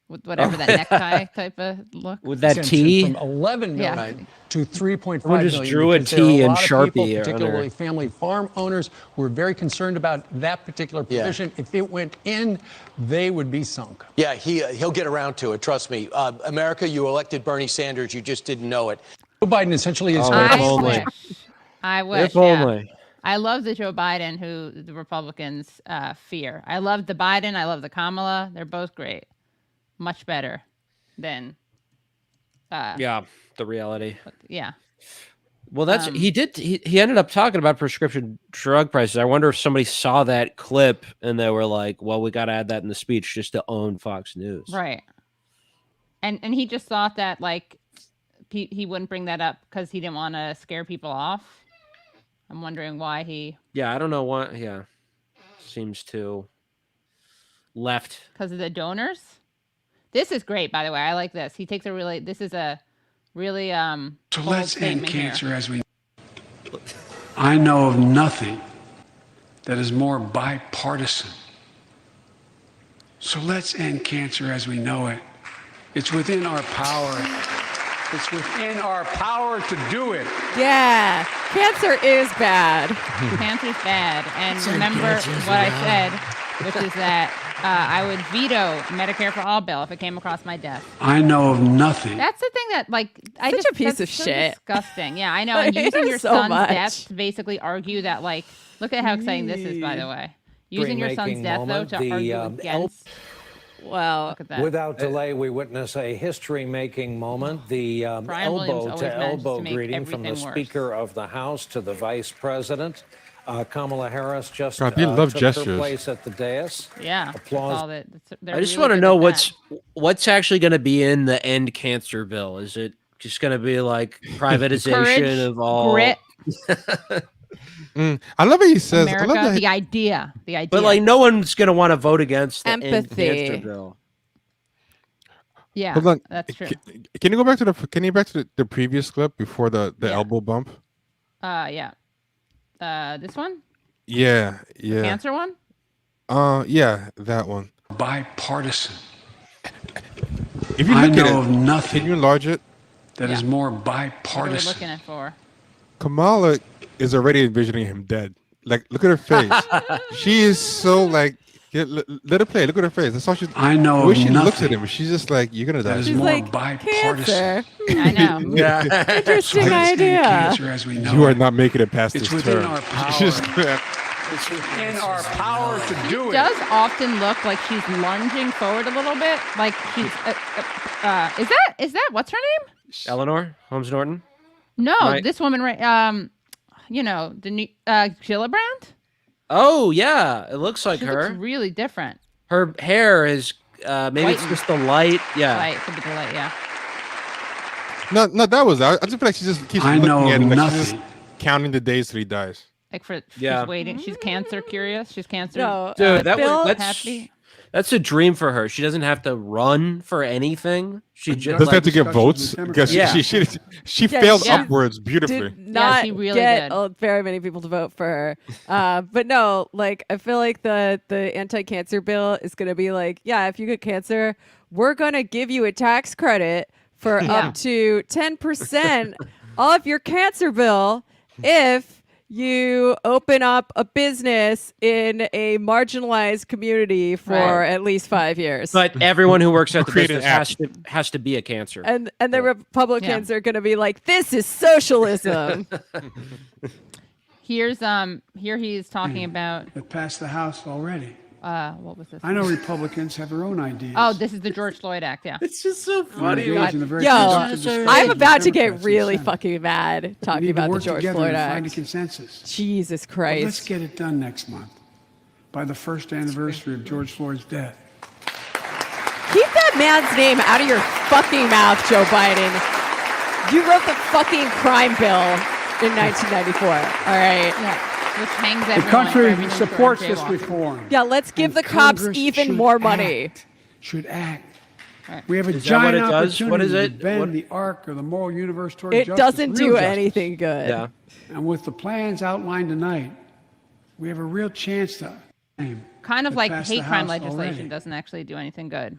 with whatever that necktie type of look. With that T? From 11 million to 3.5 Someone million. just drew a T in Sharpie. People, particularly family farm owners, who are very concerned about that particular provision. If it went in, they would be sunk. Yeah, he'll get around to it. Trust me. America, you elected Bernie Sanders. You just didn't know it. Joe Biden essentially is. I wish. If only. I love the Joe Biden who the Republicans fear. I love the Biden. I love the Kamala. They're both great. Much better than. The reality. Yeah. Well, that's he ended up talking about prescription drug prices. I wonder if somebody saw that clip and they were like, well, we got to add that in the speech just to own Fox News. Right. And he just thought that like he wouldn't bring that up because he didn't want to scare people off. I'm wondering why he. Yeah, I don't know why. Yeah. Seems to left. Because of the donors? This is great, by the way. I like this. He takes this is a really So let's end cancer as we. I know of nothing that is more bipartisan. So let's end cancer as we know it. It's within our power. It's within our power to do it. Yeah, cancer is bad. Cancer's bad. And remember what I said, which is that I would veto Medicare for All bill if it came across my desk. I know of nothing. That's the thing that, like, Such a piece of so shit. Disgusting. Yeah, I know. And using your son's death to basically argue that, like, look at how exciting this is, by the way. Using your son's death, though, to argue against. Well, without delay, we witness a history-making moment, the elbow-to-elbow greeting from the Speaker of the House to the Vice President. Kamala Harris just took her place at the dais. Yeah. Applause. I just want to know what's actually going to be in the end cancer bill. Is it just going to be like privatization of all? Grit. I love what he says. America, I love the idea. But like, no one's going to want to vote against the empathy end cancer bill. Yeah, Hold on. that's true. Can you go back to the previous clip before the elbow bump? Yeah. This one? Yeah. The cancer one? Yeah, that one. Bipartisan. If you look at it, nothing. Can you enlarge it? That is more bipartisan. What are we looking at for? Kamala is already envisioning him dead. Like, look at her face. She is so like. Let her play. Look at her face. That's all she's. I know. The way she looks at him, she's just like, "You're gonna die." That is She's more like, bipartisan. I know. Yeah. Interesting idea. Cancer as we know You are it. not making it past It's this within term. our power. It's within our power to do it. Does often look like she's lunging forward a little bit, like she's. Is that what's her name? Eleanor Holmes Norton. No, this woman, right? You know, the new Gillibrand. Oh yeah, it looks like She her. looks really different. Her hair is maybe it's just the light. Yeah. Light, could be the light. Yeah. No, that was. I just feel like she just keeps I looking know at him, like nothing. she's just counting the days till he dies. Like she's Yeah. waiting. She's cancer curious. She's cancer. No, Dude, Bill, that's happy. That's a dream for her. She doesn't have to run for anything. She just doesn't have to get votes because she failed upwards beautifully. Did not she really get did. very many people to vote for her. But no, like I feel like the anti-cancer bill is going to be like, yeah, if you get cancer, we're going to give you a tax credit for up to 10% off your cancer bill if you open up a business in a marginalized community for at least 5 years. But everyone who works at the business has to be a cancer. And the Republicans are going to be like, this is socialism. Here he's talking about. It passed the House already. What was this? I know Republicans have their own ideas. Oh, this is the George Floyd Act. Yeah. It's just so funny. Yo, I'm about to get really fucking mad talking about the George Floyd Act. Find a consensus. Jesus Christ. But let's get it done next month, by the first anniversary of George Floyd's death. Keep that man's name out of your fucking mouth, Joe Biden. You wrote the fucking crime bill in 1994. All right. Yeah. Which hangs the country supports this reform. Yeah, let's give the cops even more money. Should act. Right. We have a is giant that what it does? opportunity What is it? to bend the arc of the moral universe toward it justice. Doesn't do justice. anything good. Yeah. And with the plans outlined tonight, we have a real chance to kind of like hate crime House legislation already. doesn't actually do anything good.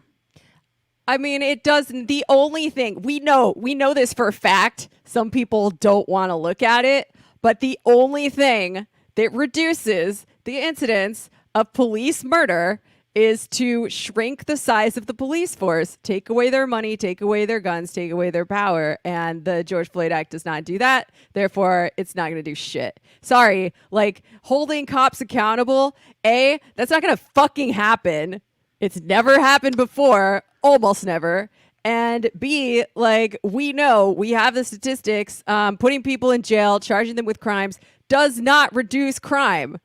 I mean, it doesn't. The only thing we know this for a fact. Some people don't want to look at it, but the only thing that reduces the incidence of police murder is to shrink the size of the police force, take away their money, take away their guns, take away their power. And the George Floyd Act does not do that. Therefore, it's not going to do shit. Sorry, like holding cops accountable, that's not going to fucking happen. It's never happened before, almost never. And B, like we know, we have the statistics, putting people in jail, charging them with crimes does not reduce crime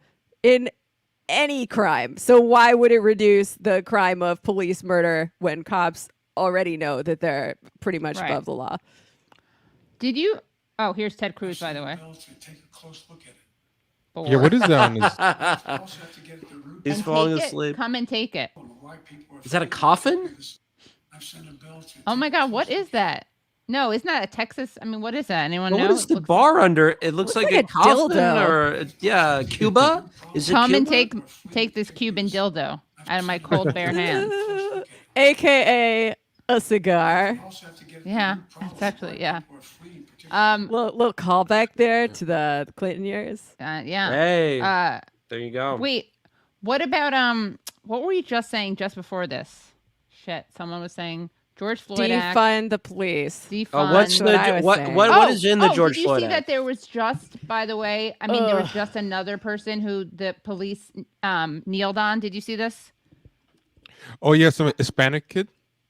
in any crime. So why would it reduce the crime of police murder when cops already know that they're pretty much above the law? Did you? Oh, here's Ted Cruz, by the way. Take a close look at Yeah, what is that on his? He's falling asleep. Come and take it. Is that a coffin? Oh my God, what is that? No, isn't that a Texas? I mean, what is that? Anyone know? What is the bar under? It looks like a coffin dildo. or Cuba. Is it Come and Cuba? take this Cuban dildo out of my cold bare hands. AKA a cigar. Yeah, that's actually Little callback there to the Clinton years. Yeah. Hey, there you go. Wait, what about what were you just saying just before this? Shit, someone was saying George Floyd Act. Defund the police. Defund. What's the what is in the George Floyd Act? Did you see that there was just, by the way, I mean, there was just another person who the police kneeled on. Did you see this? Oh yeah, some Hispanic kid.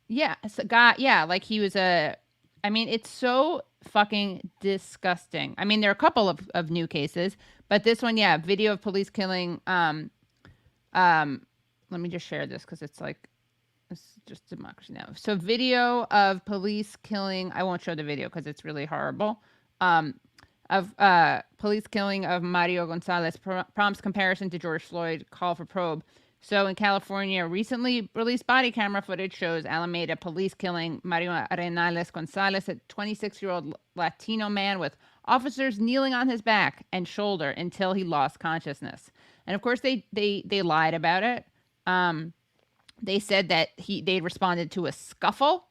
Yeah, it's a guy. Yeah, like he was a. I mean, it's so fucking disgusting. I mean, there are a couple of new cases, but this one, yeah, video of police killing. Let me just share this because it's like. It's just democracy now. So video of police killing. I won't show the video because it's really horrible. Of police killing of Mario Gonzalez prompts comparison to George Floyd. Call for probe. So in California, recently released body camera footage shows Alameda police killing Mario Arenales Gonzalez, a 26-year-old Latino man with officers kneeling on his back and shoulder until he lost consciousness. And of course, they lied about it. They said that they responded to a scuffle,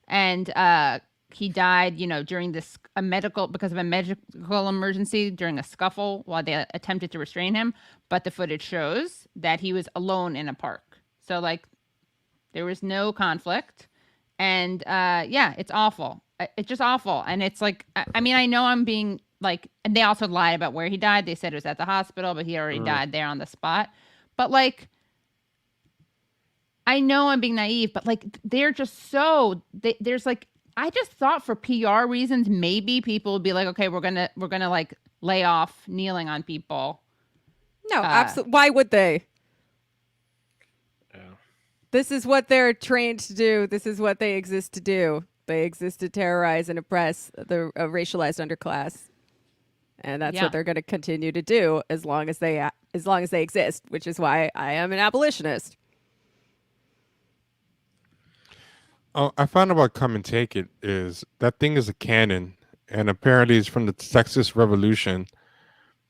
and he died, during because of a medical emergency during a scuffle while they attempted to restrain him. But the footage shows that he was alone in a park. So there was no conflict, and it's awful. It's just awful, and it's like, I mean, I know I'm being and they also lied about where he died. They said it was at the hospital, but he already died there on the spot. But I know I'm being naive, but they're just so there's I just thought for PR reasons maybe people would be like, okay, we're gonna lay off kneeling on people. No, absolutely. Why would they? Yeah. This is what they're trained to do. This is what they exist to do. They exist to terrorize and oppress the racialized underclass, and that's what they're going to continue to do as long as they exist. Which is why I am an abolitionist. I found about "Come and Take It" is that thing is a cannon, and apparently it's from the Texas Revolution.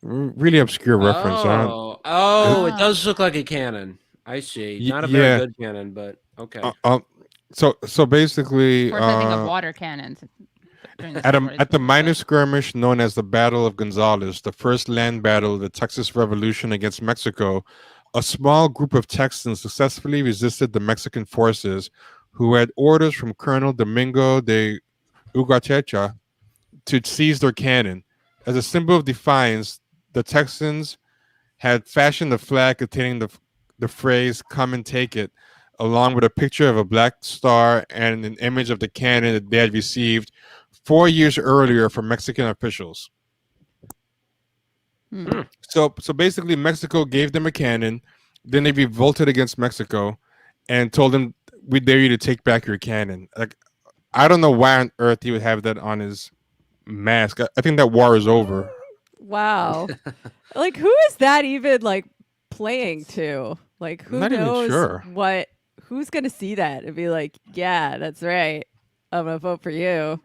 Really obscure reference. It does look like a cannon. I see. Not a very Yeah. good cannon, but okay. So basically, Of course, I think of water cannons. at the minor skirmish known as the Battle of Gonzales, the first land battle of the Texas Revolution against Mexico, a small group of Texans successfully resisted the Mexican forces, who had orders from Colonel Domingo de Ugartecha to seize their cannon. As a symbol of defiance, the Texans had fashioned a flag containing the phrase "Come and Take It," along with a picture of a black star and an image of the cannon that they had received 4 years earlier from Mexican officials. So basically, Mexico gave them a cannon, then they revolted against Mexico, and told them, "We dare you to take back your cannon." Like, I don't know why on earth he would have that on his mask. I think that war is over. Wow. Like, who is that even like playing to? Like, who Not even knows sure. what? Who's gonna see that and be like, "Yeah, that's right. I'm gonna vote for you."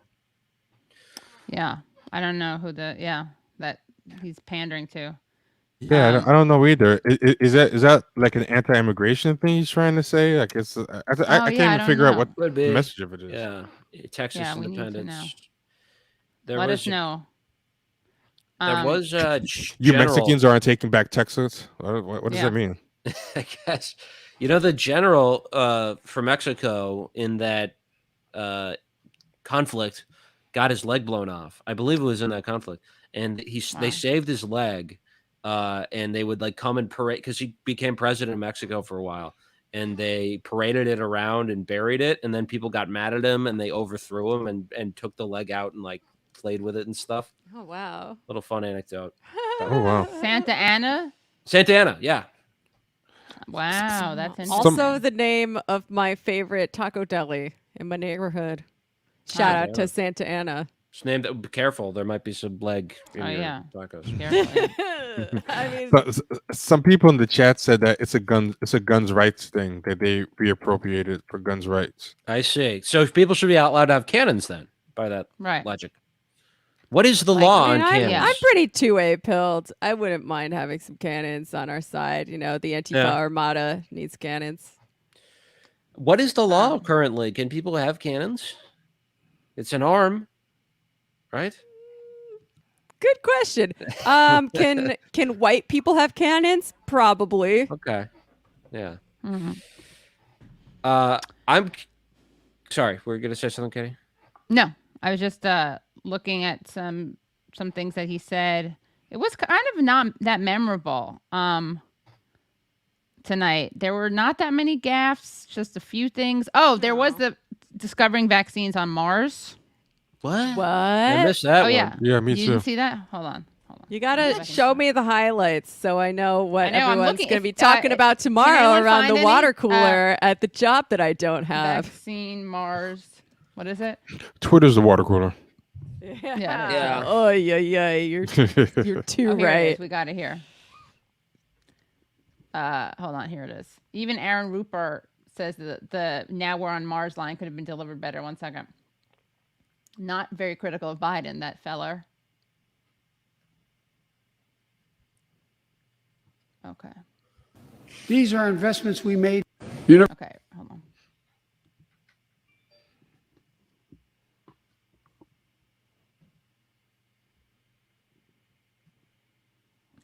Yeah, I don't know who that he's pandering to. Yeah, I don't know either. Is that like an anti-immigration thing he's trying to say? Like, it's I can't even figure out what the message of it is. Yeah, Texas independence. We need to know. There Let was, us know. There was a You Mexicans aren't taking back Texas. What does that mean? I guess the general for Mexico in that conflict got his leg blown off. I believe it was in that conflict, and they saved his leg. And they would like come and parade because he became president of Mexico for a while, and they paraded it around and buried it, and then people got mad at him and they overthrew him and took the leg out and like played with it and stuff. Oh wow! Little fun anecdote. Oh wow! Santa Anna, yeah. Wow, that's interesting. Also the name of my favorite taco deli in my neighborhood. Shout out to Santa Anna. It's named. Be careful, there might be some leg in your tacos. I mean, some people in the chat said that it's a guns rights thing that they reappropriated for guns rights. I see. So people should be allowed to have cannons then, by that logic. What is the law on cannons? I'm pretty two-way pilled. I wouldn't mind having some cannons on our side. The Antifa Armada needs cannons. What is the law currently? Can people have cannons? It's an arm. Right? Good question. Can white people have cannons? Probably. Okay. Yeah. I'm sorry. We're gonna say something, Katie? No, I was just looking at some things that he said. It was kind of not that memorable. Tonight there were not that many gaffes. Just a few things. Oh, there was the discovering vaccines on Mars. What? I missed that. Oh yeah. Yeah, me You too. didn't see that? Hold on. You gotta show me the highlights so I know what everyone's looking- gonna be talking about tomorrow anyone around find the any, water cooler at the job that I don't have. Vaccine Mars. What is it? Twitter's the water cooler. Yeah. Oh yeah. You're too Here it right. is. We got it here. Hold on. Here it is. Even Aaron Rupert says that the "now we're on Mars" line could have been delivered better. 1 second. Not very critical of Biden, that feller. Okay. These are investments we made. Okay, hold on.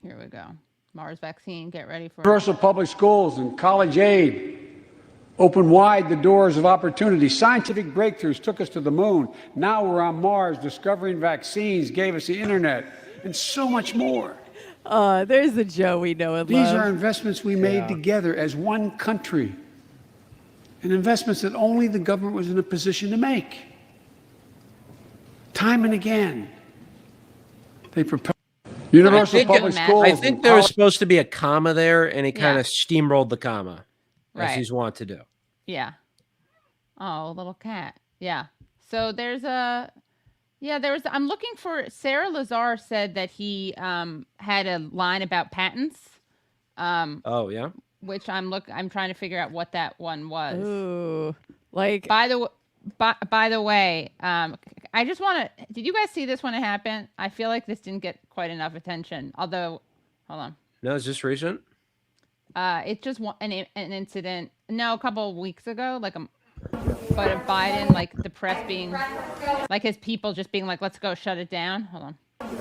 Here we go. Mars vaccine, get ready for Universal public schools and college aid opened wide the doors of opportunity. Scientific breakthroughs took us to the moon. Now we're on Mars. Discovering vaccines gave us the internet and so much more. There's the Joe we know and love. These are investments we made together as one country, and investments that only the government was in a position to make. Time and again, they propelled universal public schools. I think there was supposed to be a comma there, and he kind of steamrolled the comma, as he's wont to do. Yeah. Oh, little cat. Yeah. So there's a... Yeah, I'm looking for... Sarah Lazar said that he had a line about patents. Oh, yeah? Which I'm trying to figure out what that one was. Ooh. Like... By the way... by the way, I just want to. Did you guys see this when it happened? I feel like this didn't get quite enough attention. Although, hold on. No, is this recent? It's just an incident. No, a couple of weeks ago, but Biden, like the press being, like his people just being like, "Let's go, shut it down." Hold on. Let's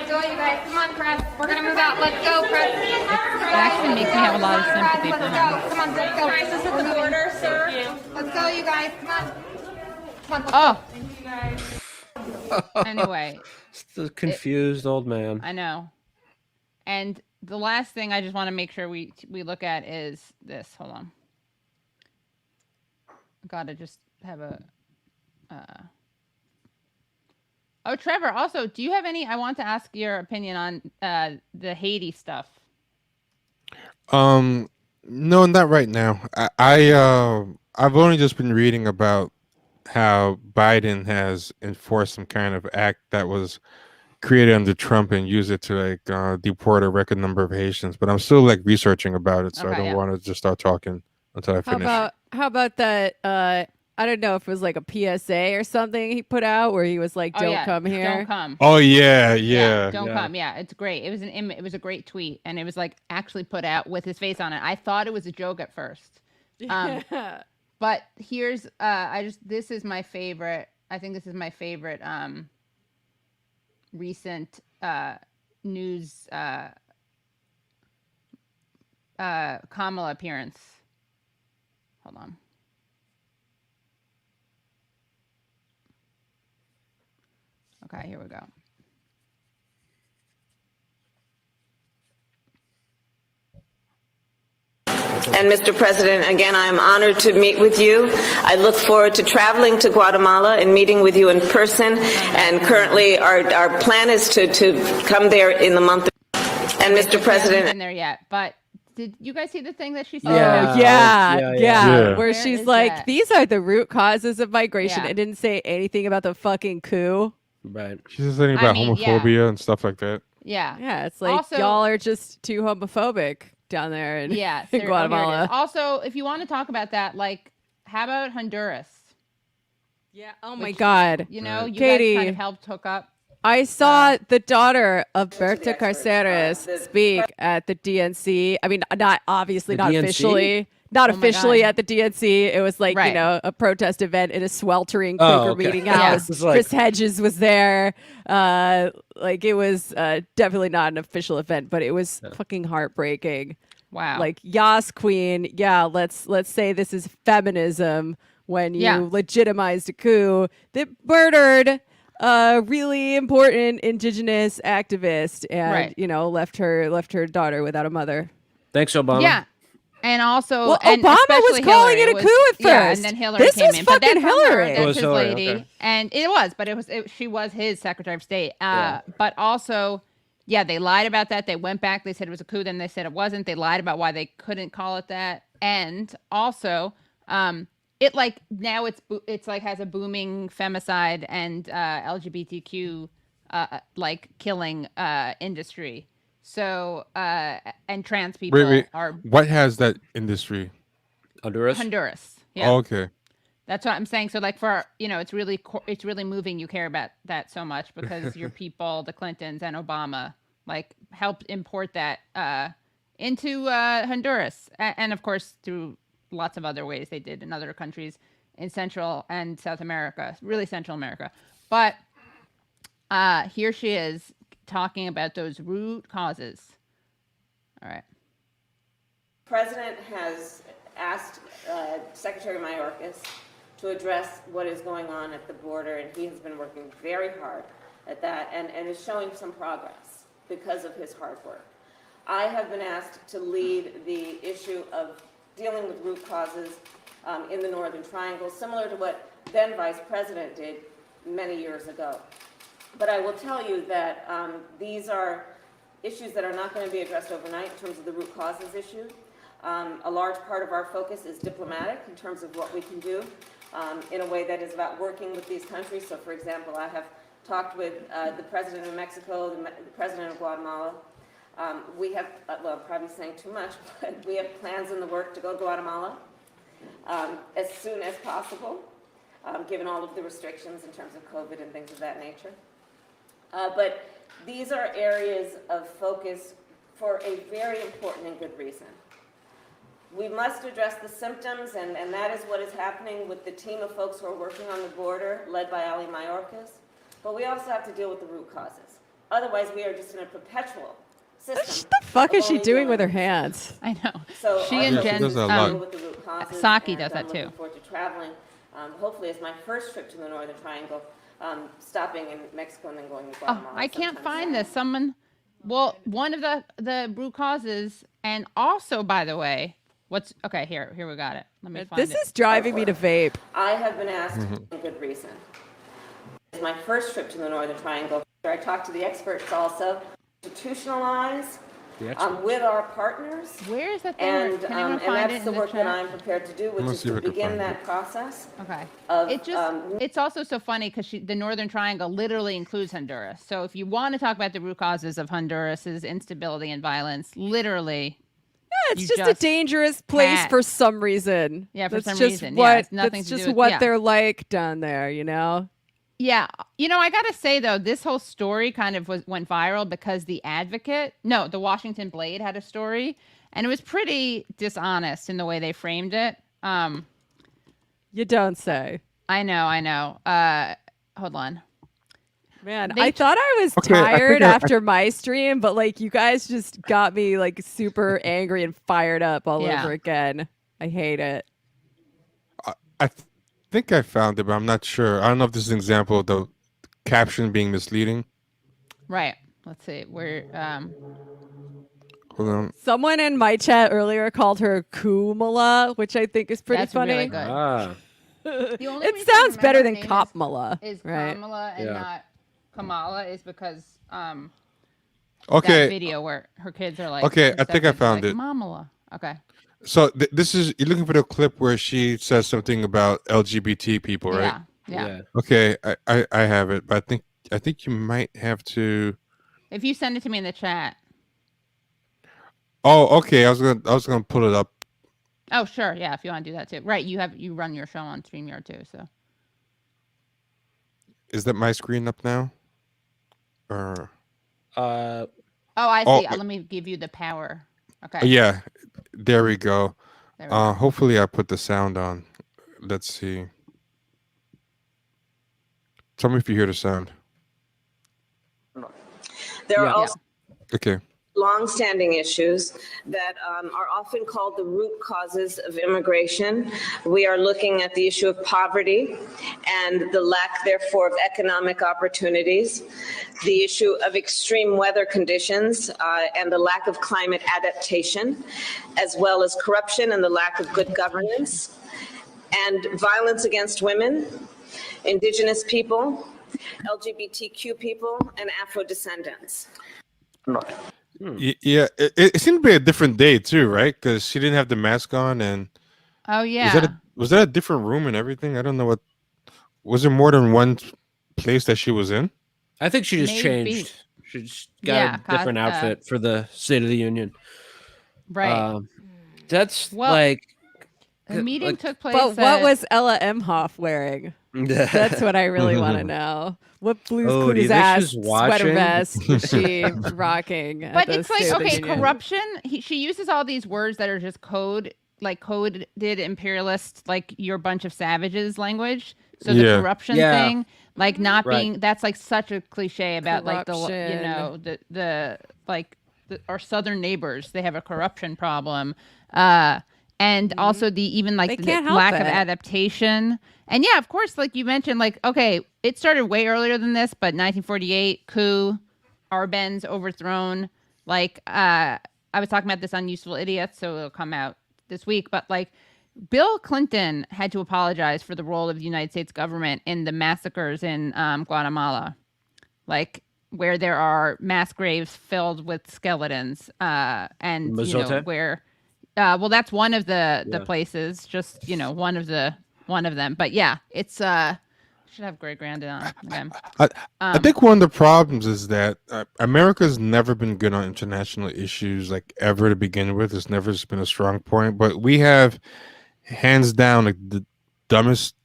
go, you guys. Come on, press. We're gonna move out. Let's go, press. It actually makes me have a lot of sympathy for him. Come on, let's go. This is the order, sir. Let's go, you guys. Come on. Oh. Anyway. It's the confused old man. I know. And the last thing I just want to make sure we look at is this. Hold on. Gotta just have a. Oh, Trevor. Also, do you have any? I want to ask your opinion on the Haiti stuff. No, not right now. I've only just been reading about how Biden has enforced some kind of act that was created under Trump and use it to deport a record number of Haitians. But I'm still researching about it, so I don't want to just start talking until I finish. How about that? I don't know if it was like a PSA or something he put out where he was like, "Don't come here." Don't come. Oh yeah. Don't come. Yeah, it's great. It was it was a great tweet, and it was actually put out with his face on it. I thought it was a joke at first. But here's this is my favorite. I think this is my favorite recent news Kamala appearance. Hold on. Okay, here we go. And Mr. President, again, I am honored to meet with you. I look forward to traveling to Guatemala and meeting with you in person. And currently, our plan is to come there in the month. And Mr. President, in there yet, but did you guys see the thing that she said? Yeah. Where she's like, "These are the root causes of migration." It didn't say anything about the fucking coup. Right. She says anything about homophobia and stuff like that. Yeah. It's like also, y'all are just too homophobic down there in Guatemala. Also, if you want to talk about that, how about Honduras? Yeah. Oh my God. You know, you Katie, guys kind of helped hook up. I saw the daughter of Berta Cáceres speak at the DNC. I mean, not officially. Not officially at the DNC. It was a protest event in a sweltering Quaker meeting house. Chris Hedges was there. It was definitely not an official event, but it was fucking heartbreaking. Wow. Yas Queen. Yeah, let's say this is feminism when you legitimized a coup that murdered a really important indigenous activist and left her daughter without a mother. Thanks, Obama. Yeah. And also, Obama was calling it a coup at first. Yeah, and then Hillary came in. Fucking Hillary. That's his lady. Okay. And it was, but she was his Secretary of State. But also, they lied about that. They went back. They said it was a coup. Then they said it wasn't. They lied about why they couldn't call it that. And also, it now it's has a booming femicide and LGBTQ killing industry. So, and trans people are. What has that industry? Honduras. Yeah. Oh, okay. That's what I'm saying. So, it's really moving. You care about that so much because your people, the Clintons and Obama, helped import that into Honduras, and of course through lots of other ways they did in other countries in Central and South America, really Central America. But here she is, talking about those root causes. All right. President has asked Secretary Mayorkas to address what is going on at the border, and he has been working very hard at that and is showing some progress because of his hard work. I have been asked to lead the issue of dealing with root causes in the Northern Triangle, similar to what then Vice President did many years ago. But I will tell you that these are issues that are not going to be addressed overnight in terms of the root causes issue. A large part of our focus is diplomatic in terms of what we can do in a way that is about working with these countries. So, for example, I have talked with the President of Mexico, the President of Guatemala, We have, well, I'm probably saying too much, but we have plans in the work to go to Guatemala as soon as possible, given all of the restrictions in terms of COVID and things of that nature. But these are areas of focus for a very important and good reason. We must address the symptoms, and that is what is happening with the team of folks who are working on the border, led by Ali Mayorkas. But we also have to deal with the root causes. Otherwise, we are just in a perpetual system. What the fuck is she doing with her hands? I know. So she and Jen, with the root causes, Saki does that I'm too. looking forward to traveling. Hopefully, it's my first trip to the Northern Triangle, stopping in Mexico and then going to Guatemala. I can't find this. Someone, well, one of the root causes, and also, by the way, okay, here we got it. Let me find it. This is driving me to vape. I have been asked for good reason. It's my first trip to the Northern Triangle. I talked to the experts also, institutionalize with our partners. Where is that thing? And that's the work that I'm prepared to do, which is to begin that process. Okay. Of, it's also so funny because the Northern Triangle literally includes Honduras. So if you want to talk about the root causes of Honduras's instability and violence, literally. It's just a dangerous place for some reason. Yeah, for some reason. That's nothing just to do with, what they're like down there, you know? Yeah. You know, I got to say, though, this whole story kind of went viral because the Washington Blade had a story, and it was pretty dishonest in the way they framed it. You don't say. I know. Hold on. Man, I thought I was tired after my stream, but like you guys just got me like super angry and fired up all over again. I hate it. I think I found it, but I'm not sure. I don't know if this is an example of the caption being misleading. Right. Let's see. We're Hold on. Someone in my chat earlier called her Kumala, which I think is pretty funny. Really good. It sounds better than Kopmala. Is right? Kamala and not Kamala is because that video where her kids are like, okay, I think I found it. Mamala. Okay. So this is, you're looking for the clip where she says something about LGBT people, right? Yeah. Okay, I have it, but I think you might have to. If you send it to me in the chat. Oh, okay. I was gonna pull it up. Oh, sure. Yeah, if you want to do that too. Right, you run your show on StreamYard too, so. Is that my screen up now? Or Oh, I see. Let me give you the power. Okay. Yeah. There we go. Hopefully I put the sound on. Let's see. Tell me if you hear the sound. There are also long-standing issues that are often called the root causes of immigration. We are looking at the issue of poverty and the lack, therefore, of economic opportunities, the issue of extreme weather conditions and the lack of climate adaptation, as well as corruption and the lack of good governance, and violence against women, indigenous people, LGBTQ people, and Afro-descendants. Yeah, it seemed to be a different day too, right? Because she didn't have the mask on, and oh yeah, was that a different room and everything? I don't know what. Was there more than one place that she was in? I think she just changed. She just got a different outfit for the State of the Union. Right. That's the meeting took place. But what was Ella Emhoff wearing? That's what I really want to know. What Blue's Clues ass sweater vest was she rocking? But it's like, okay, corruption. She uses all these words that are just coded imperialist, like you're a bunch of savages language. So the corruption thing, like not being, that's like such a cliche about like our southern neighbors. They have a corruption problem. And also the lack of adaptation. And yeah, of course, like you mentioned, like, okay, it started way earlier than this, but 1948, coup, Arbenz overthrown. Like, I was talking about this on Useful Idiots, so it'll come out this week. But like, Bill Clinton had to apologize for the role of the United States government in the massacres in Guatemala, like where there are mass graves filled with skeletons, and where. Well, that's one of the places, just one of them. But yeah, it's Should have Greg Grandin on again. I think one of the problems is that America's never been good on international issues, like ever to begin with. It's never been a strong point. But we have, hands down, like the dumbest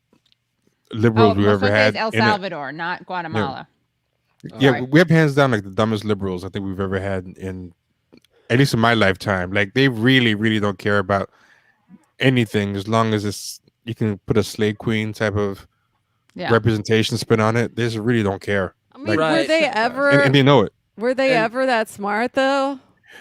liberals we ever had. El Salvador, not Guatemala. Yeah, we have hands down like the dumbest liberals I think we've ever had in, at least in my lifetime. Like they really, really don't care about anything as long as it's you can put a slave queen type of representation spin on it. They just really don't care. I mean, were they ever? And they know it. Were they ever that smart though?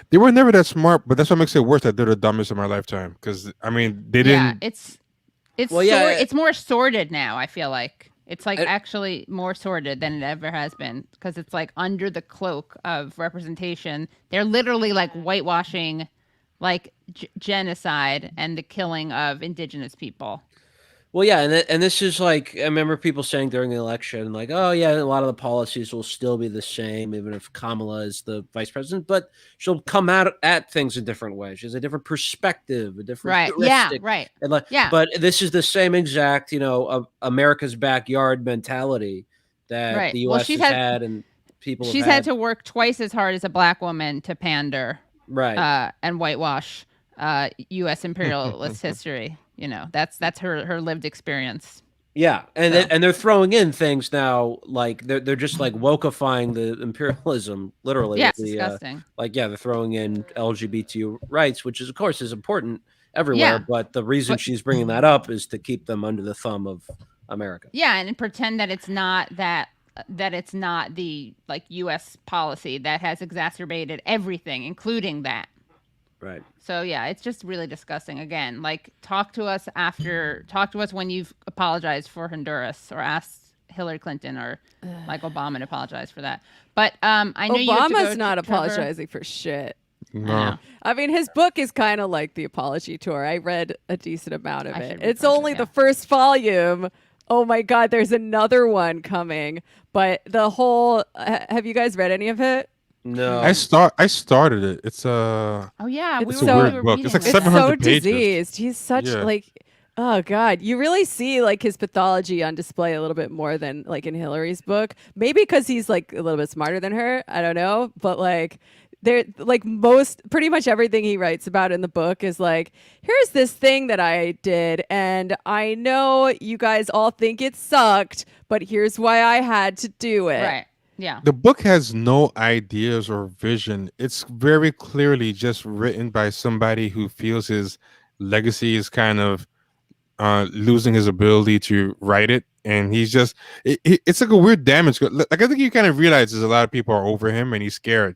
They were never that smart, but that's what makes it worse that they're the dumbest in my lifetime. Because I mean, they didn't. It's more sordid now. I feel like it's like actually more sordid than it ever has been because it's like under the cloak of representation. They're literally like whitewashing, like genocide and the killing of indigenous people. Well, yeah, and this is like, I remember people saying during the election, like, oh, yeah, a lot of the policies will still be the same, even if Kamala is the vice president, but she'll come out at things in different ways. She has a different perspective, a different heuristic. Right. And like, but this is the same exact, America's backyard mentality that the U.S. has had and people She's had to work twice as hard as a black woman to pander and whitewash U.S. imperialist history. That's her lived experience. Yeah, and they're throwing in things now like they're just like wokeifying the imperialism literally. Yeah, it's disgusting. They're throwing in LGBT rights, which is of course is important everywhere. But the reason she's bringing that up is to keep them under the thumb of America. Yeah, and pretend that it's not that it's not the like U.S. policy that has exacerbated everything, including that. Right. So yeah, it's just really disgusting. Again, like talk to us when you've apologized for Honduras or asked Hillary Clinton or like Obama to apologize for that. But I know Obama's not apologizing for shit. No. I mean, his book is kind of like the apology tour. I read a decent amount of it. It's only the first volume. Oh my God, there's another one coming. But the whole, have you guys read any of it? No, I started it. It's a it's a weird book. It's like 700 pages. Diseased. He's such oh God, you really see like his pathology on display a little bit more than like in Hillary's book. Maybe because he's like a little bit smarter than her. I don't know, but like they're like pretty much everything he writes about in the book is like, here's this thing that I did, and I know you guys all think it sucked, but here's why I had to do it. Right. Yeah. The book has no ideas or vision. It's very clearly just written by somebody who feels his legacy is kind of losing his ability to write it. And he's just, it's like a weird damage. Like, I think he kind of realizes a lot of people are over him and he's scared.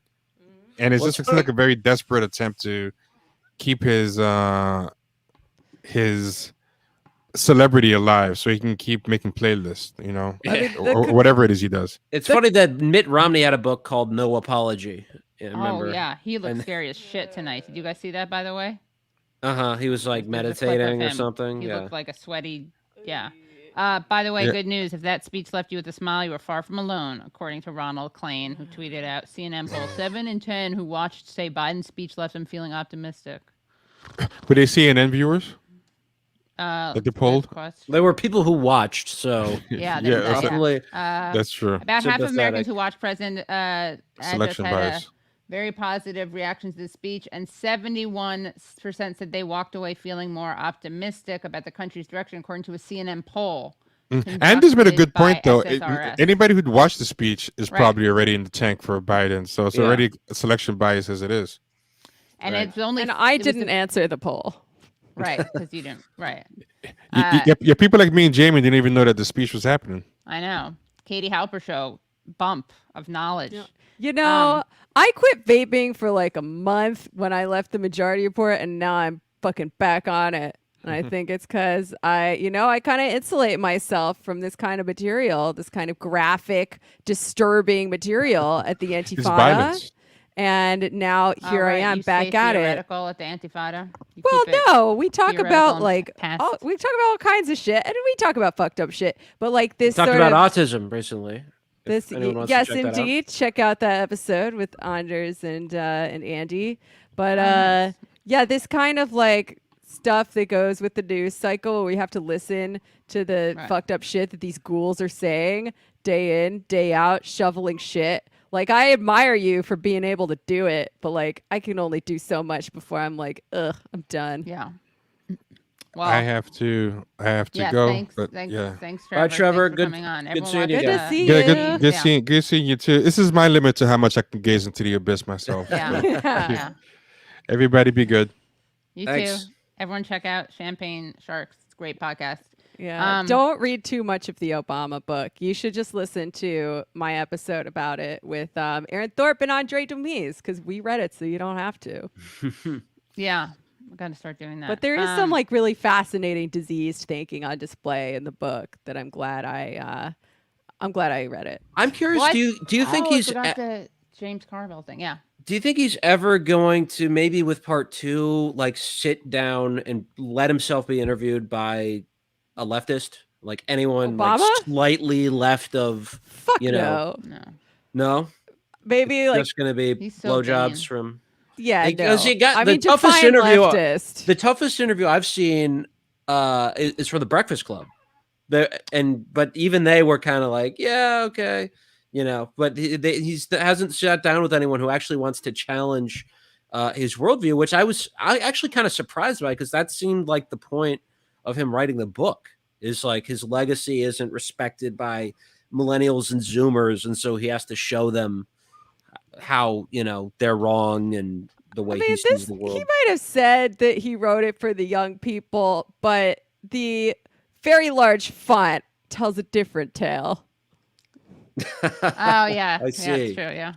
And it's just like a very desperate attempt to keep his celebrity alive so he can keep making playlists, or whatever it is he does. It's funny that Mitt Romney had a book called No Apology. Remember? Oh yeah, he looked scary as shit tonight. Did you guys see that, by the way? He was like meditating or something. He looked like a sweaty by the way, good news. If that speech left you with a smile, you were far from alone, according to Ronald Klain, who tweeted out, CNN poll 7 in 10 who watched say Biden's speech left them feeling optimistic. Were they CNN viewers? That they polled? There were people who watched, so definitely. That's true. About half of Americans who watched President selection bias. A very positive reaction to the speech, and 71% said they walked away feeling more optimistic about the country's direction, according to a CNN poll. Andrew's made a good point, though. Anybody who'd watched the speech is probably already in the tank for Biden, so it's already a selection bias as it is. And it's only. And I didn't answer the poll. Right, because you didn't. Right. Yeah, people like me and Jamie didn't even know that the speech was happening. I know. Katie Halper show bump of knowledge. I quit vaping for like a month when I left the Majority Report, and now I'm fucking back on it. And I think it's because I kind of insulate myself from this kind of material, this kind of graphic, disturbing material at the Antifada. And now here I am back at it. At the Antifada. We talk about we talk about all kinds of shit, and we talk about fucked up shit. But like this, talked about autism recently. Yes, indeed. Check out that episode with Anders and Andy. But this kind of like stuff that goes with the news cycle. We have to listen to the fucked up shit that these ghouls are saying day in, day out, shoveling shit. Like, I admire you for being able to do it, but like, I can only do so much before I'm like, ugh, I'm done. Yeah. Well, I have to yeah, go. thanks, but thanks, yeah. thanks, Trevor. Bye, Trevor. Thanks for Good, coming on. good Everyone seeing you watch, Good again. to see Yeah, you. good seeing you too. This is my limit to how much I can gaze into the abyss myself. Yeah. So, Yeah. everybody be good. You Thanks. too. Everyone check out Champagne Sharks. It's a great podcast. Yeah. Don't read too much of the Obama book. You should just listen to my episode about it with Aaron Thorpe and Andre Demise, because we read it, so you don't have to. Yeah. We got to start doing that. But there is some like really fascinating diseased thinking on display in the book that I'm glad I read it. I'm curious. What? Do you think I he's? forgot the James Carville thing. Yeah. Do you think he's ever going to, maybe with part 2, like sit down and let himself be interviewed by a leftist, like anyone like Obama? slightly left of, Fuck you know, no, maybe like just going to be He's so blowjobs vain. from. yeah, no. Because he got I the mean, toughest define interview. leftist. The toughest interview I've seen is for the Breakfast Club. But even they were kind of like, yeah, okay, you know. But he hasn't sat down with anyone who actually wants to challenge his worldview, which I actually kind of surprised by, because that seemed like the point of him writing the book, is like his legacy isn't respected by millennials and Zoomers, and so he has to show them how, you know, they're wrong and the way he sees the world. He might have said that he wrote it for the young people, but the very large font tells a different tale. Oh yeah. I see. Yeah, that's true. Yeah.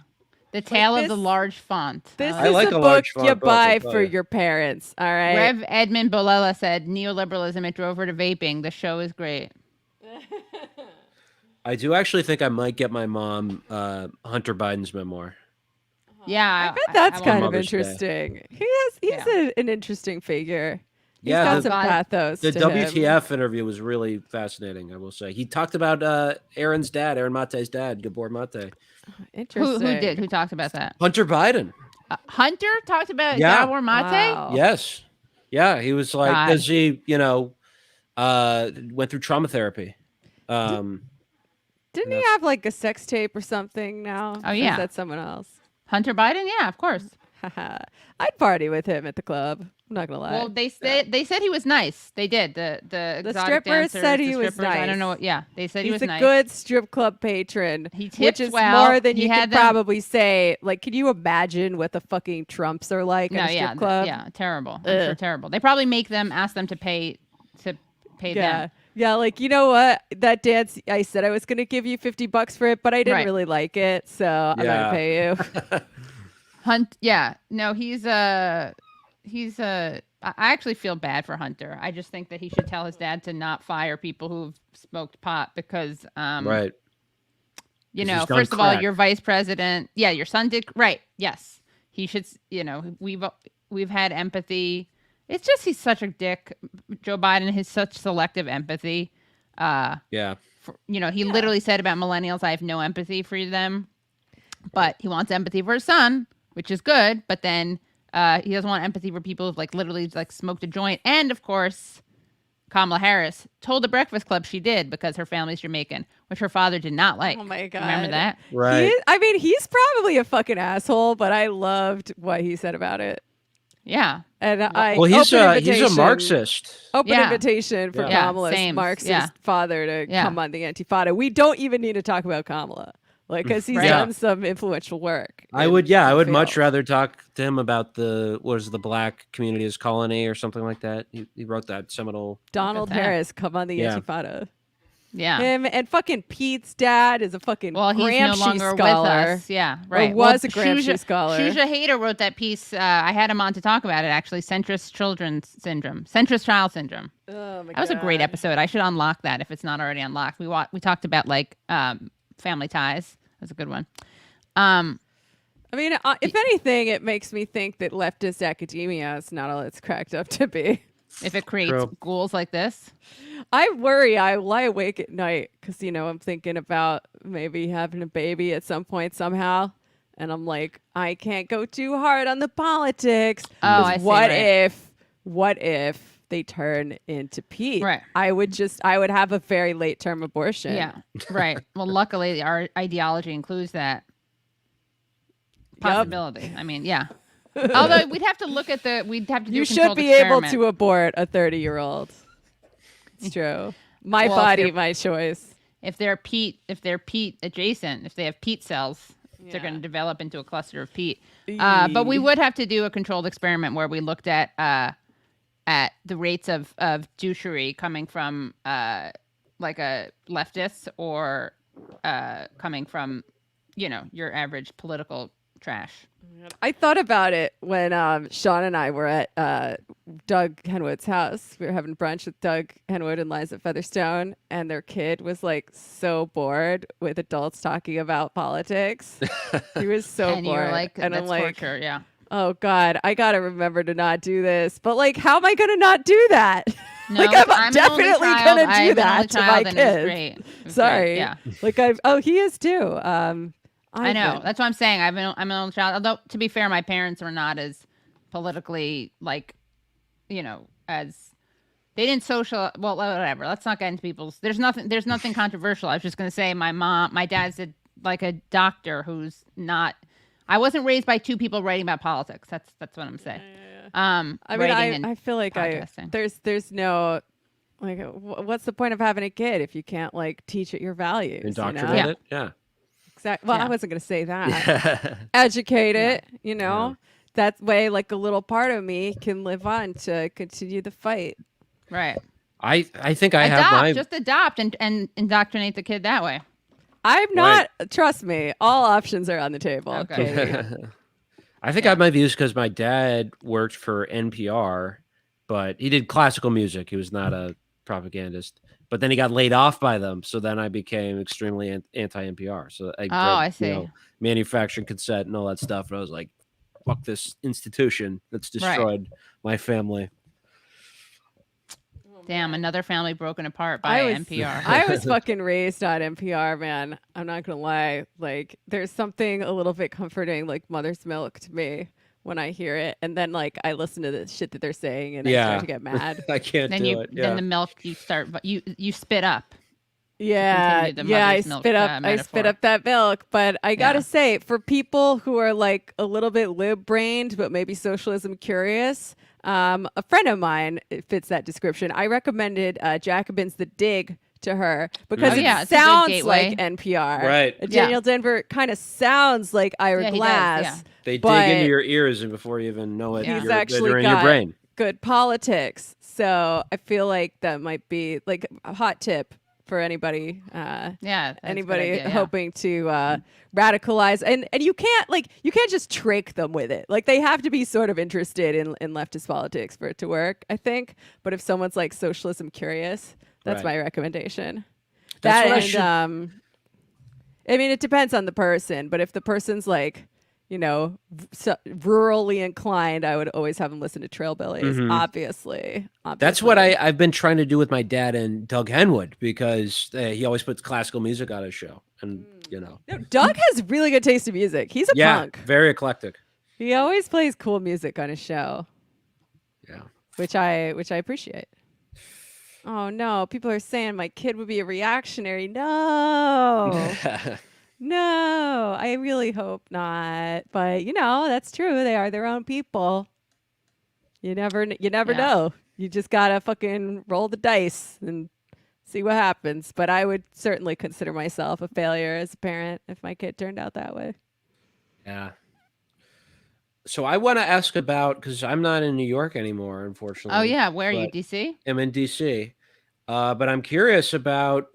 The tale of the large font. This I is like a a book large font you book, I'll buy tell for you. your parents. All right. Rev Edmund Bolela said, "Neoliberalism, it drove her to vaping. The show is great." I do actually think I might get my mom Hunter Biden's memoir. Yeah, I bet that's I kind want of Mother's Day. interesting. He's an interesting figure. He's Yeah, got the- some pathos. The to him. WTF interview was really fascinating, I will say. He talked about Aaron Mate's dad, Gabor Mate. Interesting. Who did? Who talked about that? Hunter Biden. Hunter talked about Yeah. Gabor Mate? Wow. Yes. Yeah, he was like, God. because he, you know, went through trauma therapy. Didn't he That's- have like a sex tape or something now? Oh, Or yeah. is that someone else? Hunter Biden? Yeah, of course. I'd party with him at the club. I'm not gonna lie. Well, they said he was nice. They did. The exotic strippers dancers, said the he was strippers, I nice. don't know. Yeah, they said he He's was a nice. good strip club patron. He tipped which is well. more than He you had could them- probably say. Like, can you imagine what the fucking Trumps are like No, at a strip yeah, club? yeah, terrible. I'm sure terrible. They probably ask them to pay them. Yeah, like, you know what? That dance, I said I was going to give you $50 for it, but I didn't Right. really like it, so I'm not going to pay you. Yeah, no, I actually feel bad for Hunter. I just think that he should tell his dad to not fire people who've smoked pot because, Right. you 'Cause know, he's done first of all, crack. your vice president. Yeah, your son did. Right. Yes. He should, you know, we've had empathy. It's just he's such a dick. Joe Biden has such selective empathy. Yeah. You know, he literally said about millennials, I have no empathy for them. But he wants empathy for his son, which is good. But then he doesn't want empathy for people who've like literally like smoked a joint. And of course, Kamala Harris told the Breakfast Club she did because her family's Jamaican, which her father did not like. Oh my God. Remember that? Right. He's probably a fucking asshole, but I loved what he said about it. Yeah. And Well, he's a Marxist. Open Yeah. invitation for Yeah, Kamala's same. Marxist Yeah. father to Yeah. come on the Antifada. We don't even need to talk about Kamala, like, because he's Right. done some influential work. I would much rather talk to him about the Black community as colony or something like that. He wrote that seminal. Donald Look at that. Harris come on the Yeah. Antifada. Yeah. Him and fucking Pete's dad is a fucking Well, he's Gramsci no longer scholar. with us. Yeah, right. Or was Well, a Gramsci scholar. Shuja Hader wrote that piece. I had him on to talk about it, actually. Centrist child syndrome. Oh my That was a great God. episode. I should unlock that if it's not already unlocked. We talked about like family ties. That was a good one. I mean, if anything, it makes me think that leftist academia is not all it's cracked up to be. If it creates True. ghouls like this. I worry. I lie awake at night because, you know, I'm thinking about maybe having a baby at some point somehow. And I'm like, I can't go too hard on the politics. Oh, 'cause I see, what right. if what if they turn into Pete? Right. I would have a very late term abortion. Yeah. Right. Well, luckily our ideology includes that possibility. I mean, yeah. Although we'd have to do You a should controlled be able experiment. to abort a 30-year-old. It's true. My body, my choice. If they're Pete adjacent, if they have Pete cells, they're going to develop into a cluster of Pete. But we would have to do a controlled experiment where we looked at the rates of douchery coming from like a leftist or coming from, your average political trash. I thought about it when Sean and I were at Doug Henwood's house. We were having brunch with Doug Henwood and Liza Featherstone, and their kid was like so bored with adults talking about politics. He was so and bored. You're like, and that's I'm like, torture, yeah. Oh God, I gotta remember to not do this. But like, how am I gonna not do that? No, like, I'm definitely gonna do that to my kids. Sorry. Yeah. Like he is too. I know. That's what I'm saying. I'm an only child. Although, to be fair, my parents were not as politically, as they didn't social. Well, whatever. Let's not get into people's. There's nothing controversial. I was just going to say my dad's a doctor who's not. I wasn't raised by two people writing about politics. That's what I'm saying. I mean, I feel like there's no. Like, what's the point of having a kid if you can't teach it your values? Indoctrinate it? Yeah. Exactly. Well, I wasn't going to say that. Educate it, That way, a little part of me can live on to continue the fight. Right. I think I have my... Just adopt and indoctrinate the kid that way. I'm not... Right. Trust me. All options are on the table. Okay. I think I have my views because my dad worked for NPR, but he did classical music. He was not a propagandist. But then he got laid off by them, so then I became extremely anti-NPR. So I see. Manufacturing consent and all that stuff, and I was like, "Fuck this institution that's destroyed my family." Damn, another family broken apart by NPR. I was fucking raised on NPR, man. I'm not gonna lie. There's something a little bit comforting, like mother's milk, to me when I hear it, and then I listen to the shit that they're saying, and I start to get mad. I can't do it. Then the milk you spit up. Yeah, I spit up. I spit up that milk. But I gotta say, for people who are a little bit lib-brained, but maybe socialism curious, a friend of mine fits that description. I recommended Jacobin's The Dig to her because it sounds like NPR. Right. Daniel Denver kind of sounds like Ira Glass. They dig into your ears, and before you even know it, he's they're actually in your brain. Good politics. So I feel like that might be a hot tip for anybody. Anybody hoping to radicalize, and you can't just trick them with it. They have to be sort of interested in leftist politics for it to work, I think. But if someone's socialism curious, that's my recommendation. I mean, it depends on the person, but if the person's rurally inclined, I would always have them listen to Trailbillies. Obviously. That's what I've been trying to do with my dad and Doug Henwood, because he always puts classical music on his show, and No, Doug has really good taste in music. He's a punk. Very eclectic. He always plays cool music on his show. Yeah, which I appreciate. Oh no, people are saying my kid would be a reactionary. No. No, I really hope not. But that's true. They are their own people. You never know. You just gotta fucking roll the dice and see what happens. But I would certainly consider myself a failure as a parent if my kid turned out that way. Yeah. So I want to ask about, because I'm not in New York anymore, unfortunately. Oh yeah, where are you? DC? I'm in DC. But I'm curious about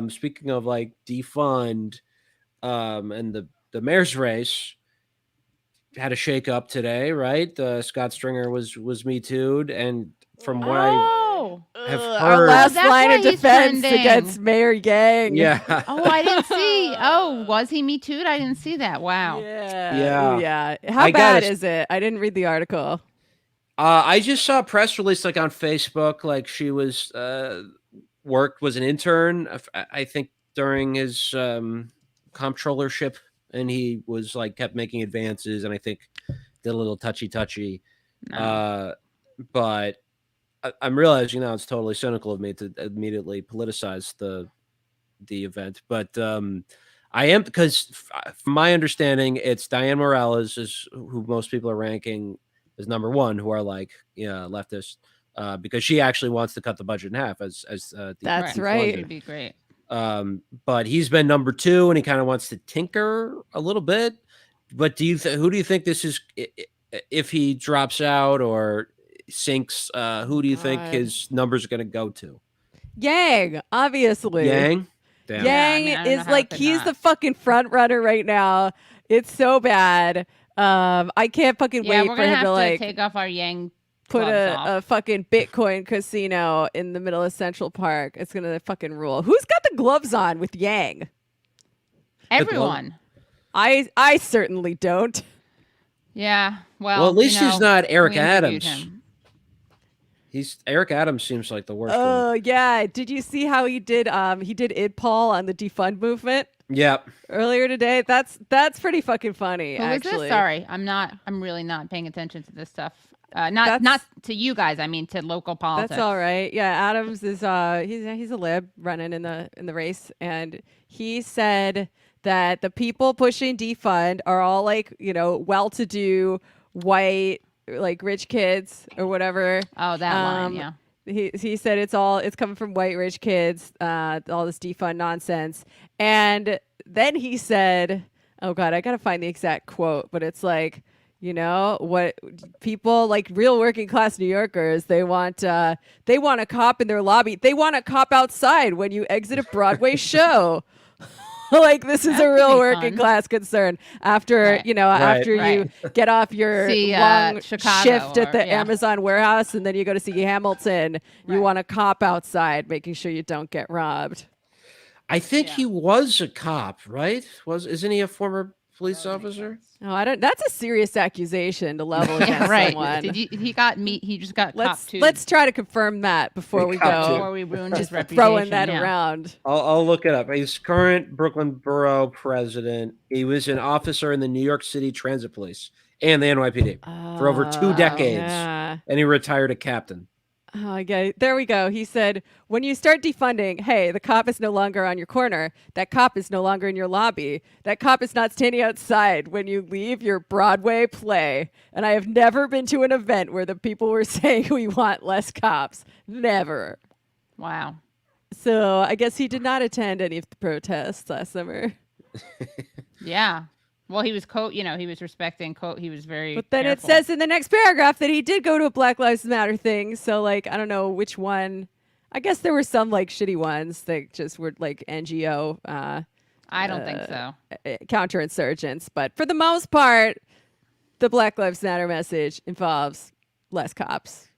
speaking of defund. And the mayor's race had a shake up today, right? Scott Stringer was Me Too'd, and from what I have heard, our last line of defense against Mayor Yang. Yeah. I didn't see. Oh, was he Me Too'd? I didn't see that. Wow. Yeah. How bad is it? I didn't read the article. I just saw a press release on Facebook, she was was an intern, I think, during his comptrollership, and he was kept making advances, and I think did a little touchy. No. but I'm realizing now it's totally cynical of me to immediately politicize the event. But I am, because from my understanding, it's Diane Morales is who most people are ranking as number one, who are like leftist, because she actually wants to cut the budget in half as That's right. It'd be great. But he's been number two, and he kind of wants to tinker a little bit. But who do you think this is? If he drops out or sinks, who do you think his numbers are going to go to? Yang, obviously. Yang? Damn. Yang is like, he's the fucking front runner right now. It's so bad. I can't fucking wait for him to like take off our Yang. Put a fucking Bitcoin casino in the middle of Central Park. It's gonna fucking rule. Who's got the gloves on with Yang? Everyone. I certainly don't. Yeah. Well, at least he's not Eric Adams. Eric Adams seems like the worst. Oh yeah. Did you see how he did id Paul on the defund movement? Yep. Earlier today. That's pretty fucking funny. Who actually. is this? Sorry, I'm really not paying attention to this stuff. Not to you guys. I mean to local politics. That's all right. Yeah, Adams is he's a lib running in the race, and he said that the people pushing defund are all like well-to-do white like rich kids or whatever. Oh, that line, yeah. He said it's coming from white rich kids. All this defund nonsense, and then he said, "Oh God, I gotta find the exact quote," but it's like, what people like real working class New Yorkers, they want a cop in their lobby. They want a cop outside when you exit a Broadway show. Like this is a real working class concern after, after you get off your long shift at the Amazon warehouse and then you go to see Hamilton, you want a cop outside making sure you don't get robbed. I think he was a cop, right? Isn't he a former police officer? Oh, I don't. That's a serious accusation to level against someone. He just got cop too. Let's try to confirm that before we go. Before we ruin his reputation. Throwing that around. I'll look it up. He's current Brooklyn Borough president. He was an officer in the New York City Transit Police and the NYPD for over 2 decades, and he retired a captain. Oh, yeah. There we go. He said, when you start defunding, hey, the cop is no longer on your corner. That cop is no longer in your lobby. That cop is not standing outside when you leave your Broadway play. And I have never been to an event where the people were saying we want less cops. Never. Wow. So I guess he did not attend any of the protests last summer. Yeah. Well, he was he was respecting he was very But then careful. It says in the next paragraph that he did go to a Black Lives Matter thing. So like, I don't know which one. I guess there were some like shitty ones that just were like NGO. I don't think so. Counterinsurgents. But for the most part, the Black Lives Matter message involves less cops.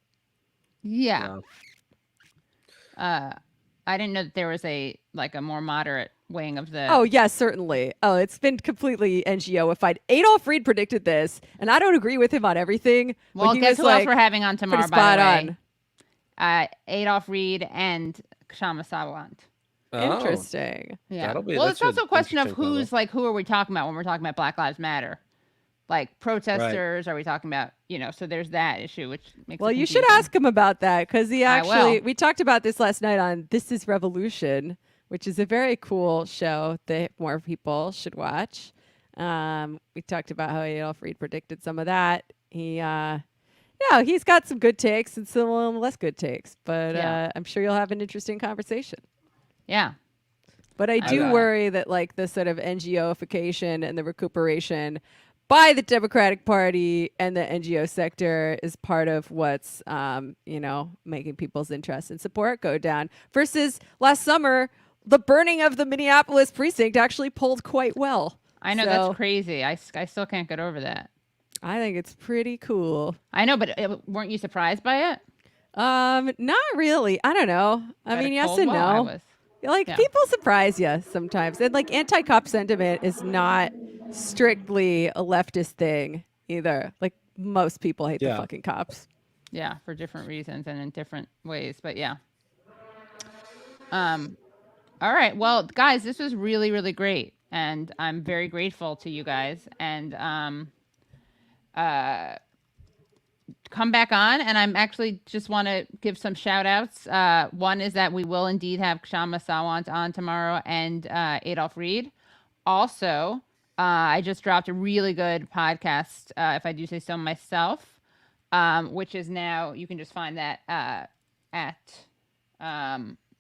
Yeah. I didn't know that there was a more moderate wing of the. Oh yeah, certainly. Oh, it's been completely NGO-ified. Adolf Reed predicted this, and I don't agree with him on everything. Well, guess who else we're having on tomorrow? By the way, Adolf Reed and Kshama Sawant. Oh, interesting. Yeah. Well, it's also a question of who are we talking about when we're talking about Black Lives Matter? Like protesters, are we talking about, so there's that issue, which makes Well, you should ask him about that because we talked about this last night on This Is Revolution, which is a very cool show that more people should watch. We talked about how Adolf Reed predicted some of that. He's got some good takes and some less good takes, but I'm sure you'll have an interesting conversation. Yeah. But I do worry that like the sort of NGOification and the recuperation by the Democratic Party and the NGO sector is part of what's, making people's interest and support go down. Versus last summer, the burning of the Minneapolis precinct actually pulled quite well. I know, that's crazy. I still can't get over that. I think it's pretty cool. I know, but weren't you surprised by it? Not really. I don't know. I mean, yes and no. People surprise you sometimes. And like anti-cop sentiment is not strictly a leftist thing either. Like most people hate the fucking cops. Yeah, for different reasons and in different ways. But yeah. All right. Well, guys, this was really, really great. And I'm very grateful to you guys. And come back on, and I'm actually just want to give some shout outs. One is that we will indeed have Kshama Sawant on tomorrow and Adolph Reed. Also, I just dropped a really good podcast, if I do say so myself, which is now, you can just find that at,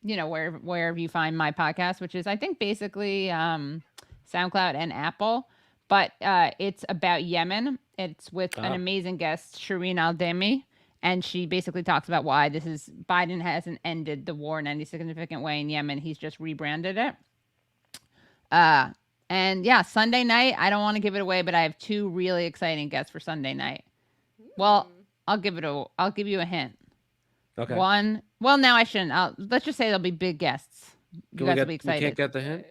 wherever you find my podcast, which is, I think, basically SoundCloud and Apple. But it's about Yemen. It's with an amazing guest, Shireen Al-Demi, and she basically talks about why Biden hasn't ended the war in any significant way in Yemen. He's just rebranded it. And yeah, Sunday night, I don't want to give it away, but I have 2 really exciting guests for Sunday night. Well, I'll give you a hint. Okay. One, well, now I shouldn't. Let's just say they'll be big guests. You guys will be excited. We can't get the hint?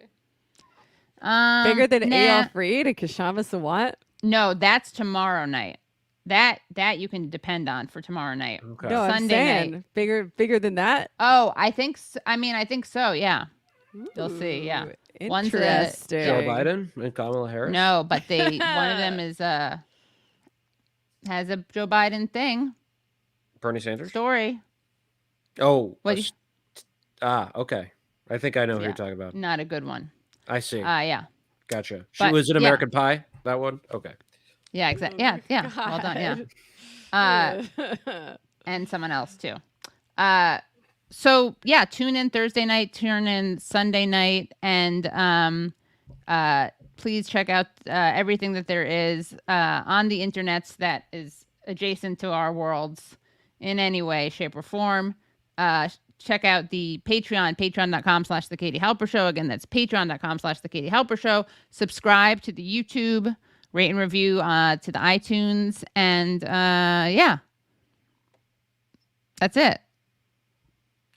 Bigger than Adolph Reed and Kshama Sawant? No, that's tomorrow night. That you can depend on for tomorrow night. Okay. No, Sunday night. Bigger than that? Oh, I think so, yeah. You'll see, yeah. One's Interesting. Joe Biden and Kamala Harris? No, but one of them is has a Joe Biden thing. Bernie Sanders? Story. Oh. Okay. I think I know who you're talking about. Not a good one. I see. Yeah. Gotcha. But, She was in American Pie, that one? Okay. Yeah, exactly. Yeah. Well done, yeah. And someone else, too. So yeah, tune in Thursday night, tune in Sunday night, and please check out everything that there is on the internets that is adjacent to our worlds in any way, shape, or form. Check out the patreon.com/The Katie Halper Show. Again, that's patreon.com/The Katie Halper Show. Subscribe to the YouTube, rate and review to the iTunes, and yeah, that's it.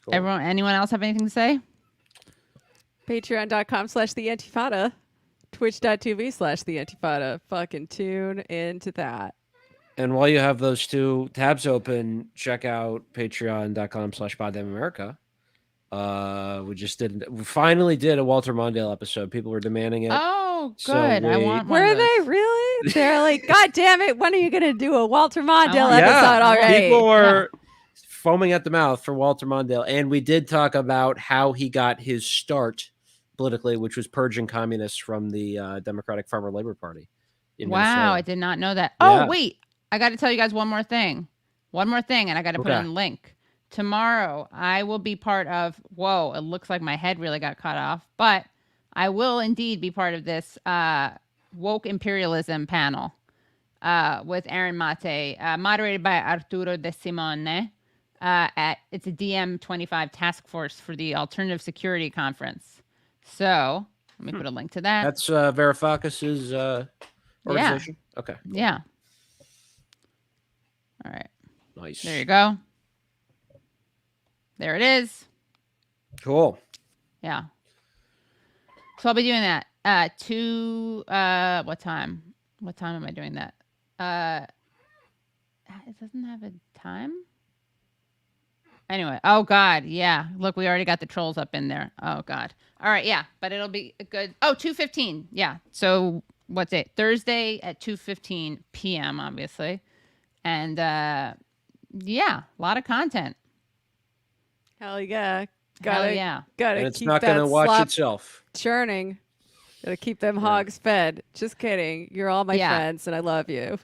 Cool. Anyone else have anything to say? Patreon.com/The Antifada. Twitch.tv/The Antifada. Fucking tune into that. And while you have those 2 tabs open, check out patreon.com/PodDamnAmerica. We finally did a Walter Mondale episode. People were demanding it. Oh, good. So I want one. Were they really? They're like, God damn it, when are you going to do a Walter Mondale episode already? People were foaming at the mouth for Walter Mondale. And we did talk about how he got his start politically, which was purging communists from the Democratic Farmer Labor Party. Wow, I did not know that. Yeah. Oh, wait. I got to tell you guys one more thing, and I got to put in a link. Tomorrow, I will be part of, whoa, it looks like my head really got cut off, but I will indeed be part of this woke imperialism panel with Aaron Mate, moderated by Arturo De Simone. It's a DM25 task force for the Alternative Security Conference. So let me put a link to that. That's Varoufakis's organization? Yeah. Okay. Cool. Yeah. All right. Nice. There you go. There it is. Cool. Yeah. So I'll be doing that. What time? What time am I doing that? It doesn't have a time. Anyway, oh God, yeah. Look, we already got the trolls up in there. Oh God. All right, yeah, but it'll be a good. Oh, 2:15. Yeah. So what's it? Thursday at 2:15 p.m. Obviously, and yeah, a lot of content. Hell yeah. Hell yeah. Gotta and it's keep not that going to watch slop itself. churning. Gotta keep them hogs fed. Just kidding. You're all my friends, and I love you.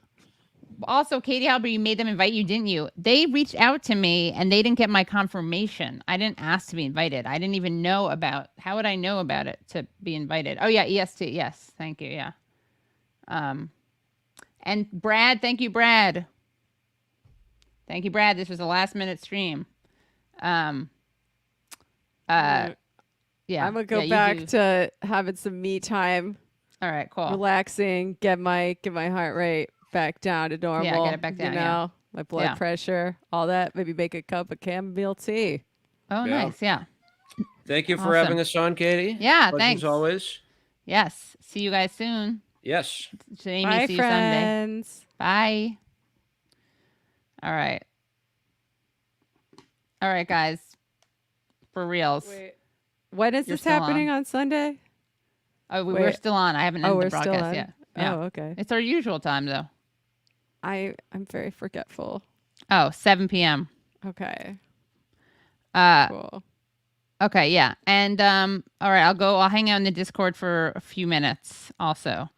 Also, Katie Halper, you made them invite you, didn't you? They reached out to me, and they didn't get my confirmation. I didn't ask to be invited. I didn't even know about. How would I know about it to be invited? Oh yeah, EST. Yes, thank you. Yeah. And Brad, thank you, Brad. Thank you, Brad. This was a last-minute stream. Yeah. I'm gonna go back to having some me time. All right, cool. Relaxing, get my heart rate back down to normal. Yeah, get it back down. You know, my blood pressure, all that. Maybe make a cup of chamomile tea. Oh, nice. Yeah. Thank you for having us on, Katie. Yeah, Pleasure thanks. as always. Yes. See you guys soon. Yes. Jamie, bye, see you friends. Sunday. Bye. All right. All right, guys. For reals. Wait. When is this happening on Sunday? Oh, we're still on. I haven't ended the broadcast yet. Yeah. Oh, okay. It's our usual time, though. I'm very forgetful. Oh, 7 p.m. Okay. Cool. Okay, yeah. And all right, I'll hang out in the Discord for a few minutes also.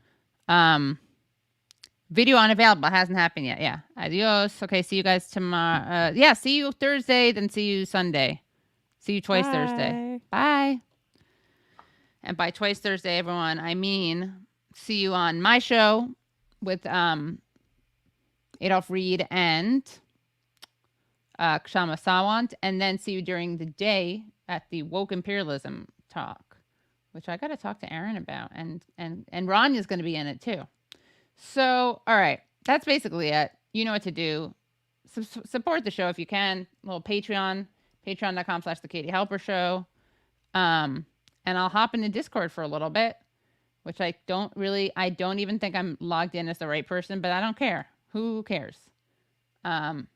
Video unavailable, hasn't happened yet. Yeah. Adios. Okay, see you guys tomorrow. Yeah, see you Thursday, then see you Sunday. See you twice Thursday. Bye. And by twice Thursday, everyone, I mean see you on my show with Adolph Reed and Kshama Sawant, and then see you during the day at the Woke Imperialism talk, which I got to talk to Aaron about, and Ranya's going to be in it too. So, all right, that's basically it. You know what to do. Support the show if you can. A little Patreon, patreon.com/The Katie Halper Show. And I'll hop into Discord for a little bit, which I don't even think I'm logged in as the right person, but I don't care. Who cares? And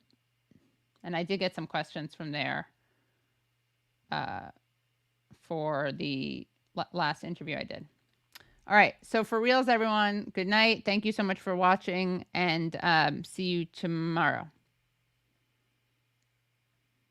I did get some questions from there for the last interview I did. All right. So for reals, everyone, good night. Thank you so much for watching, and see you tomorrow.